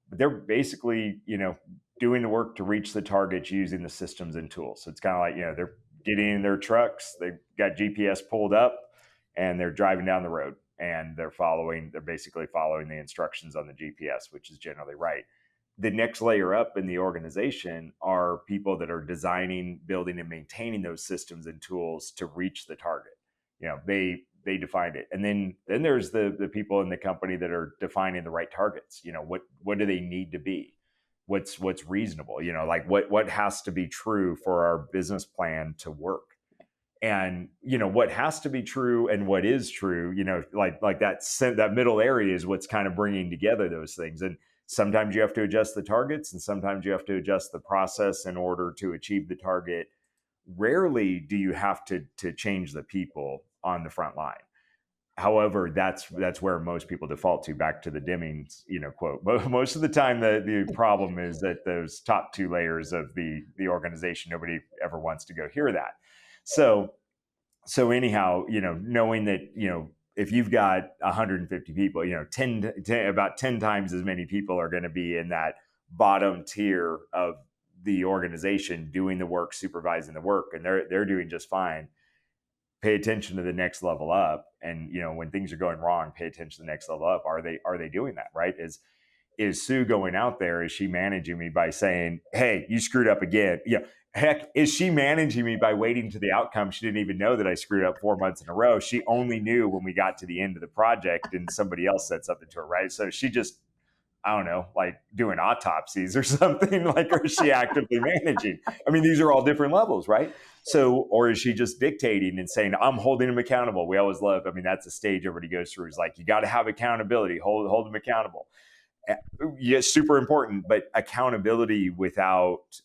But they're basically, doing the work to reach the targets using the systems and tools. So it's kind of like, they're getting in their trucks, they've got GPS pulled up, and they're driving down the road, and they're basically following the instructions on the GPS, which is generally right. The next layer up in the organization are people that are designing, building, and maintaining those systems and tools to reach the target. They defined it. And then there's the people in the company that are defining the right targets. What do they need to be? What's reasonable? Like what has to be true for our business plan to work? And what has to be true and what is true, like that middle area is what's kind of bringing together those things. And sometimes you have to adjust the targets, and sometimes you have to adjust the process in order to achieve the target. Rarely do you have to change the people on the front line. However, that's where most people default to, back to the Deming's quote. Most of the time, the problem is that those top two layers of the organization, nobody ever wants to go hear that. So anyhow, knowing that, if you've got 150 people, about 10 times as many people are going to be in that bottom tier of the organization doing the work, supervising the work, and they're doing just fine. Pay attention to the next level up, and when things are going wrong, pay attention to the next level up. Are they doing that right? Is Sue going out there? Is she managing me by saying, "Hey, you screwed up again"? Heck, is she managing me by waiting to the outcome? She didn't even know that I screwed up 4 months in a row. She only knew when we got to the end of the project and somebody else said something to her, right? So she just, I don't know, like doing autopsies or something, like, or is she actively managing? I mean, these are all different levels, right? So, or is she just dictating and saying, I'm holding them accountable? We always love, that's a stage everybody goes through, is like, you got to have accountability, hold them accountable. Yes, super important, but accountability without,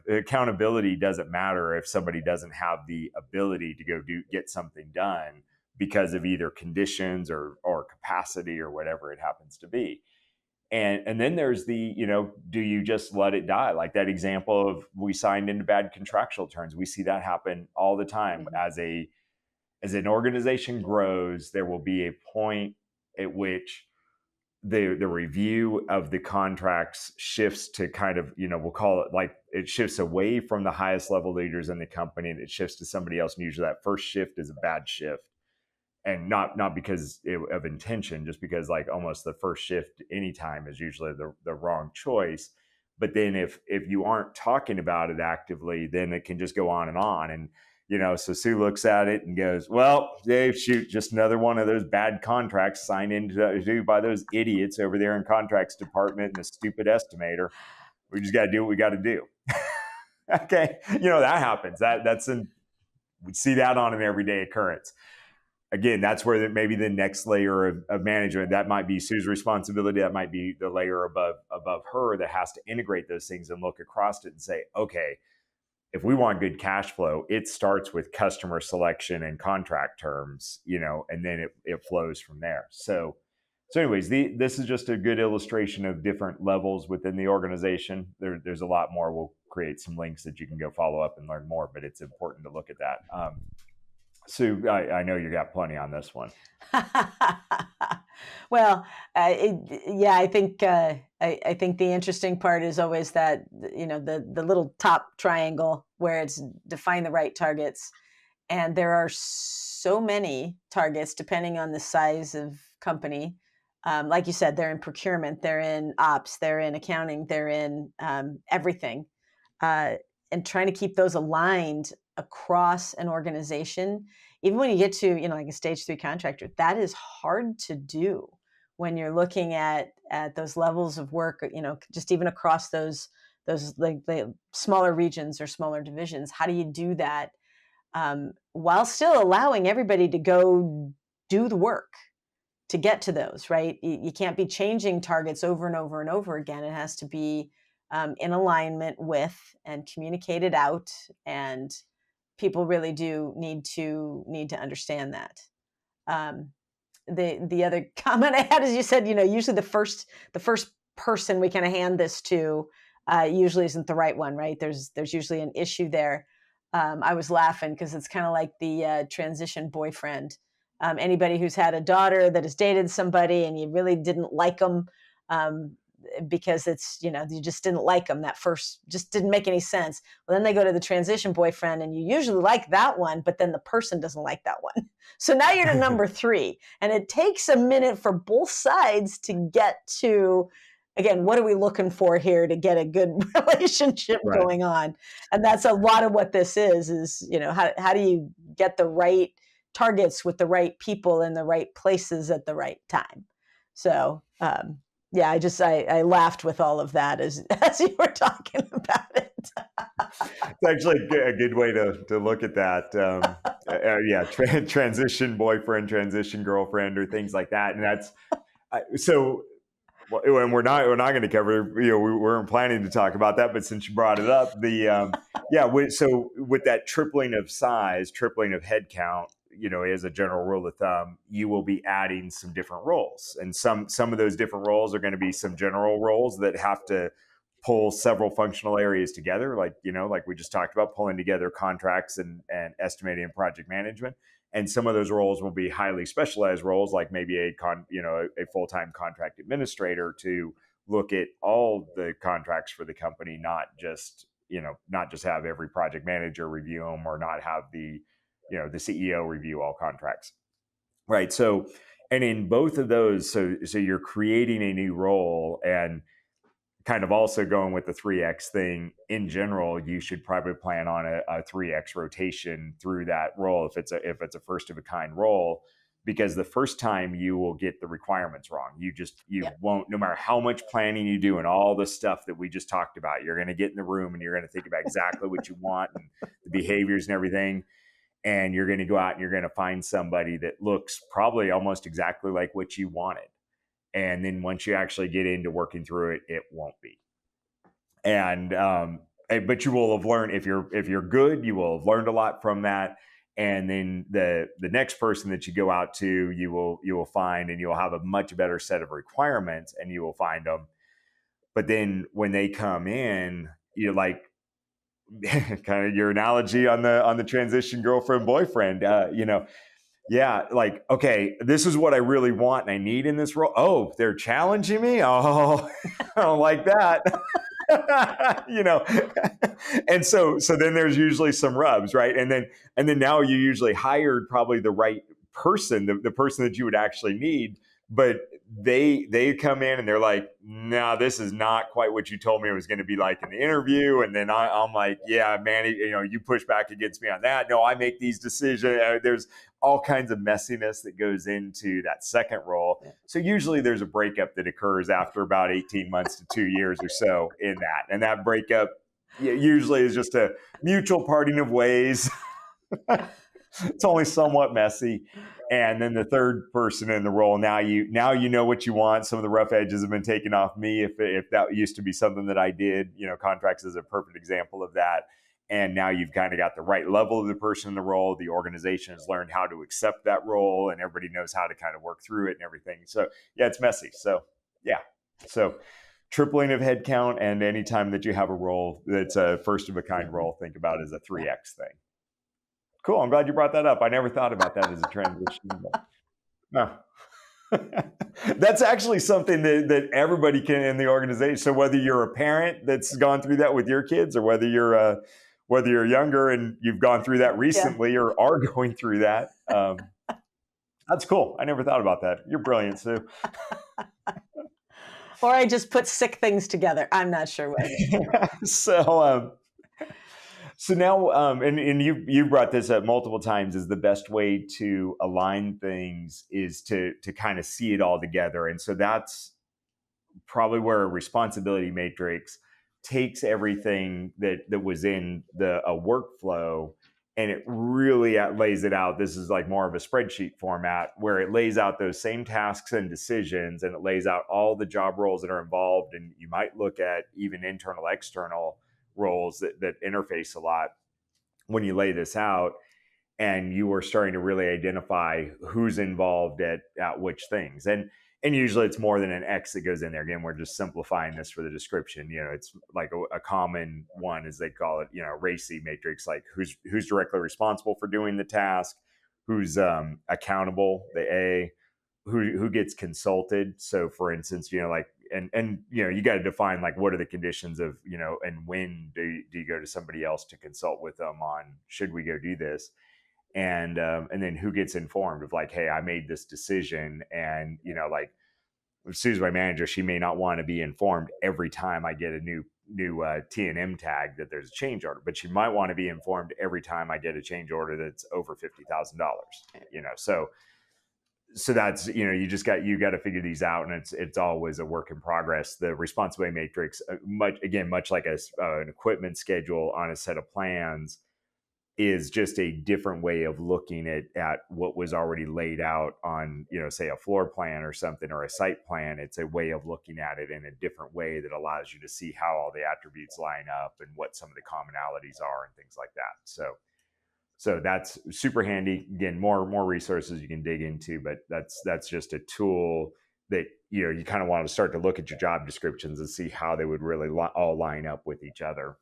accountability doesn't matter if somebody doesn't have the ability to go get something done because of either conditions or capacity or whatever it happens to be. And then there's the, do you just let it die? Like that example of we signed into bad contractual terms. We see that happen all the time. Mhm. As an organization grows, there will be a point at which the review of the contracts shifts to kind of, we'll call it like it shifts away from the highest level leaders in the company and it shifts to somebody else. And usually that first shift is a bad shift, and not because of intention, just because like almost the first shift anytime is usually the wrong choice. But then if you aren't talking about it actively, then it can just go on and on. And so Sue looks at it and goes, well, Dave, shoot, just another one of those bad contracts signed into by those idiots over there in contracts department and the stupid estimator. We just got to do what we got to do. Okay. That happens. We see that on an everyday occurrence. Again, that's where maybe the next layer of management, that might be Sue's responsibility. That might be the layer above her that has to integrate those things and look across it and say, okay, if we want good cash flow, it starts with customer selection and contract terms, and then it flows from there. So anyways, this is just a good illustration of different levels within the organization. There's a lot more. We'll create some links that you can go follow up and learn more, but it's important to look at that. Sue, I know you got plenty on this one. Well, I think I think the interesting part is always that the little top triangle where it's define the right targets, and there are so many targets depending on the size of company. Like you said, they're in procurement, they're in ops, they're in accounting, they're in everything, and trying to keep those aligned across an organization. Even when you get to like a stage 3 contractor, that is hard to do when you're looking at those levels of work, just even across those like the smaller regions or smaller divisions. How do you do that while still allowing everybody to go do the work to get to those, right? You can't be changing targets over and over and over again. It has to be in alignment with and communicated out, and people really do need to understand that. The other comment I had is you said, usually the first person we kind of hand this to usually isn't the right one, right? There's usually an issue there. I was laughing because it's kind of like the transition boyfriend. Anybody who's had a daughter that has dated somebody and you really didn't like them because it's, you just didn't like them. That first just didn't make any sense. Well, then they go to the transition boyfriend and you usually like that one, but then the person doesn't like that one. So now you're to number 3. And it takes a minute for both sides to get to, again, what are we looking for here to get a good relationship Right. going on? And that's a lot of what this is, how do you get the right targets with the right people in the right places at the right time? So, I laughed with all of that as you were talking about it. It's actually a good way to look at that. Transition boyfriend, transition girlfriend, or things like that. And that's so. And we're not going to cover. We weren't planning to talk about that, but since you brought it up, so with that tripling of size, tripling of headcount, as a general rule of thumb, you will be adding some different roles, and some of those different roles are going to be some general roles that have to pull several functional areas together, like we just talked about, pulling together contracts and estimating and project management. And some of those roles will be highly specialized roles, like maybe a full-time contract administrator to look at all the contracts for the company, not just have every project manager review them, or not have the CEO review all contracts. Right. So, and in both of those, so you're creating a new role, and kind of also going with the 3X thing in general, you should probably plan on a 3X rotation through that role if it's a first of a kind role, because the first time you will get the requirements wrong. You won't, no matter how much planning you do and all the stuff that we just talked about, you're going to get in the room and you're going to think about exactly what you want and the behaviors and everything. And you're going to go out and you're going to find somebody that looks probably almost exactly like what you wanted. And then once you actually get into working through it, it won't be. And but you will have learned, if you're good, you will have learned a lot from that. And then the next person that you go out to, you will find, and you'll have a much better set of requirements, and you will find them. But then when they come in, you're like, kind of your analogy on the transition girlfriend boyfriend, yeah, like, okay, this is what I really want and I need in this role. Oh, they're challenging me. Oh, I don't like that. And so then there's usually some rubs, right? And then now you usually hired probably the right person, the person that you would actually need, but they come in and they're like, no, this is not quite what you told me it was going to be like in the interview. And then I'm like, yeah, man, you push back against me on that. No, I make these decisions. There's all kinds of messiness that goes into that second role. So usually there's a breakup that occurs after about 18 months to 2 years or so in that. And that breakup usually is just a mutual parting of ways. It's only somewhat messy. And then the third person in the role, now you know what you want. Some of the rough edges have been taken off me. If that used to be something that I did, contracts is a perfect example of that. And now you've kind of got the right level of the person in the role. The organization has learned how to accept that role, and everybody knows how to kind of work through it and everything. So yeah, it's messy. So yeah. So tripling of headcount, and anytime that you have a role that's a first of a kind role, think about it as a 3X thing. Cool. I'm glad you brought that up. I never thought about that as a transition. No. That's actually something that everybody can in the organization. So whether you're a parent that's gone through that with your kids, or whether you're younger and you've gone through that recently, or are going through that, that's cool. I never thought about that. You're brilliant, Sue. Or I just put sick things together. I'm not sure what. So now, and you brought this up multiple times, is the best way to align things is to kind of see it all together. And so that's probably where a responsibility matrix takes everything that was in a workflow, and it really lays it out. This is like more of a spreadsheet format, where it lays out those same tasks and decisions, and it lays out all the job roles that are involved. And you might look at even internal, external roles that interface a lot when you lay this out, and you are starting to really identify who's involved at which things. And usually it's more than an X that goes in there. Again, we're just simplifying this for the description. It's like a common one, as they call it, RACI matrix, like who's directly responsible for doing the task, who's accountable, the A, who gets consulted. So for instance, and you got to define, like, what are the conditions of, and when do you go to somebody else to consult with them on, should we go do this? And then who gets informed of, like, hey, I made this decision, and like, Sue's my manager, she may not want to be informed every time I get a new T&M tag that there's a change order, but she might want to be informed every time I get a change order that's over $50,000. So that's, you got to figure these out, and it's always a work in progress. The responsibility matrix, much like an equipment schedule on a set of plans, is just a different way of looking at what was already laid out on, say a floor plan or something, or a site plan. It's a way of looking at it in a different way that allows you to see how all the attributes line up and what some of the commonalities are and things like that. So that's super handy. Again, more resources you can dig into, but that's just a tool that you kind of want to start to look at your job descriptions and see how they would really all line up with each other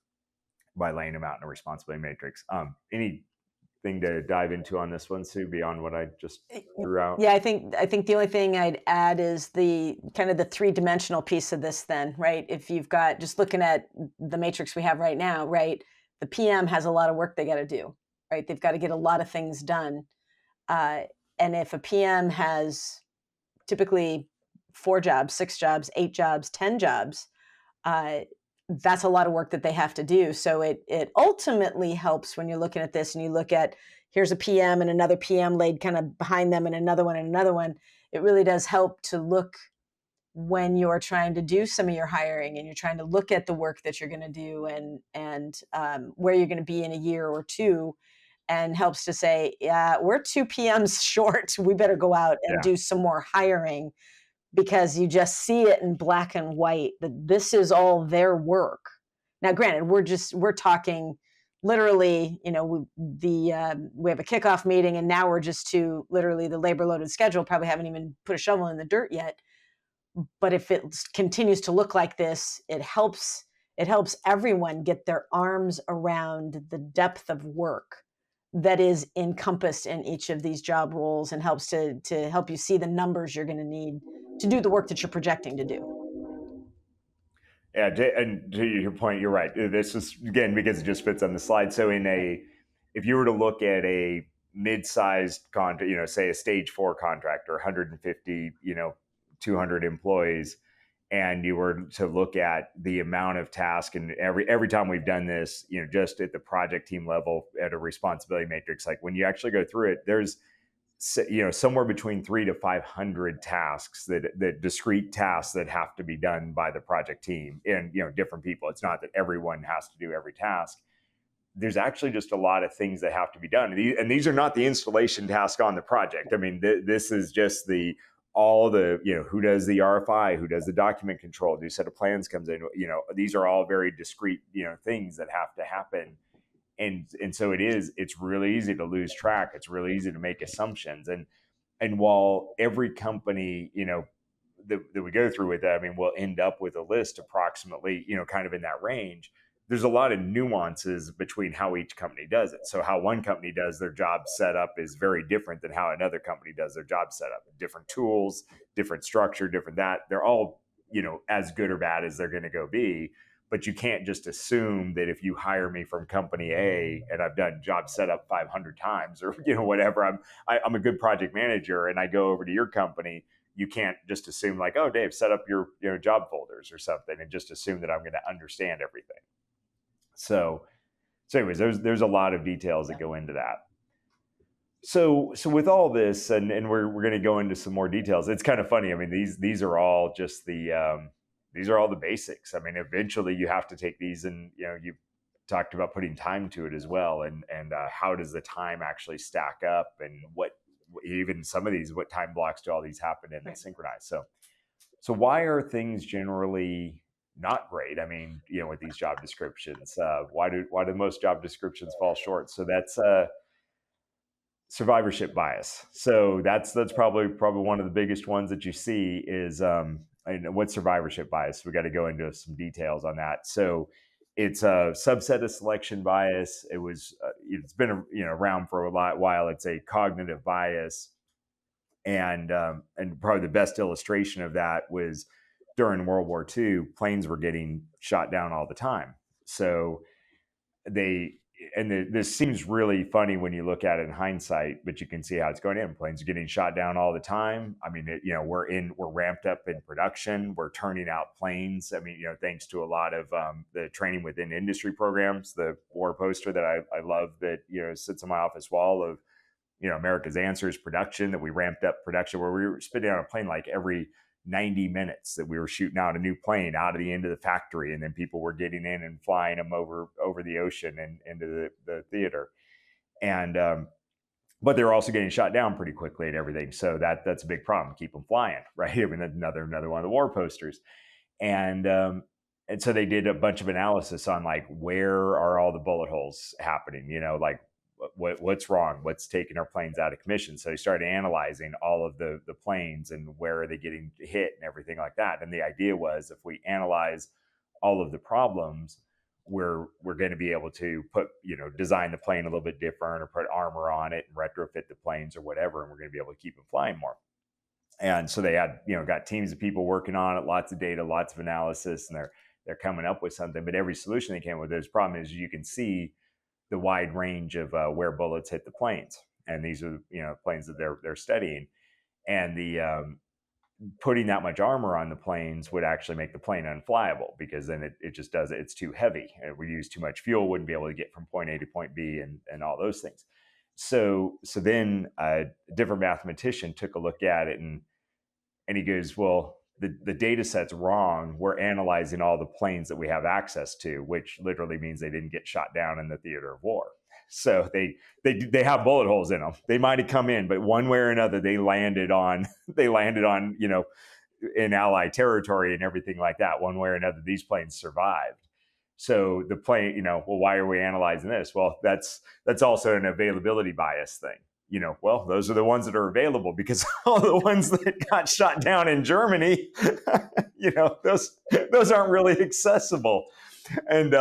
by laying them out in a responsibility matrix. Anything to dive into on this one, Sue, beyond what I just threw out? Yeah, I think the only thing I'd add is the kind of the 3-dimensional piece of this then, right? If you've got, just looking at the matrix we have right now, right? The PM has a lot of work they got to do, right? They've got to get a lot of things done. And if a PM has typically 4 jobs, 6 jobs, 8 jobs, 10 jobs, that's a lot of work that they have to do. So it ultimately helps when you're looking at this and you look at, here's a PM and another PM laid kind of behind them, and another one and another one. It really does help to look, when you're trying to do some of your hiring and you're trying to look at the work that you're going to do and where you're going to be in a year or two, and helps to say, yeah, we're 2 PMs short. We better go out and do some more hiring, because you just see it in black and white that this is all their work. Now, granted, we're talking literally, we have a kickoff meeting, and now we're just to literally the labor loaded schedule. Probably haven't even put a shovel in the dirt yet. But if it continues to look like this, it helps everyone get their arms around the depth of work that is encompassed in each of these job roles, and helps to help you see the numbers you're going to need to do the work that you're projecting to do. Yeah, and to your point, you're right. This is, again, because it just fits on the slide. So if you were to look at a mid-sized contract, say a stage 4 contractor, 150, 200 employees, and you were to look at the amount of task, and every time we've done this, just at the project team level at a responsibility matrix, like when you actually go through it, there's somewhere between 300 to 500 tasks that discrete tasks that have to be done by the project team, and different people. It's not that everyone has to do every task. There's actually just a lot of things that have to be done, and these are not the installation task on the project. I mean, this is just all the who does the RFI, who does the document control, new set of plans comes in. These are all very discrete things that have to happen. And so it's really easy to lose track. It's really easy to make assumptions. And while every company, that we go through with that, I mean, we'll end up with a list approximately, kind of in that range. There's a lot of nuances between how each company does it. So how one company does their job setup is very different than how another company does their job setup. Different tools, different structure, different that. They're all, as good or bad as they're going to go be. But you can't just assume that if you hire me from company A and I've done job setup 500 times or whatever, I'm a good project manager, and I go over to your company, you can't just assume like, oh, Dave, set up your job folders or something, and just assume that I'm going to understand everything. So anyways, there's a lot of details that go into that. So with all this, and we're going to go into some more details. It's kind of funny. I mean, these are all just these are all the basics. I mean, eventually you have to take these, and you talked about putting time to it as well, and how does the time actually stack up, and what even some of these, what time blocks do all these happen in and synchronize? So why are things generally not great? I mean, with these job descriptions, why do most job descriptions fall short? So that's survivorship bias. So that's probably one of the biggest ones that you see is and what's survivorship bias? We got to go into some details on that. So it's a subset of selection bias. It's been around for a while. It's a cognitive bias, and probably the best illustration of that was during World War II. Planes were getting shot down all the time. So this seems really funny when you look at it in hindsight, but you can see how it's going in. Planes are getting shot down all the time. I mean, we're ramped up in production. We're turning out planes. I mean, thanks to a lot of the training within industry programs. The war poster that I love that sits on my office wall of America's Answer is production, that we ramped up production, where we were spitting out a plane like every 90 minutes, that we were shooting out a new plane out of the end of the factory, and then people were getting in and flying them over the ocean and into the theater. And but they were also getting shot down pretty quickly and everything. So that's a big problem. Keep them flying, right? I mean, another one of the war posters. And so they did a bunch of analysis on like, where are all the bullet holes happening? Like what's wrong? What's taking our planes out of commission? So they started analyzing all of the planes and where are they getting hit and everything like that. And the idea was, if we analyze all of the problems, we're going to be able to design the plane a little bit different, or put armor on it and retrofit the planes or whatever, and we're going to be able to keep them flying more. And so they had got teams of people working on it, lots of data, lots of analysis, and they're coming up with something. But every solution they came with, there's problem is you can see the wide range of where bullets hit the planes, and these are planes that they're studying, and the putting that much armor on the planes would actually make the plane unflyable, because then it just does it. It's too heavy, and we use too much fuel, wouldn't be able to get from point A to point B, and all those things. So then a different mathematician took a look at it, and he goes, well, the data set's wrong. We're analyzing all the planes that we have access to, which literally means they didn't get shot down in the theater of war. So they have bullet holes in them. They might have come in, but one way or another, they landed on in Allied territory and everything like that. One way or another, these planes survived. So the plane, well, why are we analyzing this? Well, that's also an availability bias thing. Well, those are the ones that are available, because all the ones that got shot down in Germany, those aren't really accessible. And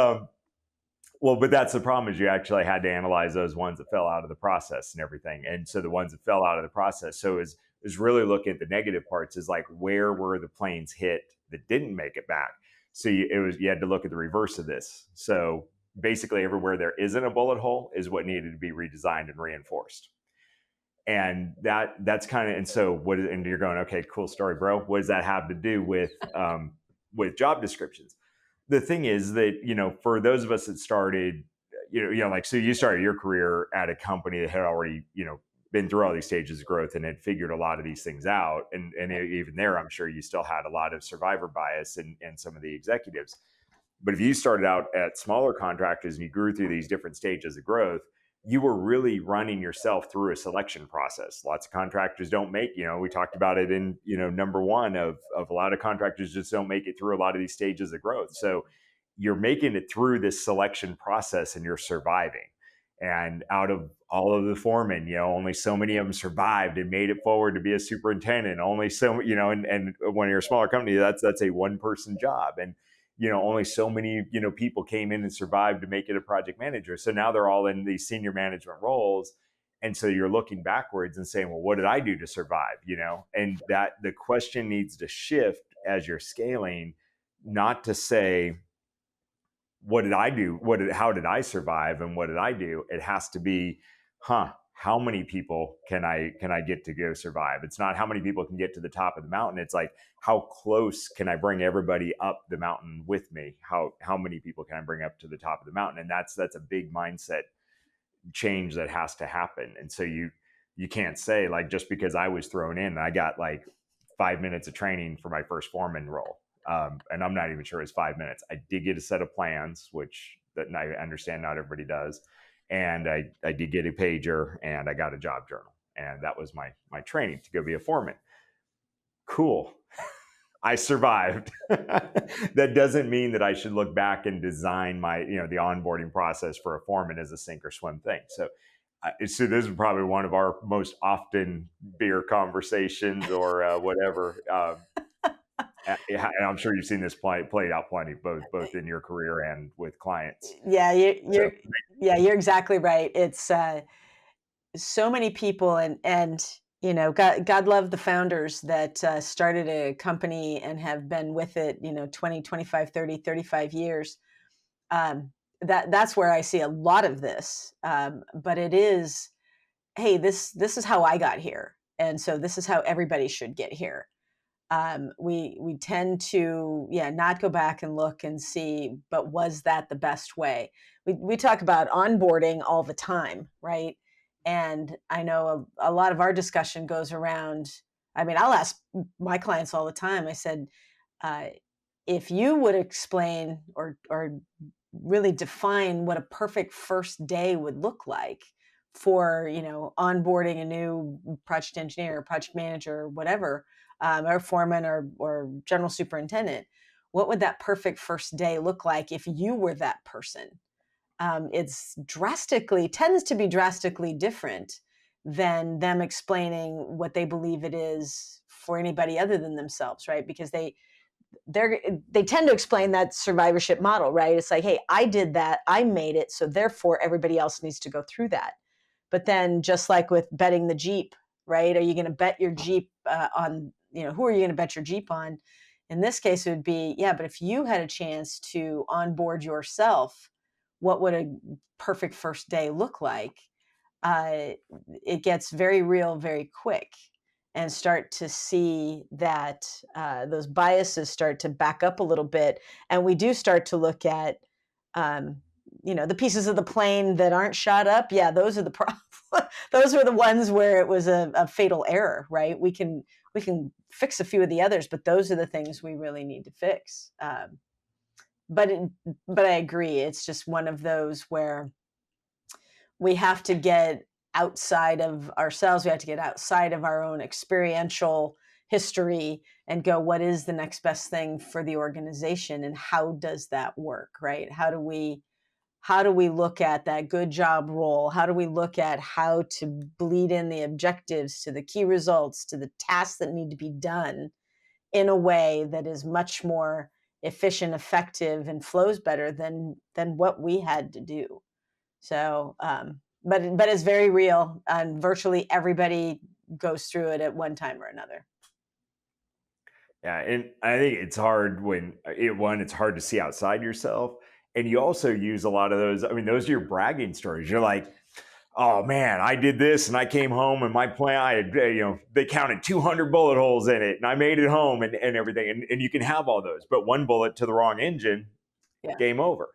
well, but that's the problem, is you actually had to analyze those ones that fell out of the process and everything. And so the ones that fell out of the process, so is really looking at the negative parts, is like, where were the planes hit that didn't make it back? So you had to look at the reverse of this. So basically everywhere there isn't a bullet hole is what needed to be redesigned and reinforced. And that's kind of, and so and you're going, okay, cool story, bro. What does that have to do with job descriptions? The thing is that, for those of us that started, like, so you started your career at a company that had already, been through all these stages of growth and had figured a lot of these things out. And even there, I'm sure you still had a lot of survivor bias in some of the executives. But if you started out at smaller contractors and you grew through these different stages of growth, you were really running yourself through a selection process. Lots of contractors don't make, we talked about it in, number one of a lot of contractors just don't make it through a lot of these stages of growth. So you're making it through this selection process and you're surviving. And out of all of the foremen, only so many of them survived and made it forward to be a superintendent. Only so, and when you're a smaller company, that's a one-person job. And only so many, people came in and survived to make it a project manager. So now they're all in these senior management roles. And so you're looking backwards and saying, well, what did I do to survive? And that the question needs to shift as you're scaling, not to say, what did I do? How did I survive? And what did I do? It has to be, how many people can I get to go survive? It's not how many people can get to the top of the mountain. It's like, how close can I bring everybody up the mountain with me? How many people can I bring up to the top of the mountain? And that's a big mindset change that has to happen. And so you can't say, like, just because I was thrown in and I got like 5 minutes of training for my first foreman role. And I'm not even sure it's 5 minutes. I did get a set of plans, which that I understand not everybody does. And I did get a pager and I got a job journal. And that was my training to go be a foreman. Cool. I survived. That doesn't mean that I should look back and design my, the onboarding process for a foreman as a sink or swim thing. So this is probably one of our most often beer conversations or whatever. And I'm sure you've seen this played out plenty, both in your career and with clients. Yeah, you're exactly right. It's so many people, and God love the founders that started a company and have been with it, 20, 25, 30, 35 years. That's where I see a lot of this. But it is, hey, this is how I got here, and so this is how everybody should get here. We tend to not go back and look and see, but was that the best way? We talk about onboarding all the time, right? And I know a lot of our discussion goes around, I'll ask my clients all the time. I said, if you would explain or really define what a perfect first day would look like for, onboarding a new project engineer, project manager, or whatever, or foreman or general superintendent, what would that perfect first day look like if you were that person? It's tends to be drastically different than them explaining what they believe it is for anybody other than themselves, right? Because they tend to explain that survivorship model, right? It's like, hey, I did that, I made it, so therefore everybody else needs to go through that. But then, just like with betting the Jeep, right? Are you going to bet your Jeep on, who are you going to bet your Jeep on? In this case, it would be, but if you had a chance to onboard yourself, what would a perfect first day look like? It gets very real very quick, and start to see that those biases start to back up a little bit. And we do start to look at, the pieces of the plane that aren't shot up. Yeah, those are the problems. Those were the ones where it was a fatal error, right? We can fix a few of the others, but those are the things we really need to fix. But I agree. It's just one of those where we have to get outside of ourselves. We have to get outside of our own experiential history and go, what is the next best thing for the organization, and how does that work, right? How do we look at that good job role? How do we look at how to bleed in the objectives to the key results, to the tasks that need to be done in a way that is much more efficient, effective, and flows better than what we had to do? So, but it's very real, and virtually everybody goes through it at one time or another. Yeah, and I think it's hard when it's hard to see outside yourself, and you also use a lot of those. I mean, those are your bragging stories. You're like, oh man, I did this, and I came home, and my plan, I had, they counted 200 bullet holes in it, and I made it home, and everything, and you can have all those, but one bullet to the wrong engine, Yeah. game over.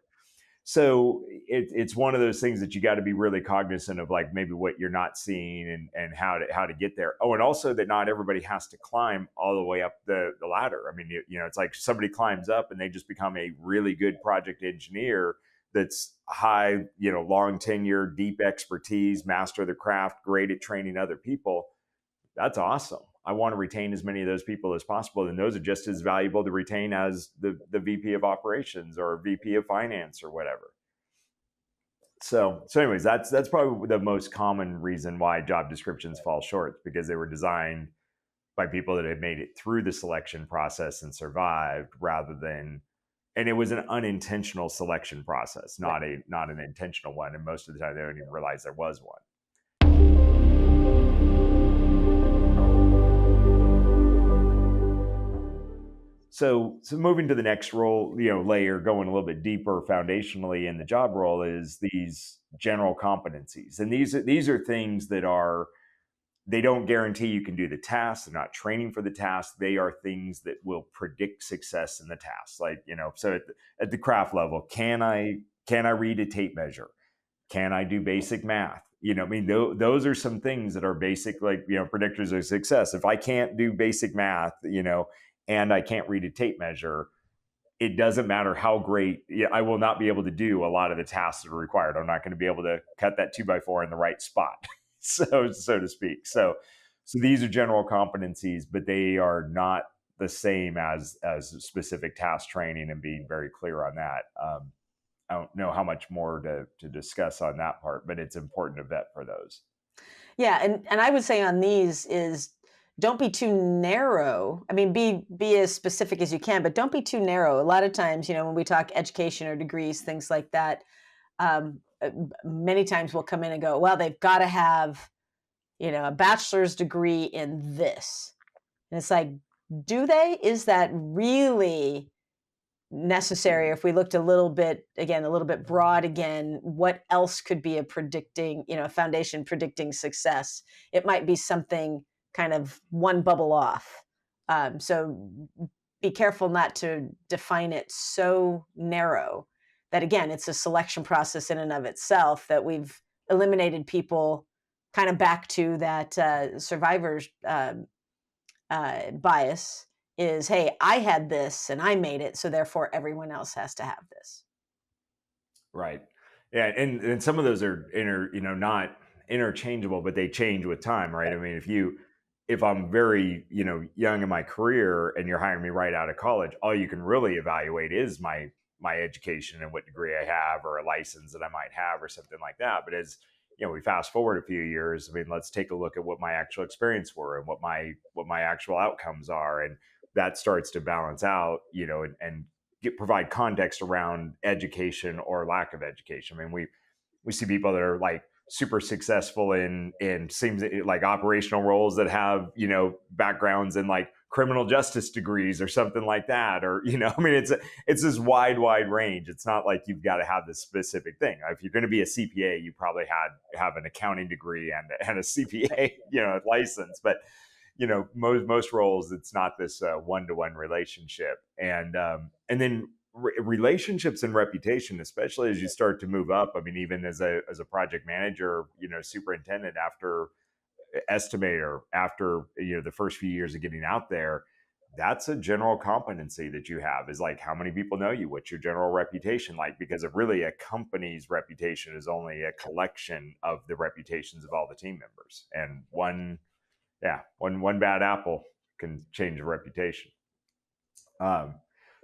So it's one of those things that you got to be really cognizant of, like maybe what you're not seeing and how to get there. Oh, and also that not everybody has to climb all the way up the ladder. I mean, it's like somebody climbs up and they just become a really good project engineer that's high, long tenure, deep expertise, master of the craft, great at training other people. That's awesome. I want to retain as many of those people as possible. And those are just as valuable to retain as the VP of operations or VP of finance or whatever. So anyways, that's probably the most common reason why job descriptions fall short, because they were designed by people that had made it through the selection process and survived, rather than, and it was an unintentional selection process, not an intentional one. And most of the time they don't even realize there was one. So moving to the next role, layer, going a little bit deeper foundationally in the job role, is these general competencies. And these are things that they don't guarantee you can do the task. They're not training for the task. They are things that will predict success in the task. Like, so at the craft level, can I read a tape measure? Can I do basic math? Those are some things that are basic, like, predictors of success. If I can't do basic math, and I can't read a tape measure, it doesn't matter how great, I will not be able to do a lot of the tasks that are required. I'm not going to be able to cut that 2x4 in the right spot, so to speak. So these are general competencies, but they are not the same as specific task training, and being very clear on that. I don't know how much more to discuss on that part, but it's important to vet for those. Yeah, and I would say on these is, don't be too narrow. I mean, be as specific as you can, but don't be too narrow. A lot of times, when we talk education or degrees, things like that, many times we'll come in and go, well, they've got to have, a bachelor's degree in this. And it's like, do they? Is that really necessary? If we looked a little bit broad again, what else could be a foundation predicting success? It might be something kind of one bubble off. So be careful not to define it so narrow that, again, it's a selection process in and of itself, that we've eliminated people kind of back to that survivor's bias is, hey, I had this and I made it, so therefore everyone else has to have this. Right. Yeah, and some of those are not interchangeable, but they change with time, right? I mean, if I'm very, young in my career and you're hiring me right out of college, all you can really evaluate is my education and what degree I have, or a license that I might have, or something like that. But as we fast forward a few years, I mean, let's take a look at what my actual experience were and what my actual outcomes are, and that starts to balance out, and provide context around education or lack of education. I mean, we see people that are like super successful in seems like operational roles that have, backgrounds in like criminal justice degrees or something like that, or I mean, it's this wide range. It's not like you've got to have this specific thing. If you're going to be a CPA, you probably have an accounting degree and a CPA license, but most roles, it's not this one-to-one relationship. And then relationships and reputation, especially as you start to move up. I mean, even as a project manager, superintendent, after estimator, after the first few years of getting out there, that's a general competency that you have, is like, how many people know you? What's your general reputation like? Because really, a company's reputation is only a collection of the reputations of all the team members, and one bad apple can change a reputation.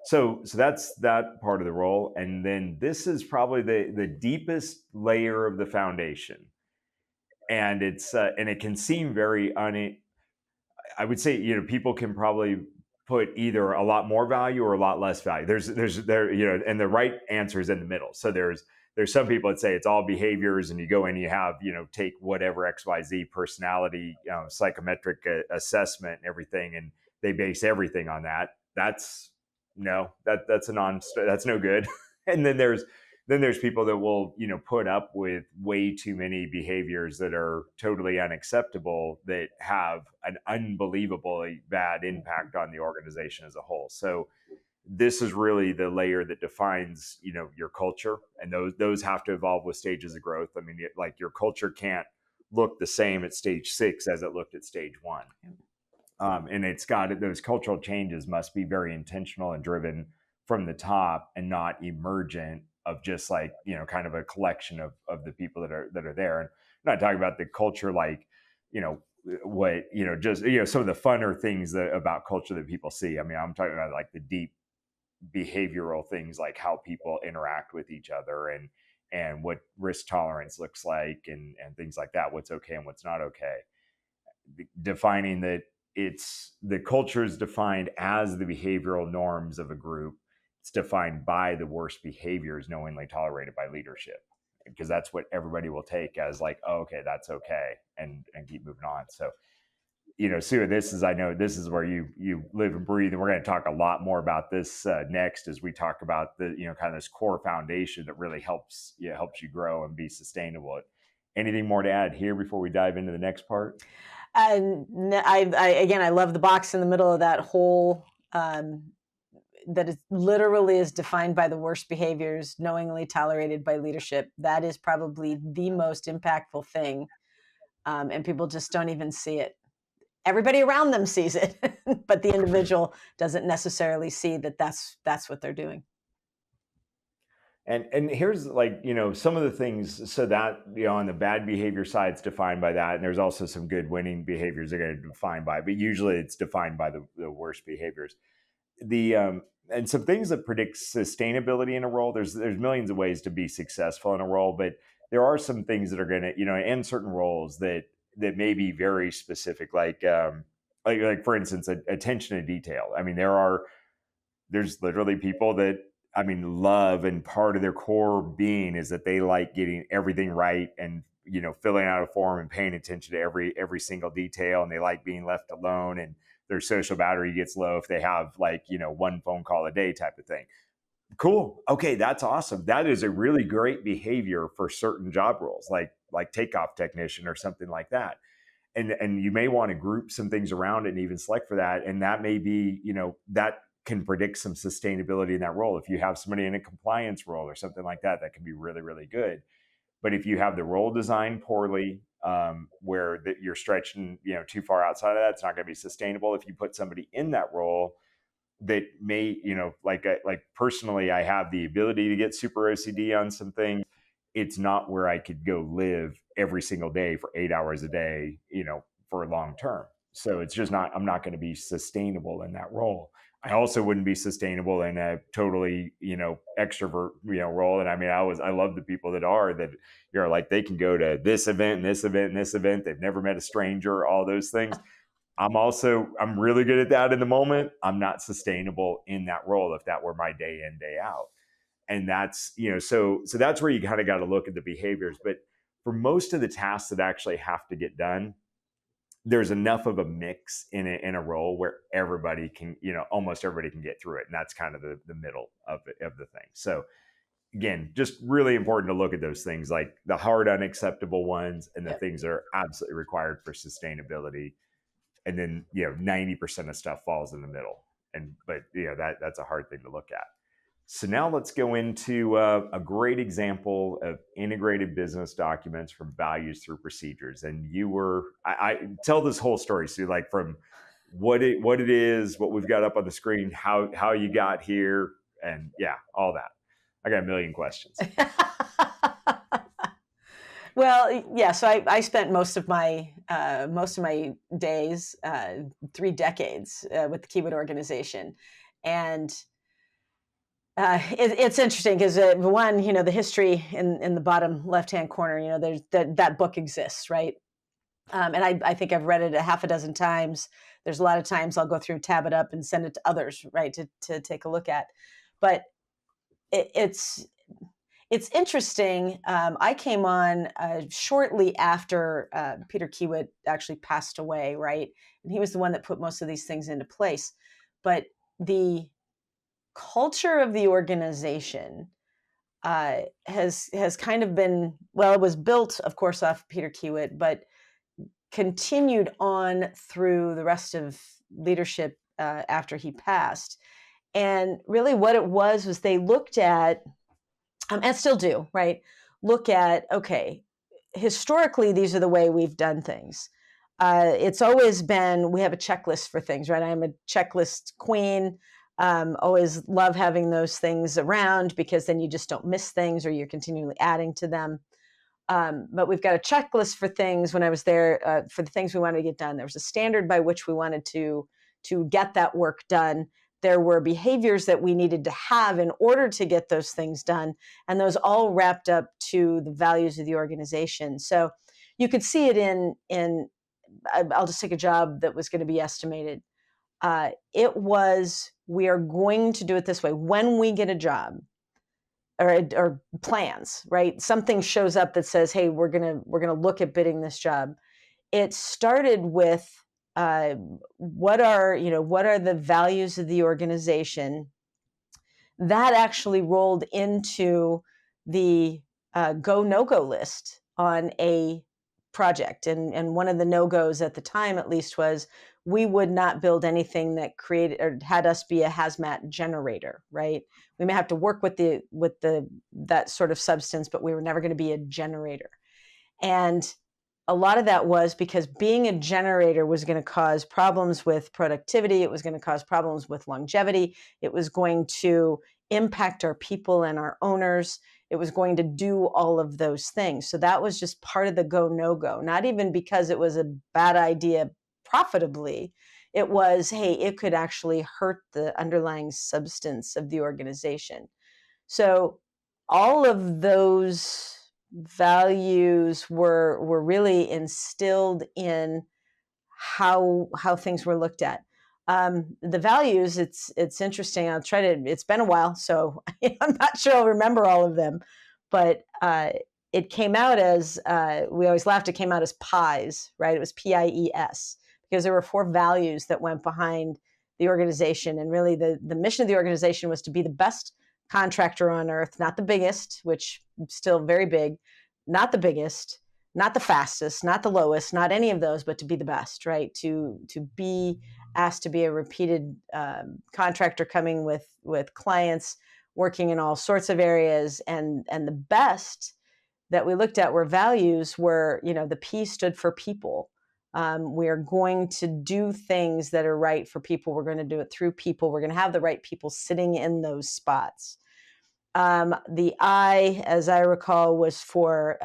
So that's that part of the role. And then this is probably the deepest layer of the foundation. And it can seem very I would say, people can probably put either a lot more value or a lot less value. And the right answer is in the middle. So there's some people that say it's all behaviors, and you go in, you have, take whatever XYZ personality, psychometric assessment and everything, and they base everything on that. That's no good. And then there's people that will, put up with way too many behaviors that are totally unacceptable that have an unbelievably bad impact on the organization as a whole. So this is really the layer that defines, your culture, and those have to evolve with stages of growth. I mean, like your culture can't look the same at stage 6 as it looked at stage 1. And those cultural changes must be very intentional and driven from the top, and not emergent of just like, kind of a collection of the people that are there. And I'm not talking about the culture like, just, some of the funner things about culture that people see. I mean, I'm talking about like the deep behavioral things, like how people interact with each other, and what risk tolerance looks like, and things like that, what's okay and what's not okay. Defining that the culture is defined as the behavioral norms of a group. It's defined by the worst behaviors knowingly tolerated by leadership, because that's what everybody will take as like, oh, okay, that's okay, and keep moving on. So, Sue, I know this is where you live and breathe, and we're going to talk a lot more about this next, as we talk about the, kind of this core foundation that really helps you grow and be sustainable. Anything more to add here before we dive into the next part? And I love the box in the middle of that whole, that is literally is defined by the worst behaviors knowingly tolerated by leadership. That is probably the most impactful thing. And people just don't even see it. Everybody around them sees it, but the individual doesn't necessarily see that that's what they're doing. And here's like, some of the things, so that, on the bad behavior side, it's defined by that. And there's also some good winning behaviors that are going to define by, but usually it's defined by the worst behaviors. And some things that predict sustainability in a role, there's millions of ways to be successful in a role, but there are some things that are going to, in certain roles that may be very specific, like for instance, attention to detail. I mean, there's literally people that, love, and part of their core being is that they like getting everything right, and, filling out a form and paying attention to every single detail, and they like being left alone, and their social battery gets low if they have like, one phone call a day type of thing. Cool. Okay. That's awesome. That is a really great behavior for certain job roles, like takeoff technician or something like that. And you may want to group some things around it and even select for that. And that may be, that can predict some sustainability in that role. If you have somebody in a compliance role or something like that, that can be really, really good. But if you have the role designed poorly, where you're stretching, too far outside of that, it's not going to be sustainable. If you put somebody in that role that may, like personally, I have the ability to get super OCD on some things. It's not where I could go live every single day for 8 hours a day, for long term. So it's just not, I'm not going to be sustainable in that role. I also wouldn't be sustainable in a totally, extrovert, role. And I love the people that like, they can go to this event and this event and this event. They've never met a stranger, all those things. I'm really good at that in the moment. I'm not sustainable in that role if that were my day in, day out. And that's, so that's where you kind of got to look at the behaviors. But for most of the tasks that actually have to get done, there's enough of a mix in a role where everybody can, almost everybody can get through it. And that's kind of the middle of the thing. So again, just really important to look at those things, like the hard, unacceptable ones, and the things that are absolutely required for sustainability. And then, 90% of stuff falls in the middle. But that's a hard thing to look at. So now let's go into a great example of integrated business documents from values through procedures. And I tell this whole story, Sue, like from what it is, what we've got up on the screen, how you got here, and all that. I got a million questions. Well, yeah. So I spent most of my days, 3 decades, with the Kiewit organization, and it's interesting because one, the history in the bottom left hand corner, there's that book exists, right? And I think I've read it a half a dozen times. There's a lot of times I'll go through, tab it up, and send it to others, right, to take a look at. But it's interesting. I came on shortly after Peter Kiewit actually passed away, right? And he was the one that put most of these things into place. But the culture of the organization has kind of been, well, it was built, of course, off Peter Kiewit, but continued on through the rest of leadership after he passed. And really what it was they looked at, and still do, right? Look at, okay, historically, these are the way we've done things. It's always been, we have a checklist for things, right? I'm a checklist queen. Always love having those things around because then you just don't miss things or you're continually adding to them. But we've got a checklist for things. When I was there, for the things we wanted to get done, there was a standard by which we wanted to get that work done. There were behaviors that we needed to have in order to get those things done, and those all wrapped up to the values of the organization. So you could see it in I'll just take a job that was going to be estimated. It was, we are going to do it this way. When we get a job, or plans, right? Something shows up that says, "Hey, we're gonna look at bidding this job." It started with what are the values of the organization. That actually rolled into the go no go list on a project, and one of the no goes at the time, at least, was we would not build anything that created or had us be a hazmat generator, right? We may have to work with that sort of substance, but we were never going to be a generator. And a lot of that was because being a generator was going to cause problems with productivity. It was going to cause problems with longevity. It was going to impact our people and our owners. It was going to do all of those things. So that was just part of the go, no go, not even because it was a bad idea profitably. It was, hey, it could actually hurt the underlying substance of the organization. So all of those values were really instilled in how things were looked at. The values, it's interesting. It's been a while, so I'm not sure I'll remember all of them, but it came out as, we always laughed, it came out as PIES, right? It was PIES, because there were 4 values that went behind the organization. And really the mission of the organization was to be the best contractor on earth, not the biggest, which still very big, not the biggest, not the fastest, not the lowest, not any of those, but to be the best, right? To be asked to be a repeated contractor coming with clients, working in all sorts of areas. And the best that we looked at were values were, the P stood for people. We are going to do things that are right for people. We're going to do it through people. We're going to have the right people sitting in those spots. The I, as I recall, was for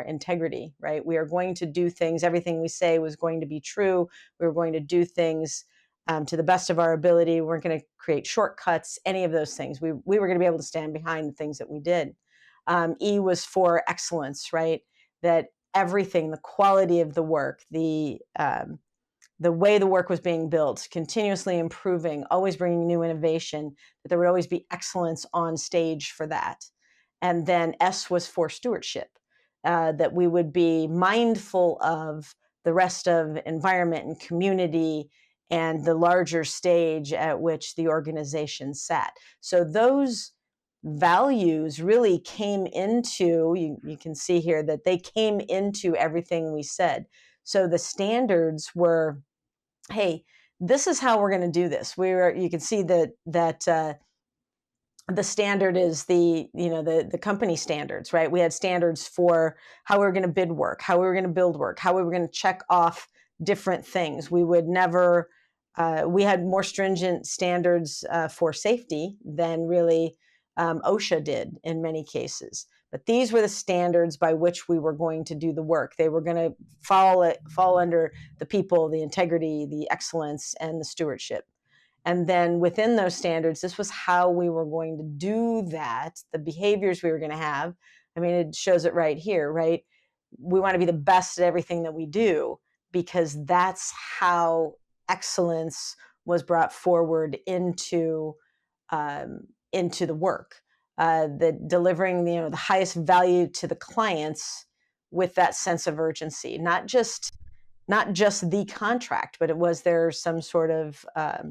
integrity, right? We are going to do things. Everything we say was going to be true. We were going to do things to the best of our ability. We weren't going to create shortcuts, any of those things. We were going to be able to stand behind the things that we did. E was for excellence, right? That everything, the quality of the work, the way the work was being built, continuously improving, always bringing new innovation, that there would always be excellence on stage for that. And then S was for stewardship, that we would be mindful of the rest of environment and community and the larger stage at which the organization sat. So those values really came into, you can see here that they came into everything we said. So the standards were, hey, this is how we're going to do this. You can see that the standard is the company standards, right? We had standards for how we were going to bid work, how we were going to build work, how we were going to check off different things. We would never, we had more stringent standards for safety than really OSHA did in many cases. But these were the standards by which we were going to do the work. They were going to fall under the people, the integrity, the excellence, and the stewardship. And then within those standards, this was how we were going to do that, the behaviors we were going to have. I mean, it shows it right here, right? We want to be the best at everything that we do, because that's how excellence was brought forward into the work. The delivering the highest value to the clients with that sense of urgency, not just the contract, but it was there some sort of a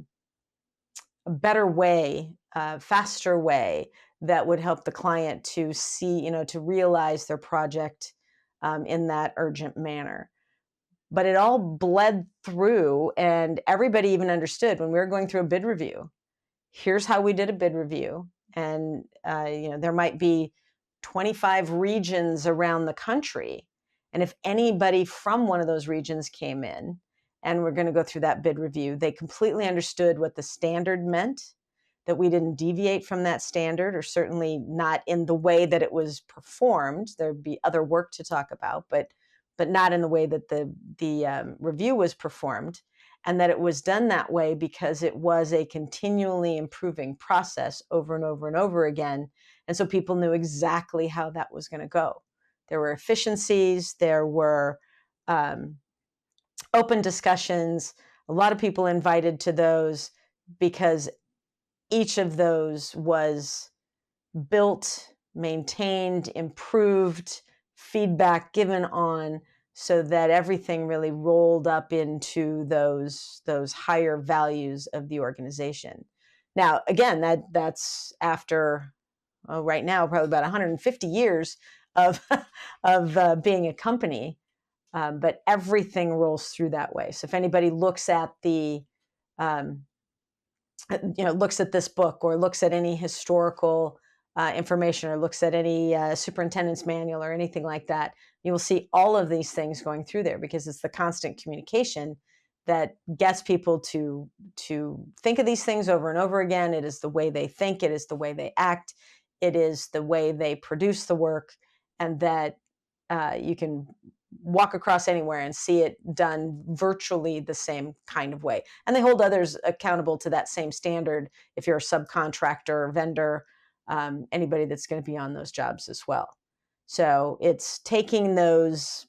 better way, faster way that would help the client to see, to realize their project in that urgent manner. But it all bled through, and everybody even understood when we were going through a bid review. Here's how we did a bid review. And, there might be 25 regions around the country. And if anybody from one of those regions came in and we're going to go through that bid review, they completely understood what the standard meant, that we didn't deviate from that standard, or certainly not in the way that it was performed. There'd be other work to talk about, but not in the way that the review was performed. And that it was done that way because it was a continually improving process over and over and over again. And so people knew exactly how that was going to go. There were efficiencies, there were open discussions, a lot of people invited to those, because each of those was built, maintained, improved, feedback given on, so that everything really rolled up into those higher values of the organization. Now, again, that's after right now probably about 150 years of being a company, but everything rolls through that way. So if anybody looks at looks at this book, or looks at any historical information, or looks at any superintendent's manual or anything like that, you will see all of these things going through there, because it's the constant communication that gets people to think of these things over and over again. It is the way they think, it is the way they act, it is the way they produce the work, and that you can walk across anywhere and see it done virtually the same kind of way. And they hold others accountable to that same standard if you're a subcontractor, vendor, anybody that's going to be on those jobs as well. So it's taking those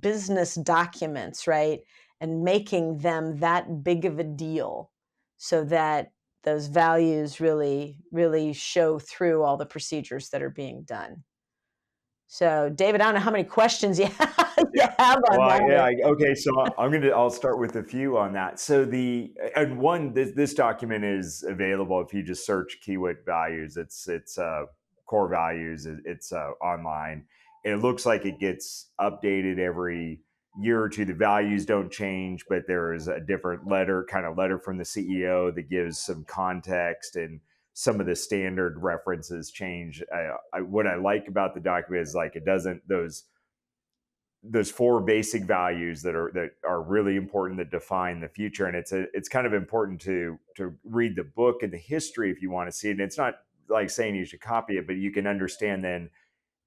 business documents, right, and making them that big of a deal, so that those values really, really show through all the procedures that are being done. So, David, I don't know how many questions you have on that. Okay. So I'll start with a few on that. So this document is available if you just search Kiewit values. It's core values. It's online. And it looks like it gets updated every year or two. The values don't change, but there is a different letter from the CEO that gives some context, and some of the standard references change. What I like about the document is, like, it doesn't, those four basic values that are really important, that define the future. And it's kind of important to read the book and the history if you want to see it. And it's not like saying you should copy it, but you can understand then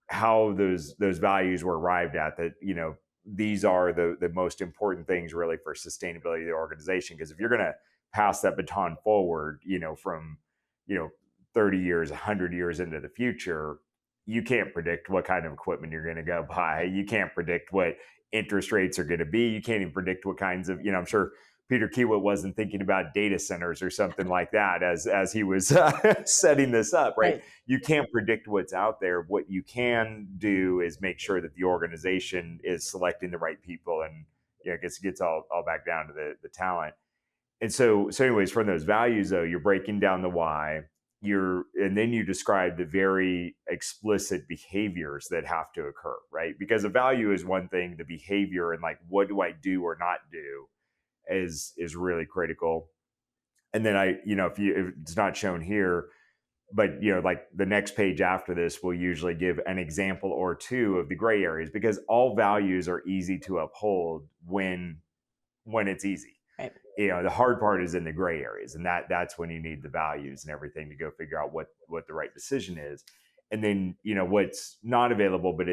how those values were arrived at, that, these are the most important things really for sustainability of the organization. Because if you're going to pass that baton forward, from 30 years, 100 years into the future, you can't predict what kind of equipment you're going to go buy. You can't predict what interest rates are going to be. You can't even predict what kinds of, I'm sure Peter Kiewit wasn't thinking about data centers or something like that as he was setting this up, right? You can't predict what's out there. What you can do is make sure that the organization is selecting the right people, and I guess it gets all back down to the talent. And so anyways, from those values, though, you're breaking down the why, and then you describe the very explicit behaviors that have to occur, right? Because a value is one thing, the behavior and, like, what do I do or not do is really critical. And then if it's not shown here, but like the next page after this will usually give an example or two of the gray areas, because all values are easy to uphold when it's easy. Right. the hard part is in the gray areas, and that's when you need the values and everything to go figure out what the right decision is. And then what's not available, but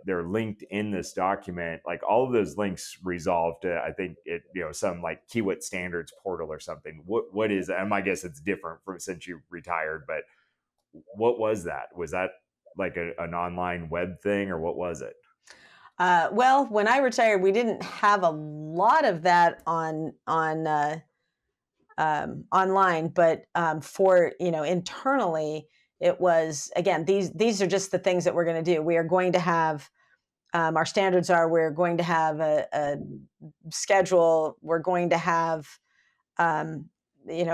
they're linked in this document. Like all of those links resolve to, I think some like Kiewit standards portal or something. What is that? My guess it's different from since you retired, but what was that? Was that like an online web thing, or what was it? Well, when I retired, we didn't have a lot of that online, but for internally, it was, again, these are just the things that we're going to do. We are going to have our standards are we're going to have a schedule. We're going to have a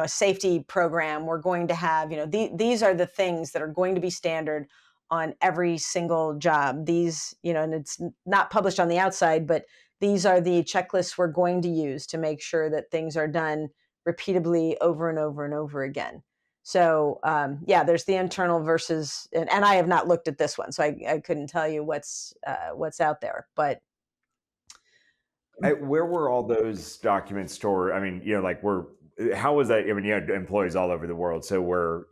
safety program. We're going to have these are the things that are going to be standard on every single job. These and it's not published on the outside, but these are the checklists we're going to use to make sure that things are done repeatably over and over and over again. So there's the internal versus, and I have not looked at this one, so I couldn't tell you what's out there. But where were all those documents stored? I mean, how was that? I mean, you had employees all over the world. So where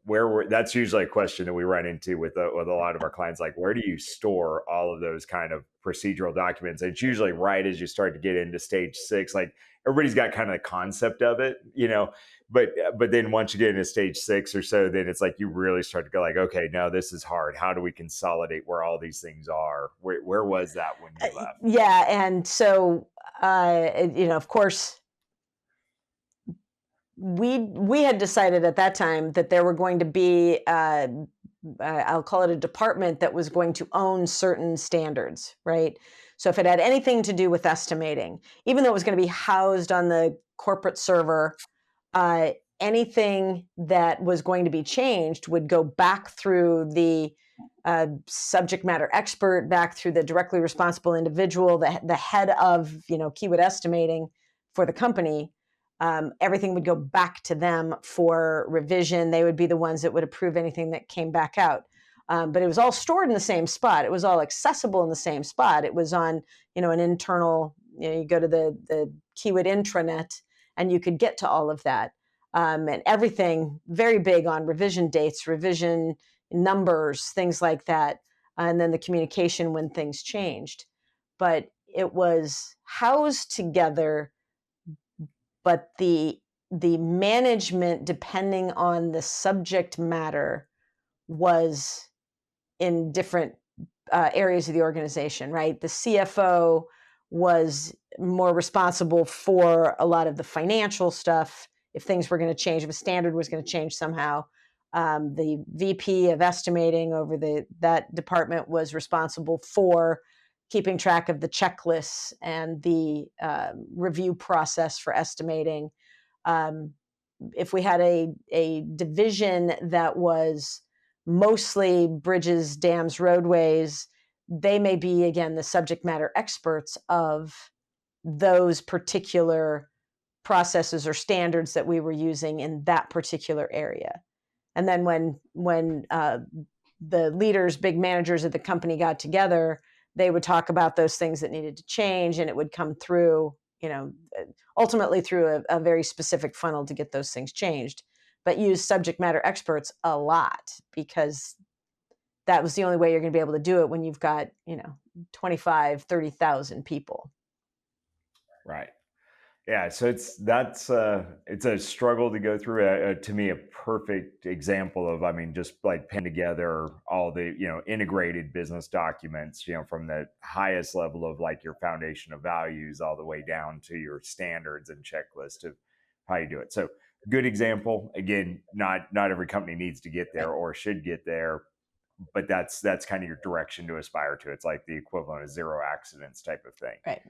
were, that's usually a question that we run into with a lot of our clients. Like, where do you store all of those kind of procedural documents? And it's usually right as you start to get into stage 6, like everybody's got kind of the concept of it, but then once you get into stage 6 or so, then it's like, you really start to go like, okay, no, this is hard. How do we consolidate where all these things are? Where was that when you left? Yeah. And so, of course, we had decided at that time that there were going to be, I'll call it a department that was going to own certain standards, right? So if it had anything to do with estimating, even though it was going to be housed on the corporate server, anything that was going to be changed would go back through the subject matter expert, back through the directly responsible individual, the head of Kiewit estimating for the company. Everything would go back to them for revision. They would be the ones that would approve anything that came back out. But it was all stored in the same spot. It was all accessible in the same spot. It was on, an internal, you go to the Kiewit intranet and you could get to all of that. And everything very big on revision dates, revision numbers, things like that. And then the communication when things changed. But it was housed together, but the management, depending on the subject matter, was in different areas of the organization, right? The CFO was more responsible for a lot of the financial stuff. If things were going to change, if a standard was going to change somehow, the VP of estimating over that department was responsible for keeping track of the checklists and the review process for estimating. If we had a division that was mostly bridges, dams, roadways, they may be, again, the subject matter experts of those particular processes or standards that we were using in that particular area. And then when the leaders, big managers of the company got together, they would talk about those things that needed to change, and it would come through, ultimately through a very specific funnel to get those things changed. But use subject matter experts a lot, because that was the only way you're going to be able to do it when you've got, 25, 30,000 people. Right. Yeah. So it's a struggle to go through. To me, a perfect example of, just like pin together all the, integrated business documents, from the highest level of like your foundation of values all the way down to your standards and checklist of how you do it. So good example. Again, not every company needs to get there or should get there, but that's kind of your direction to aspire to. It's like the equivalent of zero accidents type of thing. Right.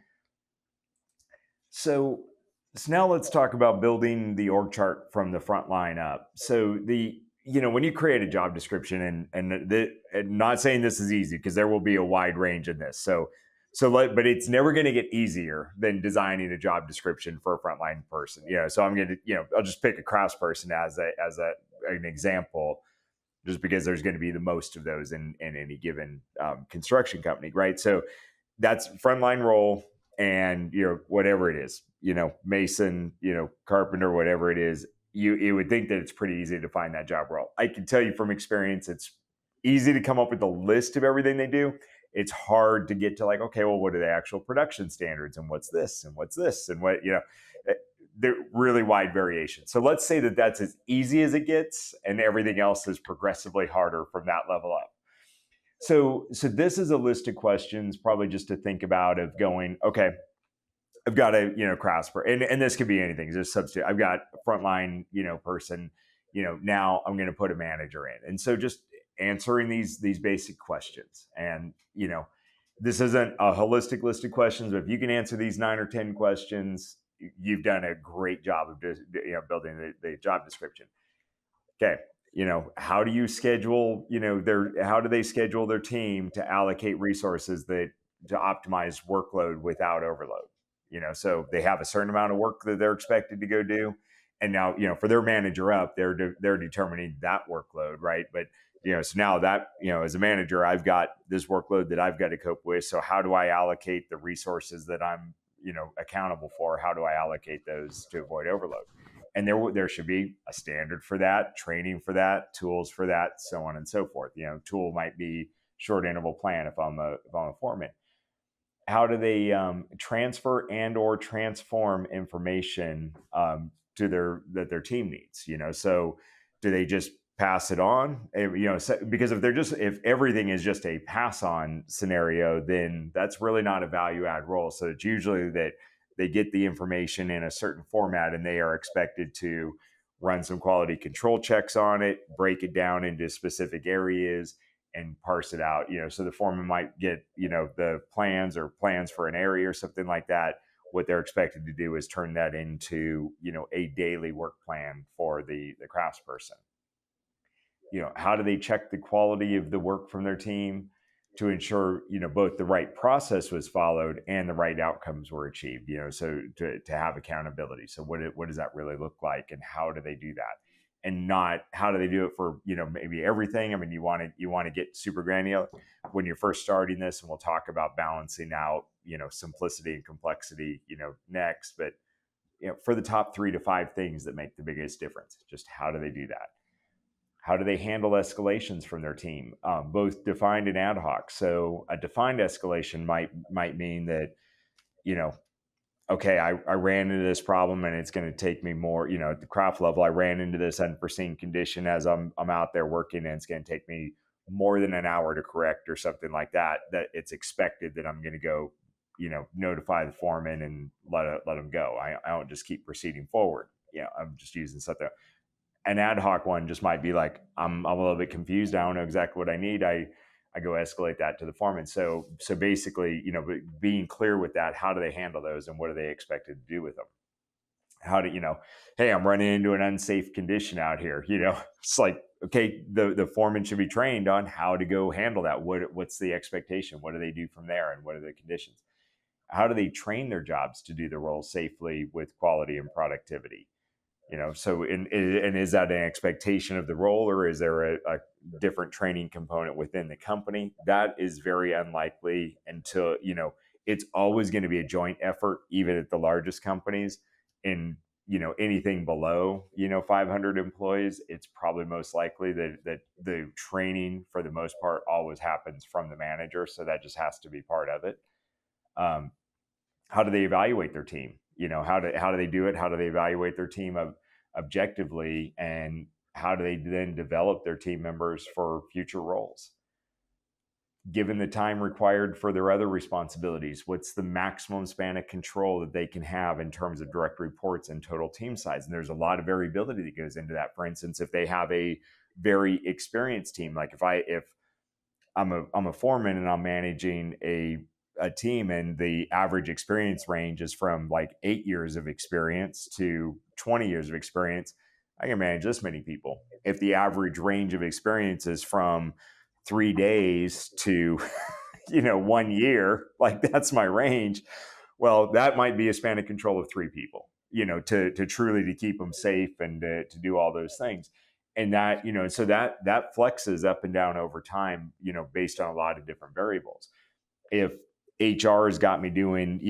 So now let's talk about building the org chart from the front line up. So when you create a job description, and not saying this is easy, because there will be a wide range in this. But it's never going to get easier than designing a job description for a frontline person. So I'm going to, I'll just pick a craftsperson as an example, just because there's going to be the most of those in any given construction company, right? So that's frontline role. and whatever it is, mason, carpenter, whatever it is, you would think that it's pretty easy to find that job role. I can tell you from experience, it's easy to come up with a list of everything they do. It's hard to get to like, okay, well, what are the actual production standards, and what's this and what's this and what, they're really wide variation. So let's say that that's as easy as it gets, and everything else is progressively harder from that level up. So this is a list of questions probably just to think about, of going, okay, I've got a craftsperson, and this could be anything. Just substitute. I've got a frontline person. Now I'm going to put a manager in, and so just answering these basic questions. And this isn't a holistic list of questions, but if you can answer these 9 or 10 questions, you've done a great job of building the job description. Okay. How do you schedule, how do they schedule their team to allocate resources to optimize workload without overload? So they have a certain amount of work that they're expected to go do. And now, for their manager up, they're determining that workload, right? But, so now that, as a manager, I've got this workload that I've got to cope with. So how do I allocate the resources that I'm, accountable for? How do I allocate those to avoid overload? And there should be a standard for that, training for that, tools for that, so on and so forth. Tool might be short interval plan if I'm a foreman. How do they transfer and or transform information to that their team needs? So do they just pass it on? Because if everything is just a pass on scenario, then that's really not a value add role. So it's usually that they get the information in a certain format, and they are expected to run some quality control checks on it, break it down into specific areas, and parse it out. So the foreman might get, the plans for an area or something like that. What they're expected to do is turn that into, a daily work plan for the craftsperson. How do they check the quality of the work from their team to ensure, both the right process was followed and the right outcomes were achieved, so to have accountability. So what does that really look like, and how do they do that? And not how do they do it for, maybe everything. I mean, you want to get super granular when you're first starting this, and we'll talk about balancing out, simplicity and complexity, next. But, for the top 3 to 5 things that make the biggest difference, just how do they do that? How do they handle escalations from their team, both defined and ad hoc? So a defined escalation might mean that, okay, I ran into this problem, and it's going to take me more, at the craft level, I ran into this unforeseen condition as I'm out there working, and it's going to take me more than an hour to correct or something like that, that it's expected that I'm going to go, notify the foreman and let them go. I don't just keep proceeding forward. I'm just using something. An ad hoc one just might be like, I'm a little bit confused. I don't know exactly what I need. I go escalate that to the foreman. So basically, being clear with that, how do they handle those, and what are they expected to do with them? How do, hey, I'm running into an unsafe condition out here. It's like, okay, the foreman should be trained on how to go handle that. What's the expectation? What do they do from there? And what are the conditions? How do they train their jobs to do the role safely with quality and productivity? So and is that an expectation of the role, or is there a different training component within the company? That is very unlikely until, it's always going to be a joint effort, even at the largest companies. In, anything below, 500 employees, it's probably most likely that the training for the most part always happens from the manager. So that just has to be part of it. How do they evaluate their team? How do they do it? How do they evaluate their team objectively, and how do they then develop their team members for future roles? Given the time required for their other responsibilities, what's the maximum span of control that they can have in terms of direct reports and total team size? And there's a lot of variability that goes into that. For instance, if they have a very experienced team, like if I'm a foreman and I'm managing a team, and the average experience range is from like 8 years of experience to 20 years of experience, I can manage this many people. If the average range of experience is from 3 days to 1 year, like that's my range, well, that might be a span of control of 3 people, to truly to keep them safe and to do all those things. And that, so that flexes up and down over time, based on a lot of different variables. If HR's got me doing,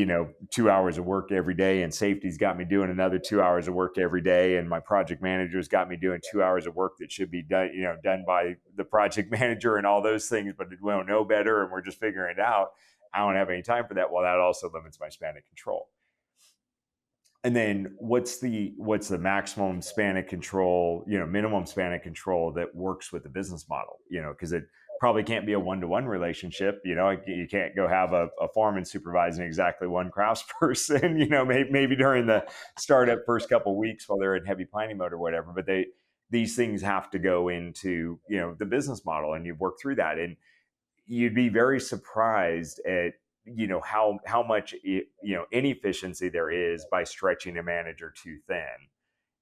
2 hours of work every day, and safety's got me doing another 2 hours of work every day. And my project manager's got me doing 2 hours of work that should be done, done by the project manager and all those things, but we don't know better. And we're just figuring it out. I don't have any time for that. Well, that also limits my span of control. And then what's the maximum span of control, minimum span of control that works with the business model, because it probably can't be a one-to-one relationship. You can't go have a foreman supervising exactly one craftsperson, maybe during the startup first couple of weeks while they're in heavy planning mode or whatever, but these things have to go into, the business model, and you work through that. And you'd be very surprised at, how much, inefficiency there is by stretching a manager too thin,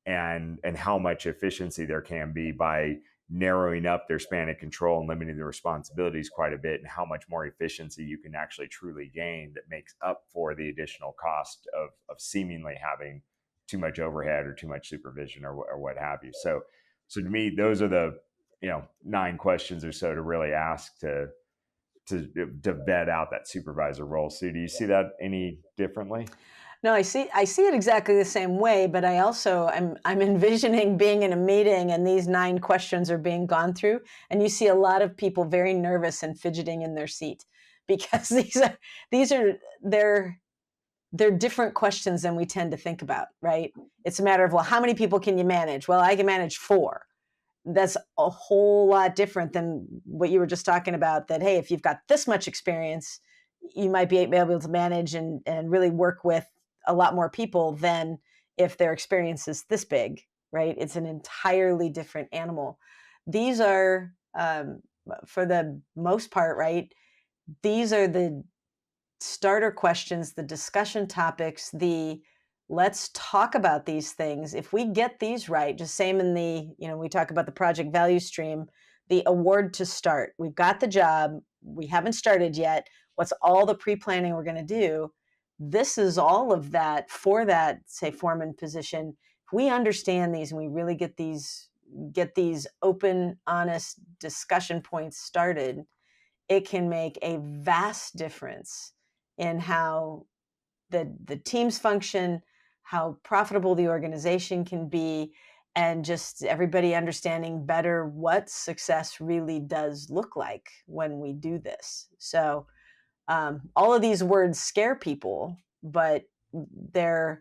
and how much efficiency there can be by narrowing up their span of control and limiting the responsibilities quite a bit, and how much more efficiency you can actually truly gain that makes up for the additional cost of seemingly having too much overhead or too much supervision or what have you. So to me, those are the 9 questions or so to really ask to vet out that supervisor role. So do you see that any differently? No, I see it exactly the same way, but I'm envisioning being in a meeting and these 9 questions are being gone through, and you see a lot of people very nervous and fidgeting in their seat because they're different questions than we tend to think about, right? It's a matter of, well, how many people can you manage? Well, I can manage 4. That's a whole lot different than what you were just talking about, that, hey, if you've got this much experience, you might be able to manage and really work with a lot more people than if their experience is this big, right? It's an entirely different animal. These are, for the most part, right, these are the starter questions, the discussion topics, the let's talk about these things. If we get these right, just same in the, we talk about the project value stream, the award to start. We've got the job. We haven't started yet. What's all the pre-planning we're going to do? This is all of that for that, say, foreman position. If we understand these and we really get these open, honest discussion points started, it can make a vast difference in how the teams function, how profitable the organization can be, and just everybody understanding better what success really does look like when we do this. So all of these words scare people, but they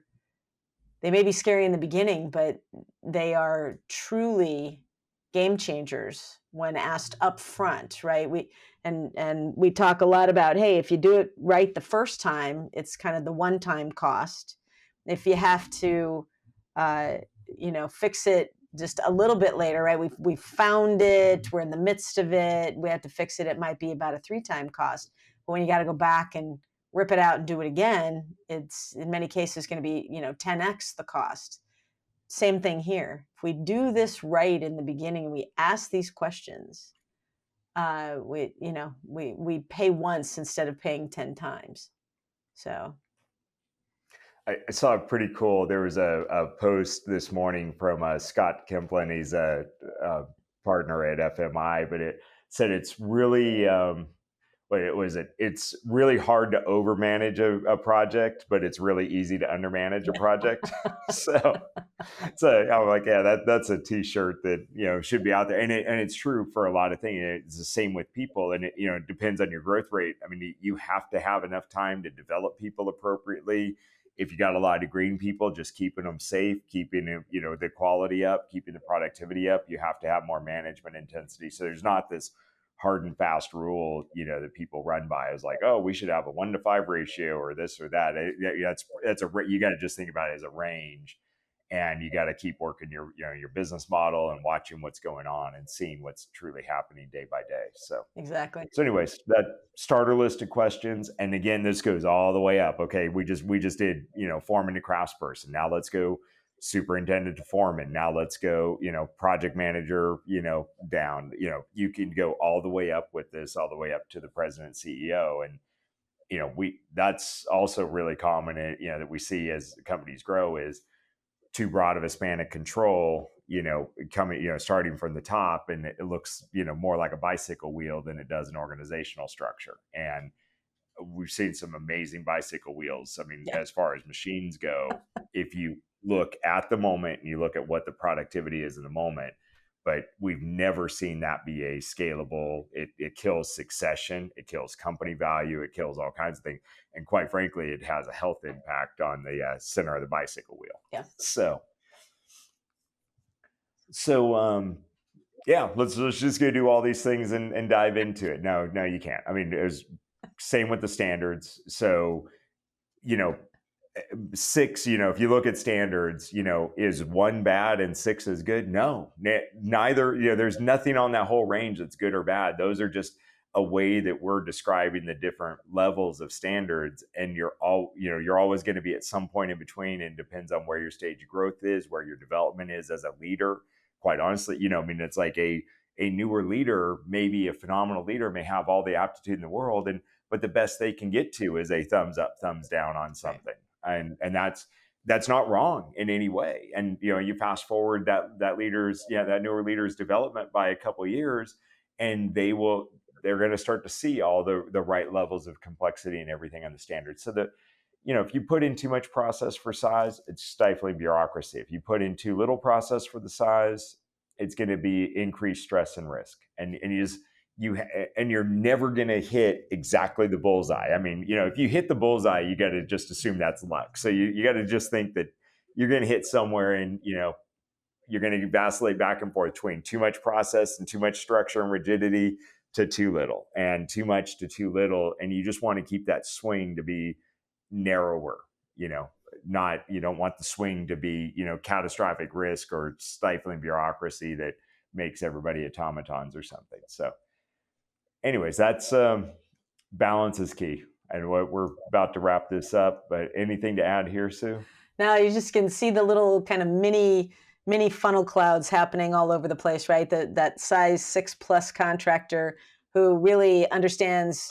may be scary in the beginning, but they are truly game changers when asked up front, right? We talk a lot about, hey, if you do it right the first time, it's kind of the one-time cost. If you have to, fix it just a little bit later, right? We've found it, we're in the midst of it, we have to fix it. It might be about a 3-time cost. But when you got to go back and rip it out and do it again, it's in many cases going to be, 10x the cost. Same thing here. If we do this right in the beginning and we ask these questions, we pay once instead of paying 10 times. So I saw a pretty cool, there was a post this morning from Scott Kemplin. He's a partner at FMI, but it said it's really, it's really hard to overmanage a project, but it's really easy to undermanage a project. so I'm like, yeah, that's a t-shirt that, should be out there. And it's true for a lot of things. It's the same with people. And it depends on your growth rate. I mean, you have to have enough time to develop people appropriately. If you got a lot of green people, just keeping them safe, keeping, the quality up, keeping the productivity up, you have to have more management intensity. So there's not this hard and fast rule, that people run by. Is like, oh, we should have a 1-to-5 ratio or this or that. That's you got to just think about it as a range, and you got to keep working your business model and watching what's going on and seeing what's truly happening day by day. So exactly. So anyways, that starter list of questions, and again, this goes all the way up. Okay, we just did foreman to craftsperson. Now let's go superintendent to foreman. Now let's go, project manager, down, you can go all the way up with this, all the way up to the president, CEO. And, that's also really common, that we see as companies grow, is too broad of a span of control, coming, starting from the top, and it looks, more like a bicycle wheel than it does an organizational structure. And we've seen some amazing bicycle wheels. I mean, Yeah. as far as machines go, if you look at the moment and you look at what the productivity is in the moment, but we've never seen that be a scalable. It kills succession, it kills company value, it kills all kinds of things, and quite frankly, it has a health impact on the center of the bicycle wheel. Yeah. So yeah, let's just go do all these things and dive into it. No, you can't. I mean, there's same with the standards. So, 6, if you look at standards, is 1 bad and 6 is good? No, neither. There's nothing on that whole range that's good or bad. Those are just a way that we're describing the different levels of standards, and you're always going to be at some point in between, and depends on where your stage of growth is, where your development is as a leader. Quite honestly, it's like a newer leader, maybe a phenomenal leader, may have all the aptitude in the world, but the best they can get to is a thumbs up, thumbs down on something. Right. And that's not wrong in any way. And you fast forward that newer leader's development by a couple of years, and they're going to start to see all the right levels of complexity and everything on the standards. So that if you put in too much process for size, it's stifling bureaucracy. If you put in too little process for the size, it's going to be increased stress and risk. And you're never going to hit exactly the bullseye. I mean, if you hit the bullseye, you got to just assume that's luck. So you got to just think that you're going to hit somewhere, and you're going to vacillate back and forth between too much process and too much structure and rigidity to too little, and too much to too little. And you just want to keep that swing to be narrower. You don't want the swing to be catastrophic risk or stifling bureaucracy that makes everybody automatons or something. So anyways, that's balance is key. And we're about to wrap this up, but anything to add here, Sue? Now you just can see the little kind of mini funnel clouds happening all over the place, right? That size 6+ contractor who really understands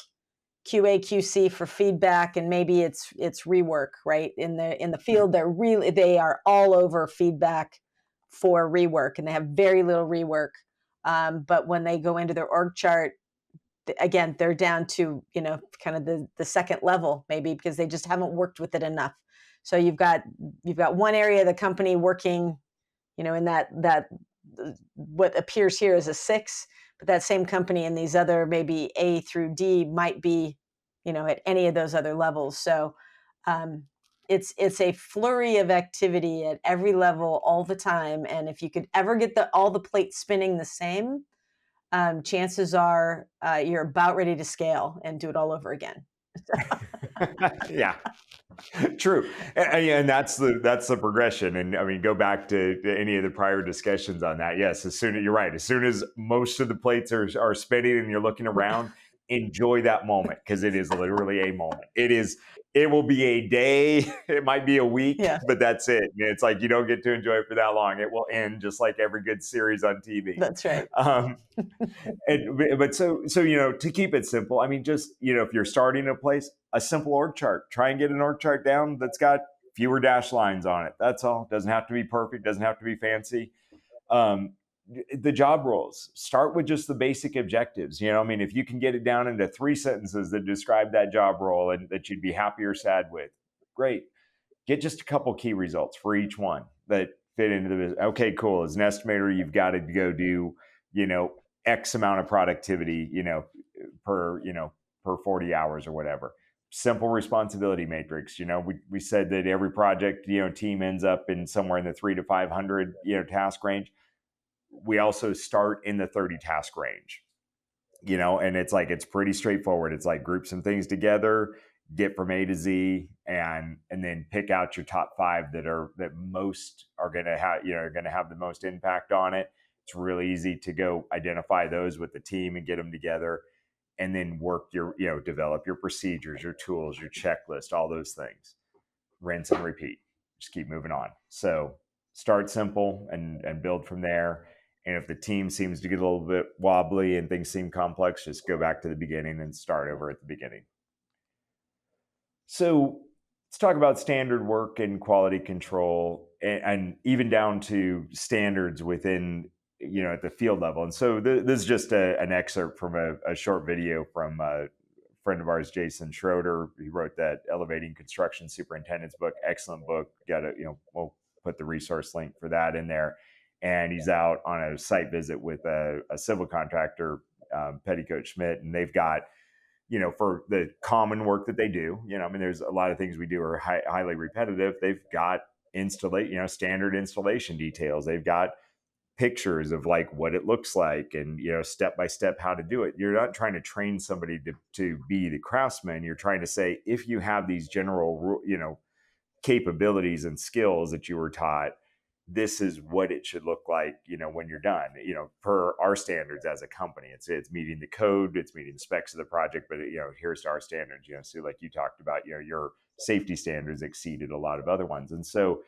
QA, QC for feedback, and maybe it's rework, right? In the field, they are all over feedback for rework, and they have very little rework. But when they go into their org chart, again, they're down to kind of the second level, maybe because they just haven't worked with it enough. So you've got one area of the company working, in that what appears here as a 6, but that same company in these other maybe A through D might be, at any of those other levels. So it's a flurry of activity at every level all the time. And if you could ever get all the plates spinning the same, chances are you're about ready to scale and do it all over again. Yeah, true. And that's the progression. And I mean, go back to any of the prior discussions on that. Yes, you're right. As soon as most of the plates are spinning and you're looking around, enjoy that moment, because it is literally a moment. It will be a day. It might be a week, but that's it. It's like you don't get to enjoy it for that long. It will end just like every good series on TV. That's right. But so to keep it simple, I mean, just if you're starting a place, a simple org chart. Try and get an org chart down that's got fewer dash lines on it. That's all. Doesn't have to be perfect. Doesn't have to be fancy. The job roles, start with just the basic objectives. I mean, if you can get it down into 3 sentences that describe that job role and that you'd be happy or sad with, great. Get just a couple key results for each one that fit into the business. Okay, cool. As an estimator, you've got to go do, X amount of productivity, per 40 hours or whatever. Simple responsibility matrix. We said that every project, team ends up in somewhere in the 300 to 500, task range. We also start in the 30 task range, and it's pretty straightforward. It's like group some things together, get from A to Z, and then pick out your top 5 that most are going to have the most impact on it. It's really easy to go identify those with the team and get them together, and then work develop your procedures, your tools, your checklist, all those things. Rinse and repeat. Just keep moving on. So start simple and build from there. And if the team seems to get a little bit wobbly and things seem complex, just go back to the beginning and start over at the beginning. So let's talk about standard work and quality control, and even down to standards within, at the field level. And so this is just an excerpt from a short video from friend of ours, Jason Schroeder. He wrote that Elevating Construction Superintendents book. Excellent book. Got to, we'll put the resource link for that in there. And he's out on a site visit with a civil contractor, Petticoat Schmidt, and they've got, for the common work that they do, there's a lot of things we do are highly repetitive. They've got standard installation details. They've got pictures of like what it looks like and, step by step how to do it. You're not trying to train somebody to be the craftsman. You're trying to say, if you have these general, capabilities and skills that you were taught, this is what it should look like, when you're done, per our standards as a company. It's meeting the code, it's meeting the specs of the project, but here's our standards, so like you talked about, your safety standards exceeded a lot of other ones. And so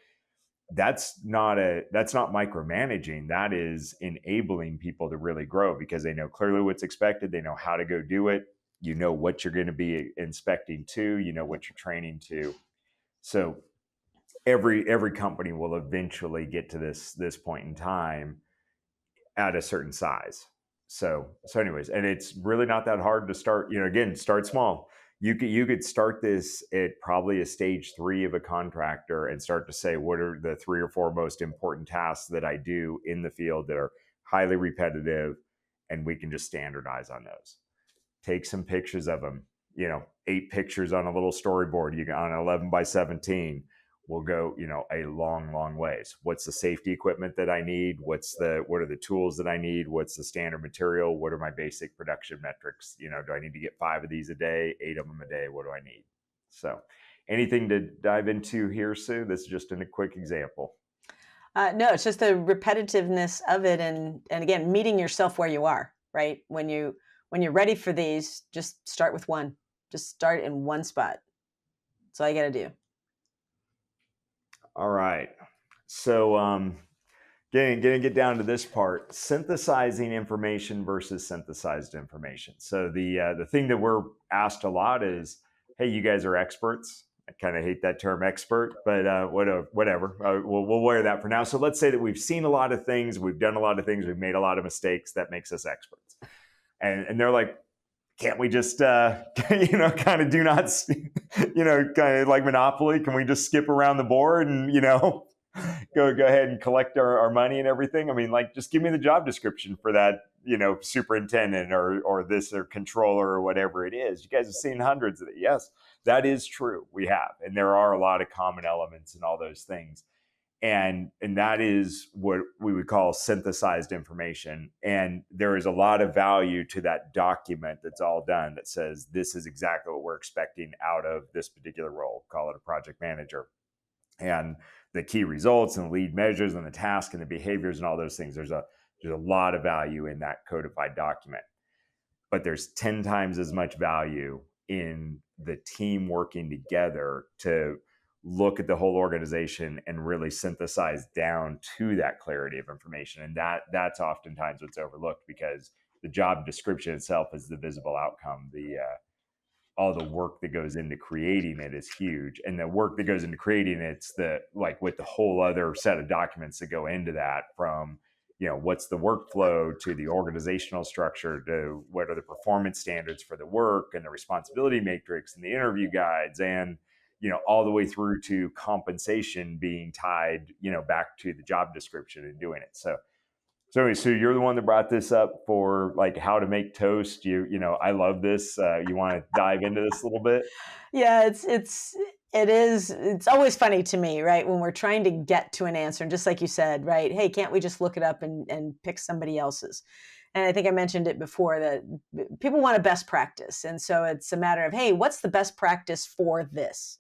that's not micromanaging. That is enabling people to really grow because they know clearly what's expected. They know how to go do it. What you're going to be inspecting to, what you're training to. So every company will eventually get to this point in time at a certain size. So anyways, and it's really not that hard to start, again, start small. You could start this at probably a stage 3 of a contractor and start to say, what are the 3 or 4 most important tasks that I do in the field that are highly repetitive, and we can just standardize on those. Take some pictures of them, 8 pictures on a little storyboard, you got on 11 by 17 will go, a long ways. What's the safety equipment that I need? What are the tools that I need? What's the standard material? What are my basic production metrics? Do I need to get 5 of these a day, 8 of them a day? What do I need? So anything to dive into here, Sue? This is just a quick example. No, it's just the repetitiveness of it. And again, meeting yourself where you are, right? When you're ready for these, just start with one. Just start in one spot. That's all you got to do. All right. So getting get down to this part, synthesizing information versus synthesized information. So the thing that we're asked a lot is, hey, you guys are experts. I kind of hate that term expert, but whatever. We'll wear that for now. So let's say that we've seen a lot of things, we've done a lot of things, we've made a lot of mistakes. That makes us experts. And they're like, can't we just, kind of do not, kind of like Monopoly? Can we just skip around the board and, go ahead and collect our money and everything? I mean, like, just give me the job description for that, superintendent or this or controller or whatever it is. You guys have seen hundreds of it. Yes, that is true. We have. And there are a lot of common elements and all those things. And that is what we would call synthesized information. And there is a lot of value to that document that's all done that says, this is exactly what we're expecting out of this particular role, call it a project manager. And the key results and the lead measures and the task and the behaviors and all those things, there's a lot of value in that codified document. But there's 10 times as much value in the team working together to look at the whole organization and really synthesize down to that clarity of information. And that's oftentimes what's overlooked because the job description itself is the visible outcome. All the work that goes into creating it is huge. And the work that goes into creating it's with the whole other set of documents that go into that, from, what's the workflow to the organizational structure to what are the performance standards for the work and the responsibility matrix and the interview guides and all the way through to compensation being tied, back to the job description and doing it. So you're the one that brought this up for like how to make toast. I love this. You want to dive into this a little bit? Yeah, it's always funny to me, right? When we're trying to get to an answer, and just like you said, right? Hey, can't we just look it up and pick somebody else's? And I think I mentioned it before that people want a best practice. And so it's a matter of, hey, what's the best practice for this?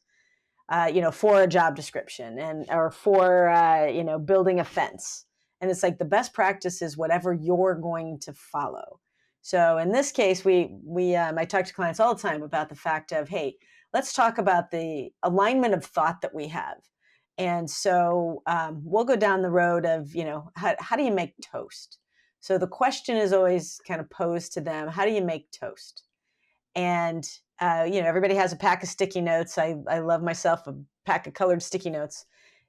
For a job description or for, building a fence. And it's like the best practice is whatever you're going to follow. So in this case, I talk to clients all the time about the fact of, hey, let's talk about the alignment of thought that we have. And so we'll go down the road of, how do you make toast? So the question is always kind of posed to them, how do you make toast? And everybody has a pack of sticky notes. I love myself a pack of colored sticky notes.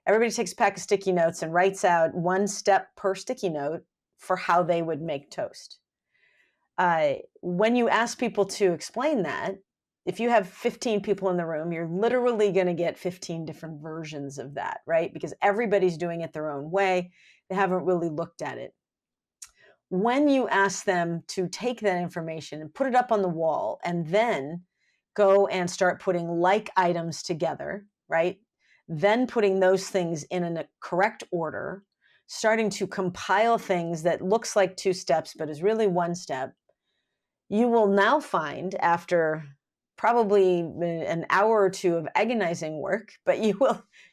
Everybody takes a pack of sticky notes and writes out one step per sticky note for how they would make toast. When you ask people to explain that, if you have 15 people in the room, you're literally going to get 15 different versions of that, right? Because everybody's doing it their own way. They haven't really looked at it. When you ask them to take that information and put it up on the wall and then go and start putting like items together, right? Then putting those things in a correct order, starting to compile things that looks like 2 steps, but is really 1 step, you will now find, after probably an hour or 2 of agonizing work, but you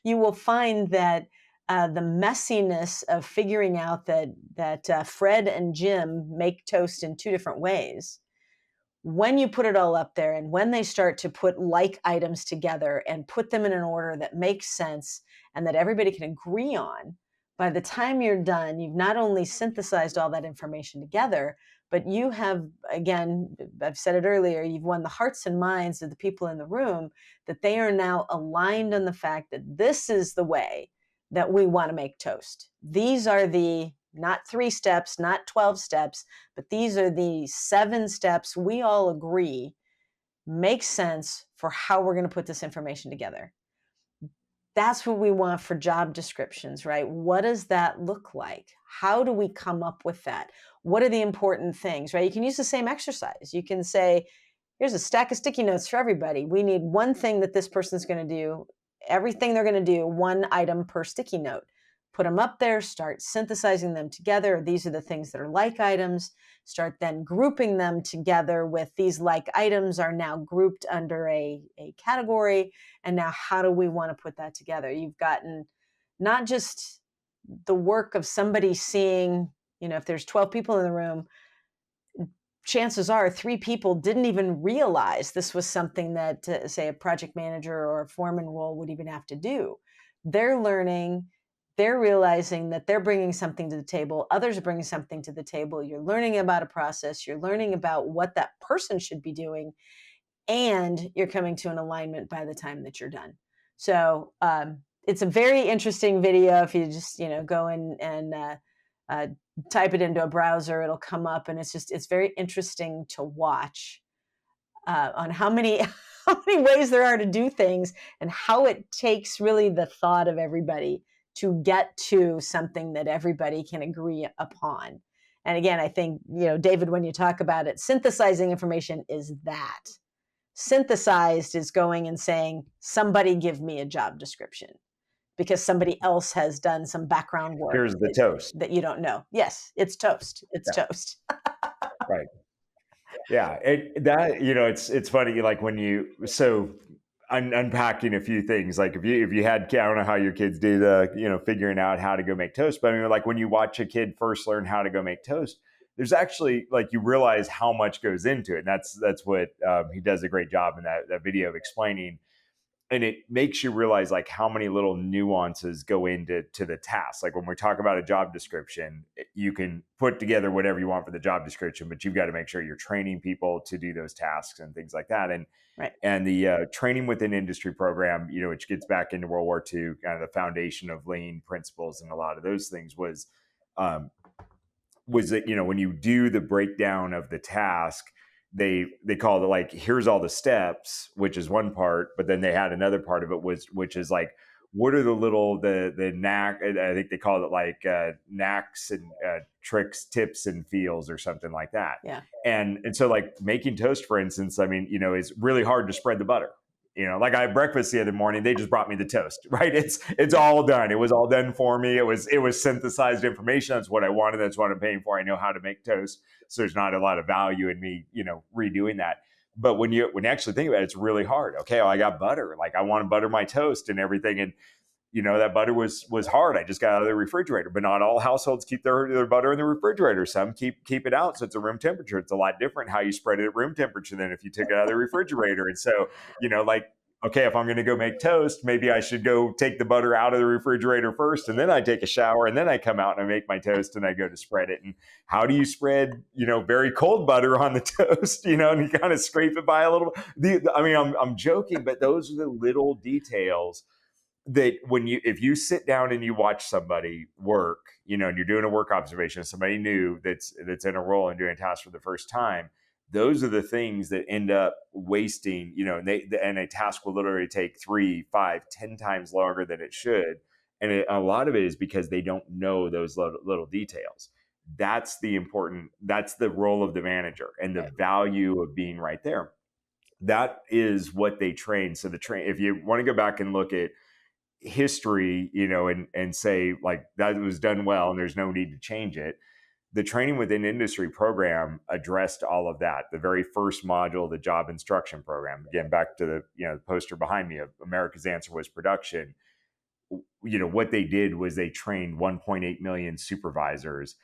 will find that the messiness of figuring out that Fred and Jim make toast in 2 different ways, when you put it all up there and when they start to put like items together and put them in an order that makes sense and that everybody can agree on, by the time you're done, you've not only synthesized all that information together, but you have, again, I've said it earlier, you've won the hearts and minds of the people in the room, that they are now aligned on the fact that this is the way that we want to make toast. These are the not 3 steps, not 12 steps, but these are the 7 steps we all agree make sense for how we're going to put this information together. That's what we want for job descriptions, right? What does that look like? How do we come up with that? What are the important things, right? You can use the same exercise. You can say, here's a stack of sticky notes for everybody. We need one thing that this person's going to do, everything they're going to do, 1 item per sticky note. Put them up there, start synthesizing them together. These are the things that are like items. Start then grouping them together with these like items are now grouped under a category. And now how do we want to put that together? You've gotten not just the work of somebody seeing, if there's 12 people in the room, chances are 3 people didn't even realize this was something that, say, a project manager or a foreman role would even have to do. They're learning. They're realizing that they're bringing something to the table. Others are bringing something to the table. You're learning about a process. You're learning about what that person should be doing. And you're coming to an alignment by the time that you're done. So it's a very interesting video. If you just, go in and type it into a browser, it'll come up. And it's very interesting to watch on how many ways there are to do things and how it takes really the thought of everybody to get to something that everybody can agree upon. And again, I think, David, when you talk about it, synthesizing information is that. Synthesized is going and saying, somebody give me a job description because somebody else has done some background work. Here's the toast that you don't know. Yes, it's toast. It's toast. Right. Yeah. It's funny. Like unpacking a few things, like if you had, I don't know how your kids do figuring out how to go make toast, but I mean, like when you watch a kid first learn how to go make toast, there's actually, like, you realize how much goes into it. And that's what he does a great job in that video of explaining. And it makes you realize like how many little nuances go into the task. Like when we talk about a job description, you can put together whatever you want for the job description, but you've got to make sure you're training people to do those tasks and things like that. And right. And the training within industry program, which gets back into World War II, kind of the foundation of lean principles and a lot of those things was that, when you do the breakdown of the task, they called it like, here's all the steps, which is one part, but then they had another part of it which is like, what are the knack, I think they called it like knacks and tricks, tips and feels or something like that. Yeah. And so like making toast, for instance, I mean, is really hard to spread the butter. Like I had breakfast the other morning, they just brought me the toast, right? It's all done. It was all dyou for me. It was synthesized information. That's what I wanted. That's what I'm paying for. I know how to make toast. So there's not a lot of value in me, redoing that. But when you actually think about it, it's really hard. Okay, I got butter. Like I want to butter my toast and everything. And that butter was hard. I just got out of the refrigerator, but not all households keep their butter in the refrigerator. Some keep it out. So it's a room temperature. It's a lot different how you spread it at room temperature than if you took it out of the refrigerator. And so, okay, if I'm going to go make toast, maybe I should go take the butter out of the refrigerator first, and then I take a shower, and then I come out and I make my toast and I go to spread it. And how do you spread, very cold butter on the toast, and you kind of scrape it by a little. I'm joking, but those are the little details that if you sit down and you watch somebody work, and you're doing a work observation, somebody new that's in a role and doing a task for the first time, those are the things that end up wasting, and a task will literally take 3, 5, 10 times longer than it should. And a lot of it is because they don't know those little details. That's the role of the manager and the value of being right there. That is what they train. So if you want to go back and look at history, and say like that was done well and there's no need to change it, the training within industry program addressed all of that. The very first module, the job instruction program, again, back to the poster behind me of America's Answer Was Production. What they did was they trained 1.8 million supervisors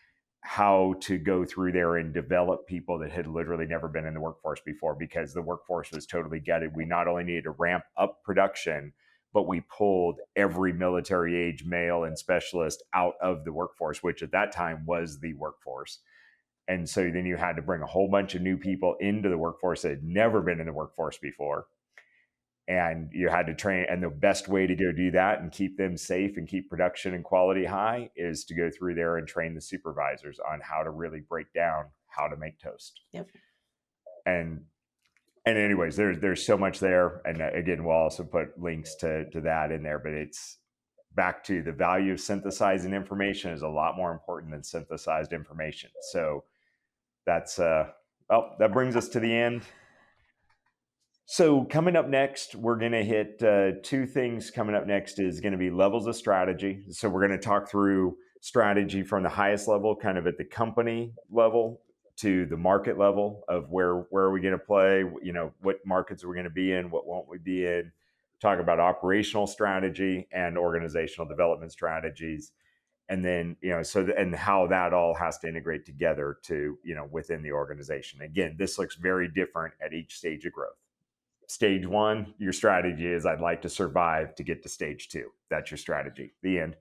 how to go through there and develop people that had literally never been in the workforce before, because the workforce was totally gutted. We not only needed to ramp up production, but we pulled every military age male and specialist out of the workforce, which at that time was the workforce. And so then you had to bring a whole bunch of new people into the workforce that had never been in the workforce before. And you had to train. And the best way to go do that and keep them safe and keep production and quality high is to go through there and train the supervisors on how to really break down how to make toast. Yep. And anyways, there's so much there. And again, we'll also put links to that in there, but it's back to the value of synthesizing information is a lot more important than synthesized information. So that's, that brings us to the end. So coming up next, we're going to hit two things. Coming up next is going to be levels of strategy. So we're going to talk through strategy from the highest level, kind of at the company level, to the market level of where are we going to play, what markets are we going to be in, what won't we be in, talk about operational strategy and organizational development strategies. And then, and how that all has to integrate together to, within the organization. Again, this looks very different at each stage of growth. Stage 1, your strategy is I'd like to survive to get to stage 2. That's your strategy. The end.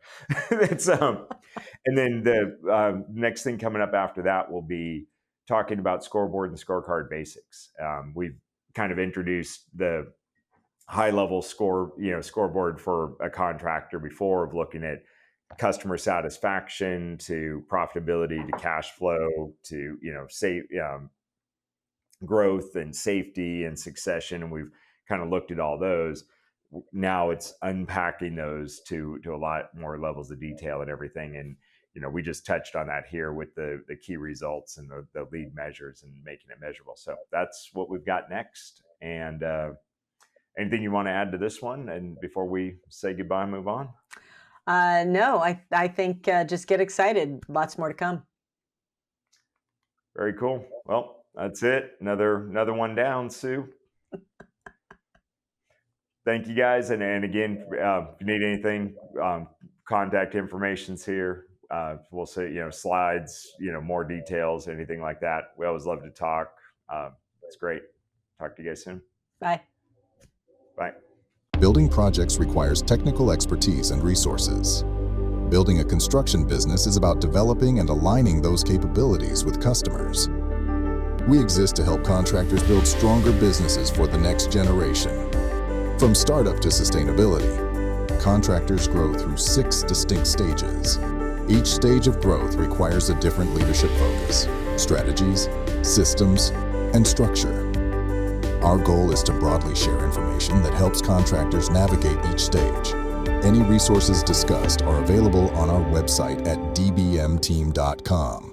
That's and then the next thing coming up after that will be talking about scoreboard and scorecard basics. We've kind of introduced the high level scoreboard for a contractor before, of looking at customer satisfaction to profitability to cash flow to growth and safety and succession, and we've kind of looked at all those. Now it's unpacking those to a lot more levels of detail and everything. And we just touched on that here with the key results and the lead measures and making it measurable. So that's what we've got next. And anything you want to add to this one? And before we say goodbye, move on? No, I think just get excited. Lots more to come. Very cool. Well, that's it. Another one down, Sue. Thank you guys. And again, if you need anything, contact information's here. We'll say, slides, more details, anything like that. We always love to talk. It's great. Talk to you guys soon. Bye. Bye. Building projects requires technical expertise and resources. Building a construction business is about developing and aligning those capabilities with customers. We exist to help contractors build stronger businesses for the next generation. From startup to sustainability, contractors grow through 6 distinct stages. Each stage of growth requires a different leadership focus, strategies, systems, and structure. Our goal is to broadly share information that helps contractors navigate each stage. Any resources discussed are available on our website at dbmteam.com.